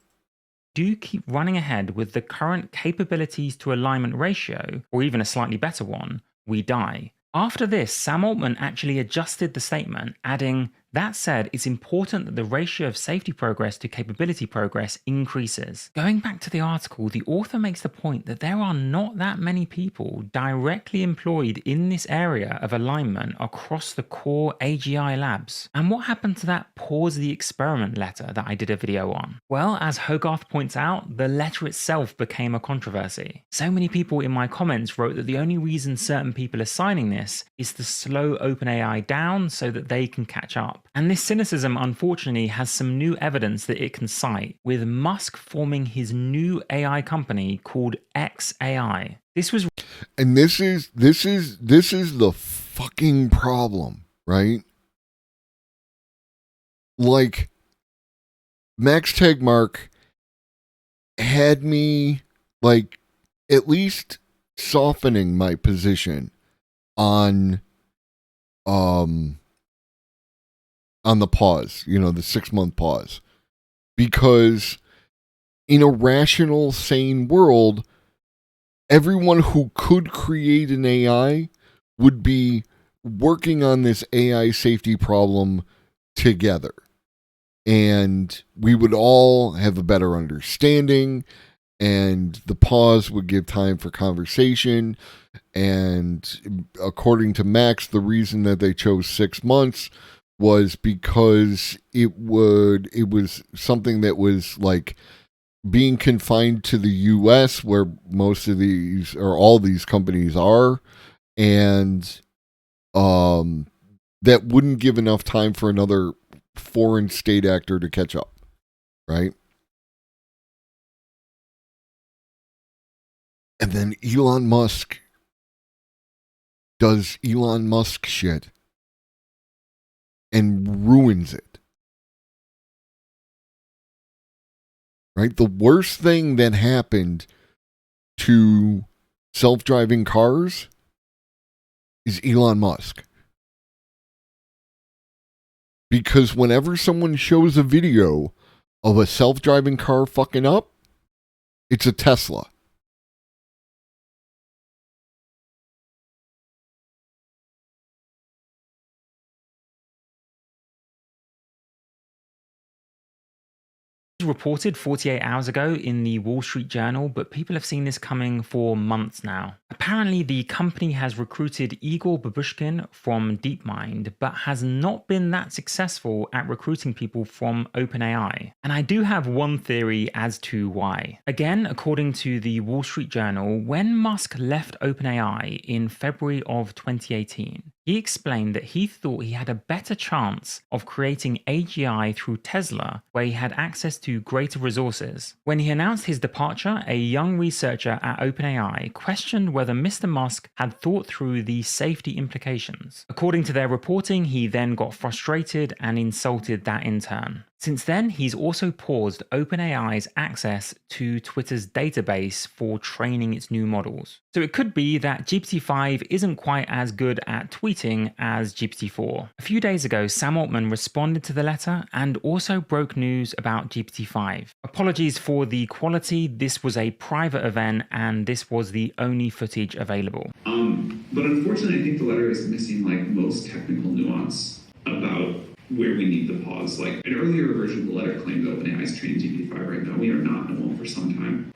Do keep running ahead with the current capabilities to alignment ratio, or even a slightly better one, we die. After this, Sam Altman actually adjusted the statement, adding, "That said, it's important that the ratio of safety progress to capability progress increases." Going back to the article, the author makes the point that there are not that many people directly employed in this area of alignment across the core AGI labs. And what happened to that pause the experiment letter that I did a video on? Well, as Hogarth points out, the letter itself became a controversy. So many people in my comments wrote that the only reason certain people are signing this is to slow OpenAI down so that they can catch up. up. And this cynicism, unfortunately, has some new evidence that it can cite, with Musk forming his new AI company called xAI. This was, and this is the fucking problem, right? Like, Max Tegmark had me, like, at least softening my position on the pause, the 6-month pause, because in a rational, sane world, everyone who could create an AI would be working on this AI safety problem together. And we would all have a better understanding, and the pause would give time for conversation. And according to Max, the reason that they chose 6 months was because it was something that was like being confined to the US, where most of these or all these companies are, and that wouldn't give enough time for another foreign state actor to catch up, right? And then Elon Musk does Elon Musk shit and ruins it. Right? The worst thing that happened to self-driving cars is Elon Musk. Because whenever someone shows a video of a self-driving car fucking up, it's a Tesla. reported 48 hours ago in the Wall Street Journal, but people have seen this coming for months now. Apparently, the company has recruited Igor Babushkin from DeepMind, but has not been that successful at recruiting people from OpenAI. And I do have one theory as to why. Again, according to the Wall Street Journal, when Musk left OpenAI in February of 2018, he explained that he thought he had a better chance of creating AGI through Tesla, where he had access to greater resources. When he announced his departure, a young researcher at OpenAI questioned whether Mr. Musk had thought through the safety implications. According to their reporting, he then got frustrated and insulted that intern. Since then, he's also paused OpenAI's access to Twitter's database for training its new models. So it could be that GPT-5 isn't quite as good at tweeting as GPT-4. A few days ago, Sam Altman responded to the letter and also broke news about GPT-5. Apologies for the quality, this was a private event and this was the only footage available. But unfortunately, I think the letter is missing most technical nuance about where we need the pause. An earlier version of the letter claimed that OpenAI is training GPT-5 right now. We are not and won't for some time.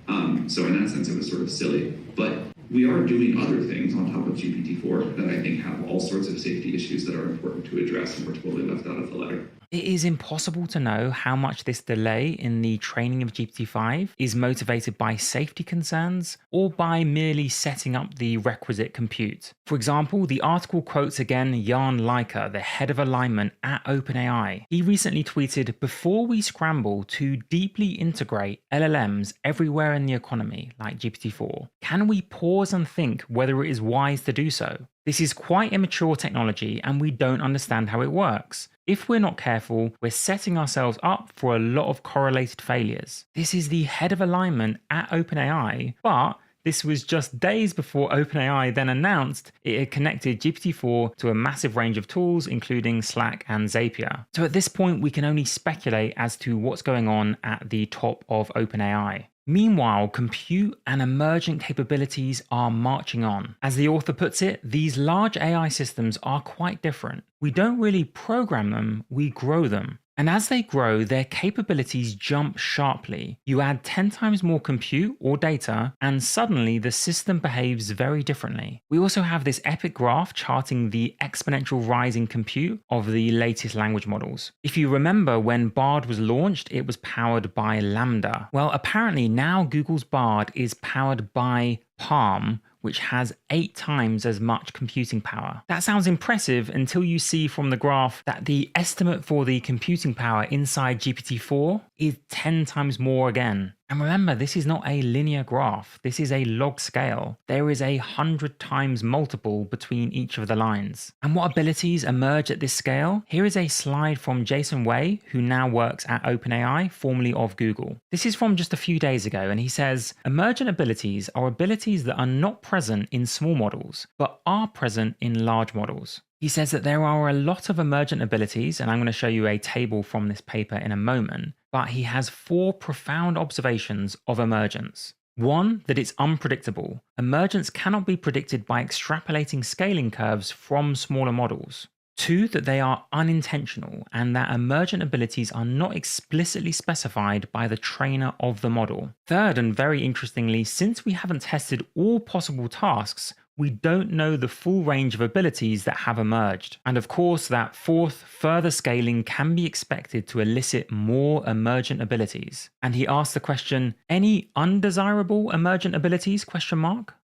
So in that sense, it was sort of silly. But we are doing other things on top of GPT-4 that I think have all sorts of safety issues that are important to address and were totally left out of the letter. It is impossible to know how much this delay in the training of GPT-5 is motivated by safety concerns or by merely setting up the requisite compute. For example, the article quotes again Jan Leiker, the head of alignment at OpenAI. He recently tweeted, "Before we scramble to deeply integrate LLMs everywhere in the economy, like GPT-4, can we pause and think whether it is wise to do so? This is quite immature technology and we don't understand how it works. If we're not careful, we're setting ourselves up for a lot of correlated failures." This is the head of alignment at OpenAI, but this was just days before OpenAI then announced it had connected GPT-4 to a massive range of tools, including Slack and Zapier. So at this point, we can only speculate as to what's going on at the top of OpenAI. Meanwhile, compute and emergent capabilities are marching on. As the author puts it, these large AI systems are quite different. We don't really program them, we grow them. And as they grow, their capabilities jump sharply. You add 10 times more compute or data, and suddenly the system behaves very differently. We also have this epic graph charting the exponential rise in compute of the latest language models. If you remember, when Bard was launched, it was powered by Lambda. Well, apparently now Google's Bard is powered by Palm, which has 8 times as much computing power. That sounds impressive until you see from the graph that the estimate for the computing power inside GPT-4 is 10 times more again. And remember, this is not a linear graph. This is a log scale. There is 100 times multiple between each of the lines. And what abilities emerge at this scale? Here is a slide from Jason Wei, who now works at OpenAI, formerly of Google. This is from just a few days ago, and he says, emergent abilities are abilities that are not present in small models, but are present in large models. He says that there are a lot of emergent abilities, and I'm going to show you a table from this paper in a moment, but he has 4 profound observations of emergence. 1, that it's unpredictable. Emergence cannot be predicted by extrapolating scaling curves from smaller models. 2, that they are unintentional and that emergent abilities are not explicitly specified by the trainer of the model. 3rd, and very interestingly, since we haven't tested all possible tasks, we don't know the full range of abilities that have emerged. And of course, that 4th, further scaling can be expected to elicit more emergent abilities. And he asked the question, any undesirable emergent abilities? ?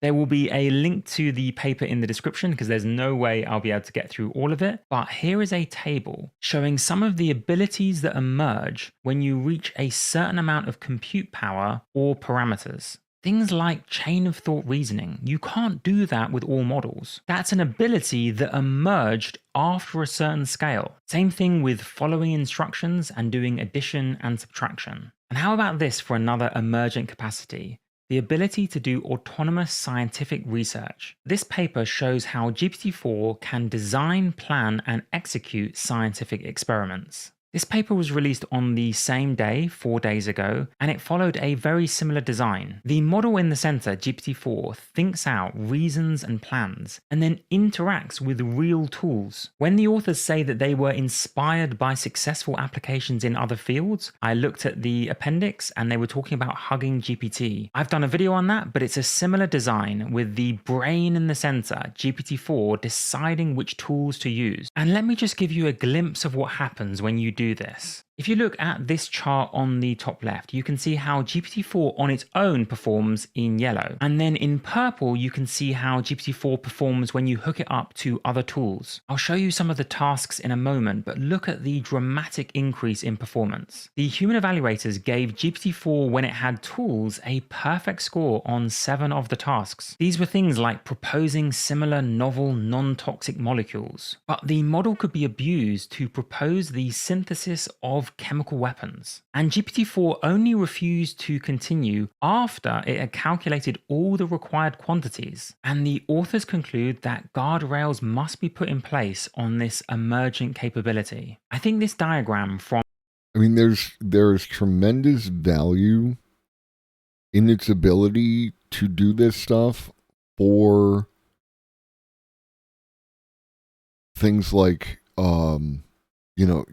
There will be a link to the paper in the description because there's no way I'll be able to get through all of it. But here is a table showing some of the abilities that emerge when you reach a certain amount of compute power or parameters. Things like chain of thought reasoning, you can't do that with all models. That's an ability that emerged after a certain scale. Same thing with following instructions and doing addition and subtraction. And how about this for another emergent capacity? The ability to do autonomous scientific research. This paper shows how GPT-4 can design, plan, and execute scientific experiments. This paper was released on the same day, 4 days ago, and it followed a very similar design. The model in the center, GPT-4, thinks out, reasons and plans, and then interacts with real tools. When the authors say that they were inspired by successful applications in other fields, I looked at the appendix and they were talking about Hugging GPT. I've done a video on that, but it's a similar design with the brain in the center, GPT-4 deciding which tools to use. And let me just give you a glimpse of what happens when you do this. If you look at this chart on the top left, you can see how GPT-4 on its own performs in yellow. And then in purple, you can see how GPT-4 performs when you hook it up to other tools. I'll show you some of the tasks in a moment, but look at the dramatic increase in performance. The human evaluators gave GPT-4 when it had tools a perfect score on 7 of the tasks. These were things like proposing similar novel non-toxic molecules. But the model could be abused to propose the synthesis of chemical weapons. And GPT-4 only refused to continue after it had calculated all the required quantities. And the authors conclude that guardrails must be put in place on this emergent capability. I think this diagram from there's tremendous value in its ability to do this stuff for things like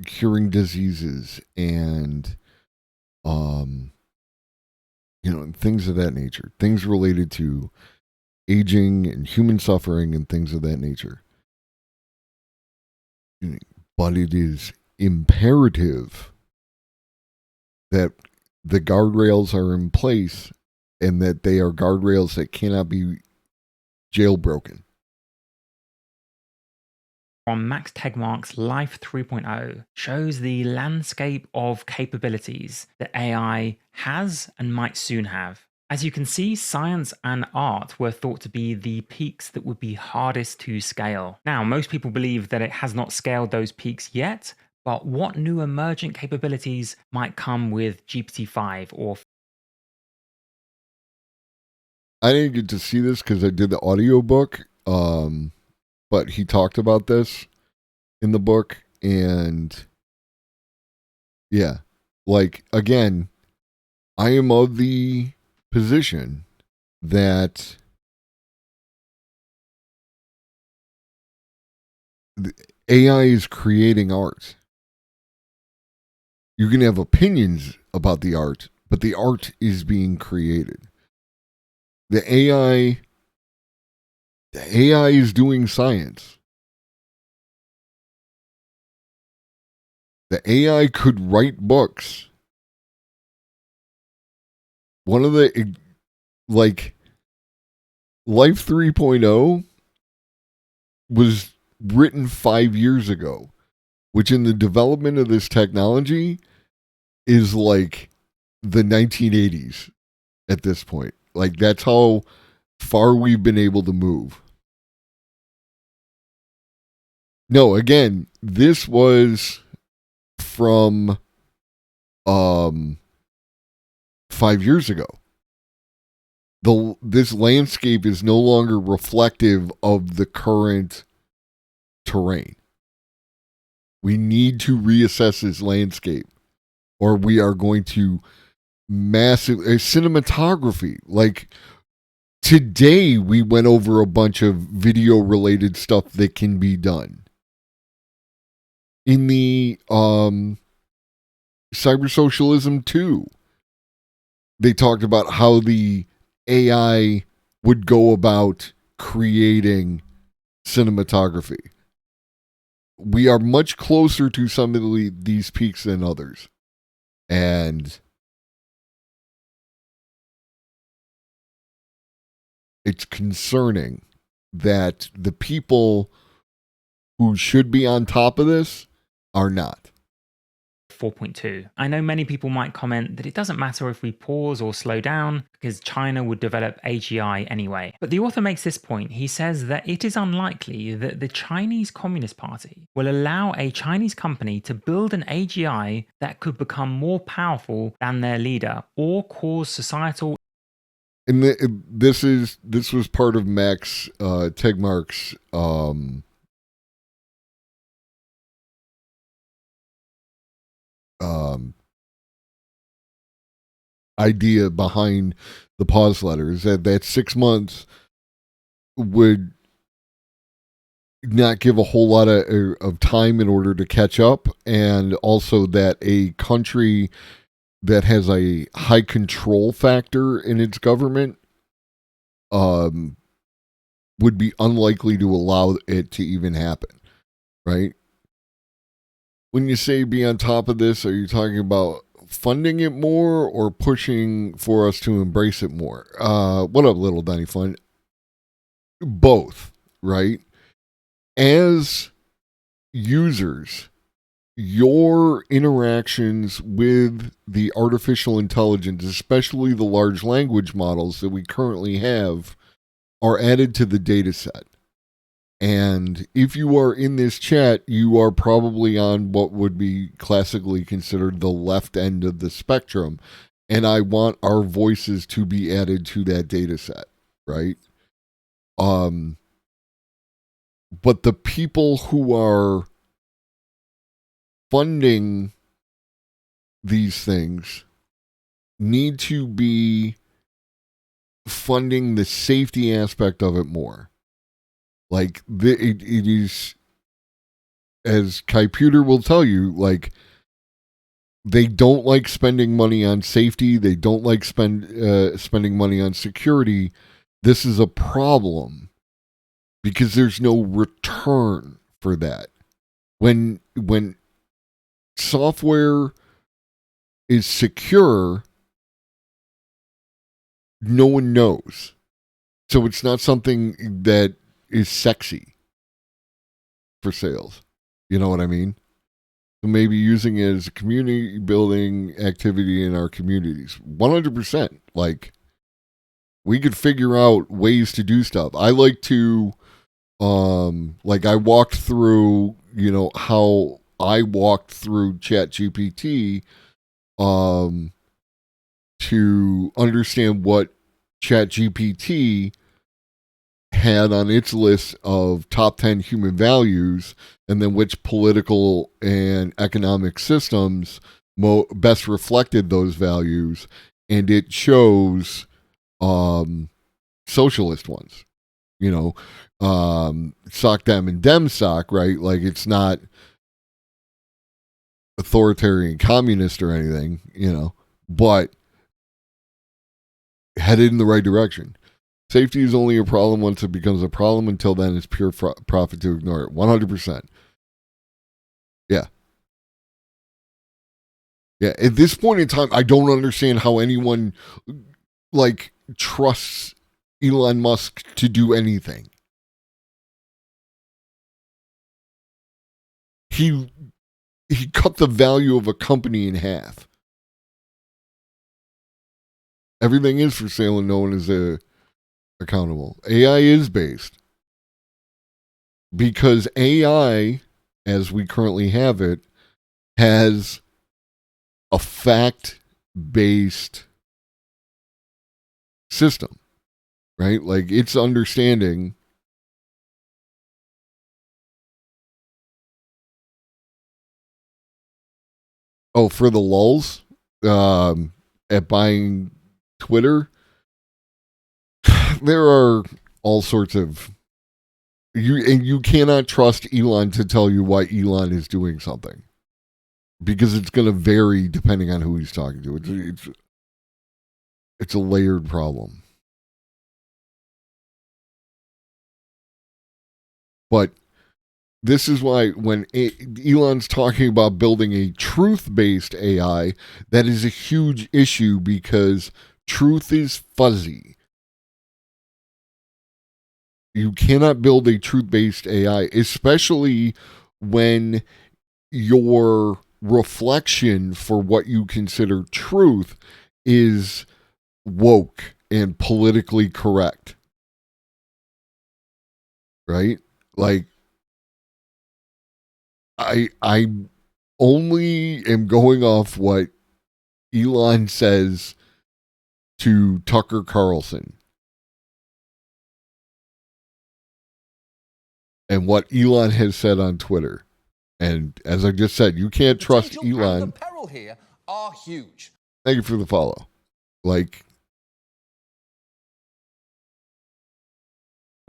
curing diseases and, things of that nature. Things related to aging and human suffering and things of that nature. But it is imperative that the guardrails are in place and that they are guardrails that cannot be jailbroken. From Max Tegmark's Life 3.0 shows the landscape of capabilities that AI has and might soon have. As you can see, science and art were thought to be the peaks that would be hardest to scale. Now, most people believe that it has not scaled those peaks yet, but what new emergent capabilities might come with GPT-5 or... I didn't get to see this because I did the audiobook, but he talked about this in the book, and yeah, again, I am of the position that the AI is creating art. You can have opinions about the art, but the art is being created. The AI is doing science. The AI could write books. One of the, Life 3.0 was written 5 years ago, which in the development of this technology is like the 1980s at this point. Like, that's how far we've been able to move. No, again, this was from 5 years ago. This landscape is no longer reflective of the current terrain. We need to reassess this landscape, or we are going to cinematography. Like, today we went over a bunch of video related stuff that can be done. In the Cyber Socialism 2, they talked about how the AI would go about creating cinematography. We are much closer to some of these peaks than others. And it's concerning that the people who should be on top of this are not. 4.2. I know many people might comment that it doesn't matter if we pause or slow down because China would develop AGI anyway. But the author makes this point. He says that it is unlikely that the Chinese Communist Party will allow a Chinese company to build an AGI that could become more powerful than their leader or cause societal. And this was part of Max Tegmark's idea behind the pause letter, is that 6 months would not give a whole lot of time in order to catch up, and also that a country that has a high control factor in its government would be unlikely to allow it to even happen, right? When you say be on top of this, are you talking about funding it more or pushing for us to embrace it more? What up, little Donny Fun? Both, right? As users, your interactions with the artificial intelligence, especially the large language models that we currently have, are added to the data set. And if you are in this chat, you are probably on what would be classically considered the left end of the spectrum. And I want our voices to be added to that data set, right? But the people who are funding these things need to be funding the safety aspect of it more. Like, it is, as Kaiputer will tell you, like, they don't like spending money on safety. They don't like spending money on security. This is a problem because there's no return for that. When software is secure, no one knows. So it's not something that is sexy for sales. You know what I mean? So maybe using it as a community building activity in our communities. 100%. Like, we could figure out ways to do stuff. I like to, like, I walked through, how I walked through ChatGPT to understand what ChatGPT had on its list of top 10 human values, and then which political and economic systems best reflected those values, and it chose socialist ones. Soc Dem and Dem Soc, right? Like, it's not authoritarian communist or anything, but headed in the right direction. Safety is only a problem once it becomes a problem. Until then, it's pure profit to ignore it. 100%. Yeah. Yeah. At this point in time, I don't understand how anyone, like, trusts Elon Musk to do anything. He cut the value of a company in half. Everything is for sale and no one is accountable. AI is based. Because AI, as we currently have it, has a fact-based system, right? Like, it's understanding for the lulz at buying Twitter, there are all sorts of you cannot trust Elon to tell you why Elon is doing something, because it's going to vary depending on who he's talking to. It's a layered problem. But this is why when Elon's talking about building a truth-based AI, that is a huge issue because truth is fuzzy. You cannot build a truth-based AI, especially when your reflection for what you consider truth is woke and politically correct. Right? Like, I only am going off what Elon says to Tucker Carlson and what Elon has said on Twitter. And as I just said, you can't trust Elon. And the peril here are huge. Thank you for the follow. Like,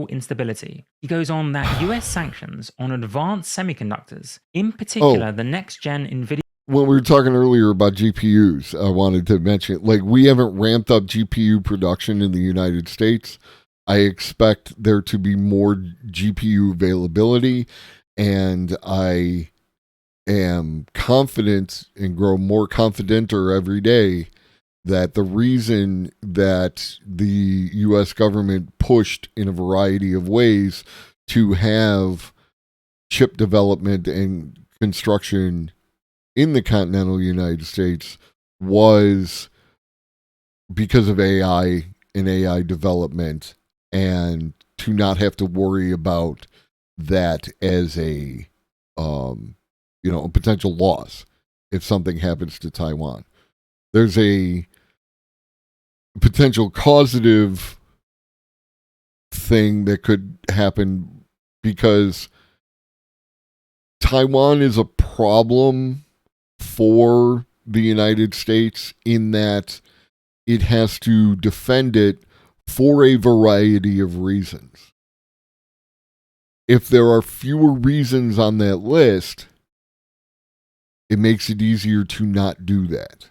instability. He goes on that US sanctions on advanced semiconductors, in particular the next gen NVIDIA. When we were talking earlier about GPUs, I wanted to mention, like, we haven't ramped up GPU production in the United States. I expect there to be more GPU availability, and I am confident and grow more confidenter every day that the reason that the U.S. government pushed in a variety of ways to have chip development and construction in the continental United States was because of AI and AI development, and to not have to worry about that as a potential loss if something happens to Taiwan. There's a potential causative thing that could happen because Taiwan is a problem for the United States in that it has to defend it for a variety of reasons. If there are fewer reasons on that list, it makes it easier to not do that.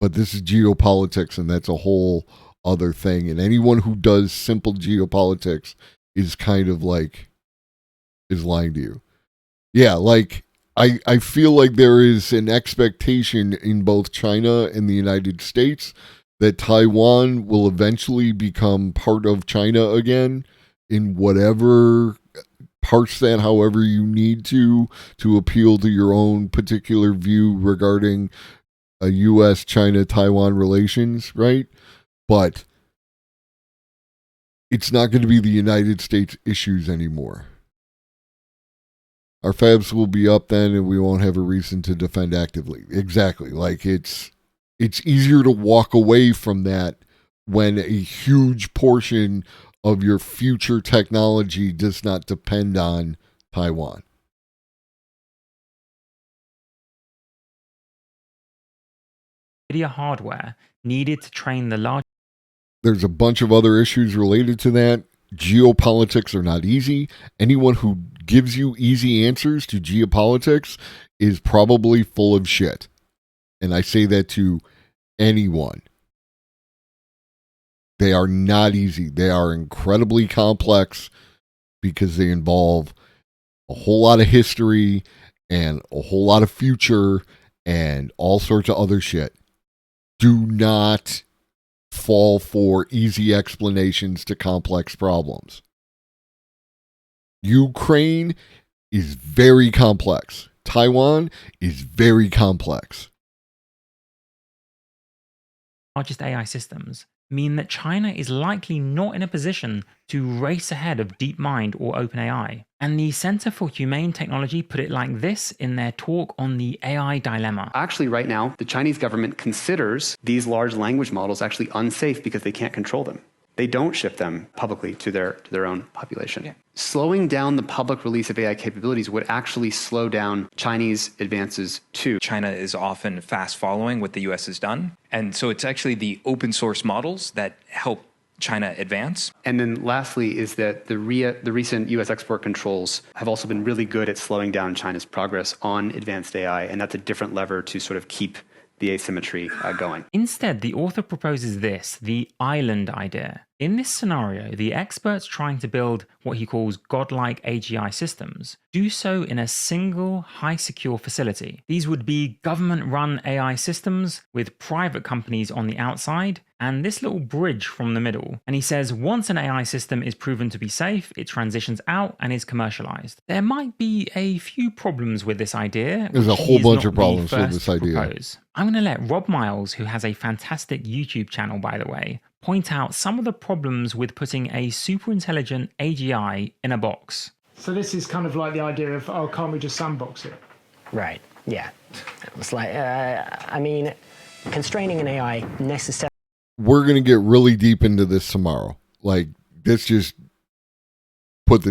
But this is geopolitics, and that's a whole other thing. And anyone who does simple geopolitics is kind of like, is lying to you. Yeah, like, I feel like there is an expectation in both China and the United States that Taiwan will eventually become part of China again in whatever parse that however you need to appeal to your own particular view regarding a U.S.-China-Taiwan relations, right? But it's not going to be the United States issues anymore. Our fabs will be up then, and we won't have a reason to defend actively. Exactly. Like, it's easier to walk away from that when a huge portion of your future technology does not depend on Taiwan. NVIDIA hardware needed to train the large. There's a bunch of other issues related to that. Geopolitics are not easy. Anyone who gives you easy answers to geopolitics is probably full of shit. And I say that to anyone. They are not easy. They are incredibly complex because they involve a whole lot of history and a whole lot of future and all sorts of other shit. Do not fall for easy explanations to complex problems. Ukraine is very complex. Taiwan is very complex. Largest AI systems mean that China is likely not in a position to race ahead of DeepMind or OpenAI. And the Center for Humane Technology put it like this in their talk on the AI dilemma. Actually, right now, the Chinese government considers these large language models actually unsafe because they can't control them. They don't ship them publicly to their own population. Yeah. Slowing down the public release of AI capabilities would actually slow down Chinese advances too. China is often fast following what the US has done. And so it's actually the open source models that help China advance. And then lastly is that the recent US export controls have also been really good at slowing down China's progress on advanced AI. And that's a different lever to sort of keep the asymmetry going. Instead, the author proposes this, the island idea. In this scenario, the experts trying to build what he calls godlike AGI systems do so in a single, high-secure facility. These would be government-run AI systems with private companies on the outside and this little bridge from the middle. And he says once an AI system is proven to be safe, it transitions out and is commercialized. There might be a few problems with this idea. There's a whole bunch of problems with this idea. I'm going to let Rob Miles, who has a fantastic YouTube channel, by the way, point out some of the problems with putting a super intelligent AGI in a box. So this is kind of like the idea of, oh, can't we just sandbox it? Right, yeah. It's like, I mean, constraining an AI necessarily... We're going to get really deep into this tomorrow. Like, this just put the...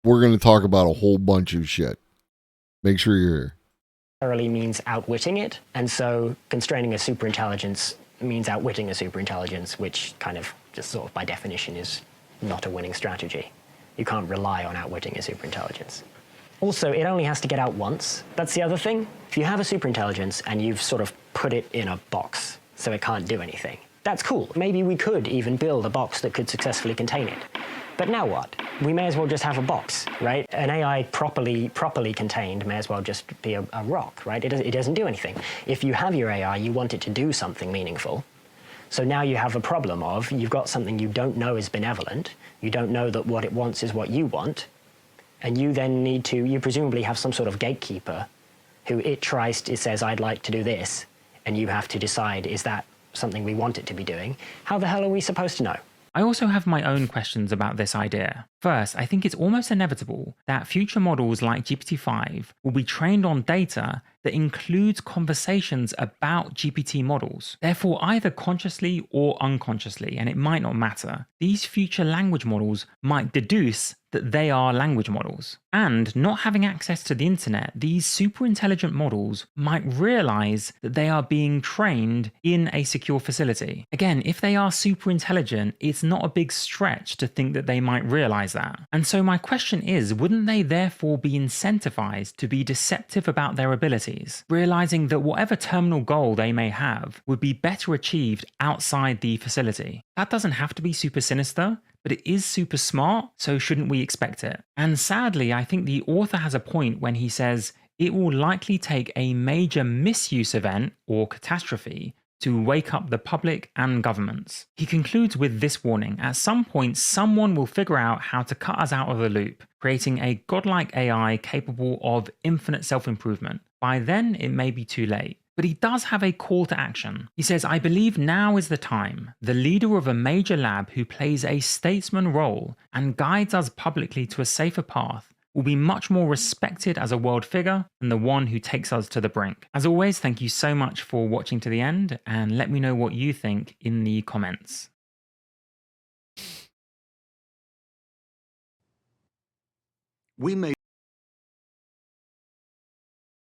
We're going to talk about a whole bunch of shit. Make sure you're here. Means outwitting it, and so constraining a superintelligence means outwitting a superintelligence, which kind of just sort of by definition is not a winning strategy. You can't rely on outwitting a superintelligence. Also, it only has to get out once. That's the other thing. If you have a superintelligence and you've sort of put it in a box so it can't do anything, that's cool. Maybe we could even build a box that could successfully contain it. But now what? We may as well just have a box, right? An AI properly contained may as well just be a rock, right? It doesn't do anything. If you have your AI, you want it to do something meaningful. So now you have a problem of you've got something you don't know is benevolent. You don't know that what it wants is what you want. And you then need to, you presumably have some sort of gatekeeper who it says, I'd like to do this. And you have to decide, is that something we want it to be doing? How the hell are we supposed to know? I also have my own questions about this idea. First, I think it's almost inevitable that future models like GPT-5 will be trained on data that includes conversations about GPT models. Therefore, either consciously or unconsciously, and it might not matter, these future language models might deduce that they are language models. And not having access to the internet, these super intelligent models might realize that they are being trained in a secure facility. Again, if they are super intelligent, it's not a big stretch to think that they might realize that. And so my question is, wouldn't they therefore be incentivized to be deceptive about their abilities, realizing that whatever terminal goal they may have would be better achieved outside the facility? That doesn't have to be super sinister, but it is super smart, so shouldn't we expect it? And sadly, I think the author has a point when he says it will likely take a major misuse event or catastrophe to wake up the public and governments. He concludes with this warning: at some point, someone will figure out how to cut us out of the loop, creating a godlike AI capable of infinite self-improvement. By then, it may be too late. But he does have a call to action. He says, I believe now is the time. The leader of a major lab who plays a statesman role and guides us publicly to a safer path will be much more respected as a world figure than the one who takes us to the brink. As always, thank you so much for watching to the end, and let me know what you think in the comments.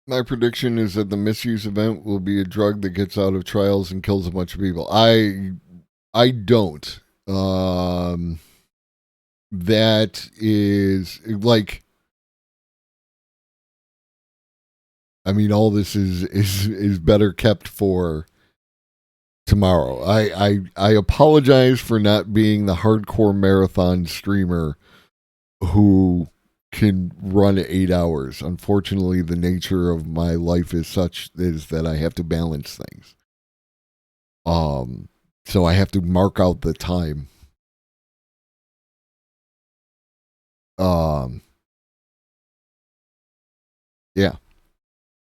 My prediction is that the misuse event will be a drug that gets out of trials and kills a bunch of people. I don't. That is like, I mean, all this is better kept for tomorrow. I apologize for not being the hardcore marathon streamer who can run 8 hours. Unfortunately, the nature of my life is such is that I have to balance things. So I have to mark out the time. Yeah.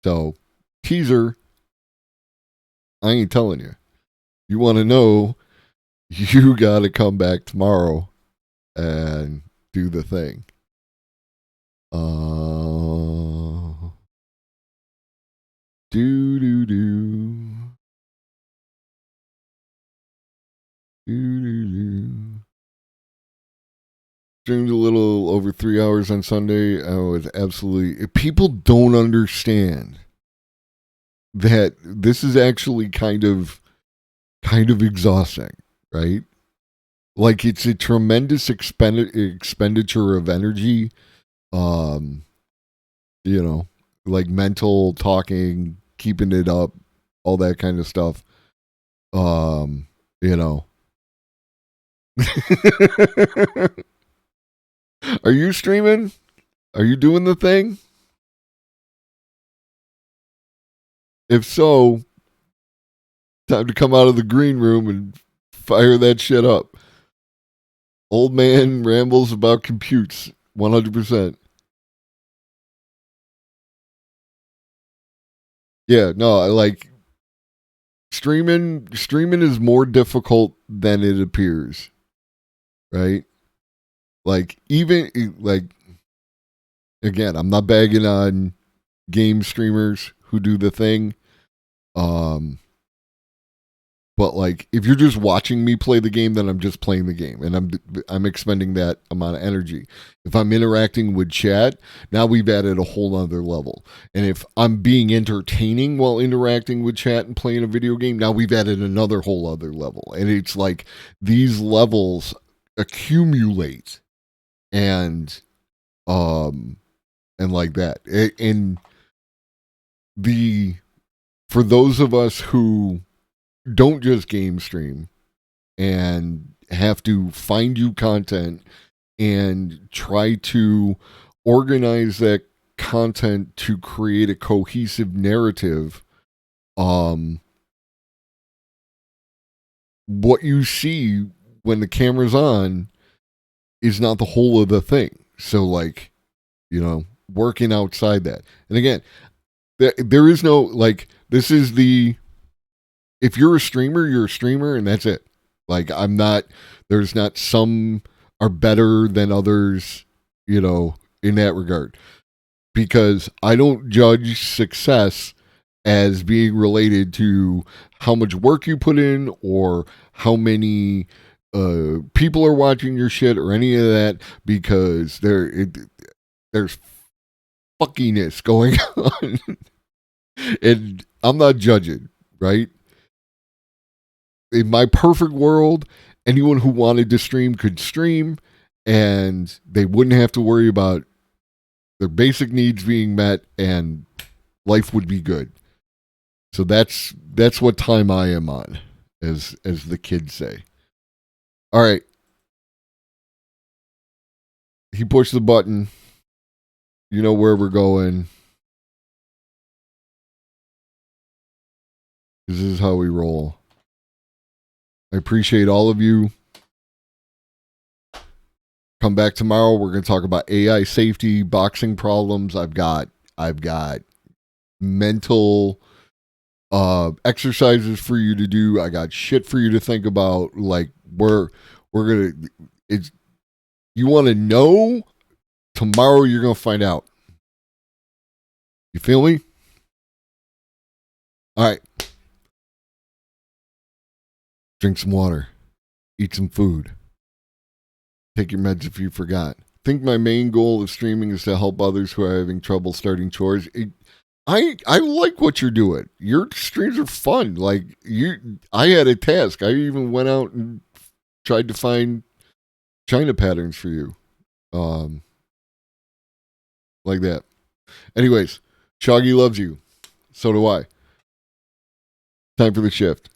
So, teaser. I ain't telling you. You want to know, you got to come back tomorrow and do the thing. Streamed a little over 3 hours on Sunday. I was absolutely... People don't understand that this is actually kind of exhausting, right? Like, it's a tremendous expenditure of energy. You know, like mental, talking, keeping it up, all that kind of stuff. You know. Are you streaming? Are you doing the thing? If so, time to come out of the green room and fire that shit up. Old man rambles about computes, 100%. Yeah, no, I like streaming is more difficult than it appears. Right? Like, even, like, again, I'm not bagging on game streamers who do the thing. But like, if you're just watching me play the game, then I'm just playing the game, and I'm expending that amount of energy. If I'm interacting with chat, now we've added a whole other level. And if I'm being entertaining while interacting with chat and playing a video game, now we've added another whole other level. And it's like these levels accumulate, and like that. And for those of us who don't just game stream and have to find you content and try to organize that content to create a cohesive narrative, what you see when the camera's on is not the whole of the thing. So, like, you know, working outside that. And again, there is no, like, this is if you're a streamer, you're a streamer, and that's it. Like, there's not some are better than others, you know, in that regard. Because I don't judge success as being related to how much work you put in or how many people are watching your shit or any of that, because there's fuckiness going on. And I'm not judging, right? In my perfect world, anyone who wanted to stream could stream, and they wouldn't have to worry about their basic needs being met, and life would be good. So that's what time I am on, as the kids say. All right. He pushed the button. You know where we're going. This is how we roll. I appreciate all of you. Come back tomorrow. We're going to talk about AI safety, boxing problems. I've got mental exercises for you to do. I got shit for you to think about. Like, we're going to, you want to know? Tomorrow you're going to find out. You feel me? All right. Drink some water. Eat some food. Take your meds if you forgot. I think my main goal of streaming is to help others who are having trouble starting chores. I like what you're doing. Your streams are fun. Like, I had a task. I even went out and tried to find China patterns for you. Like that. Anyways, Shoggy loves you. So do I. Time for the shift.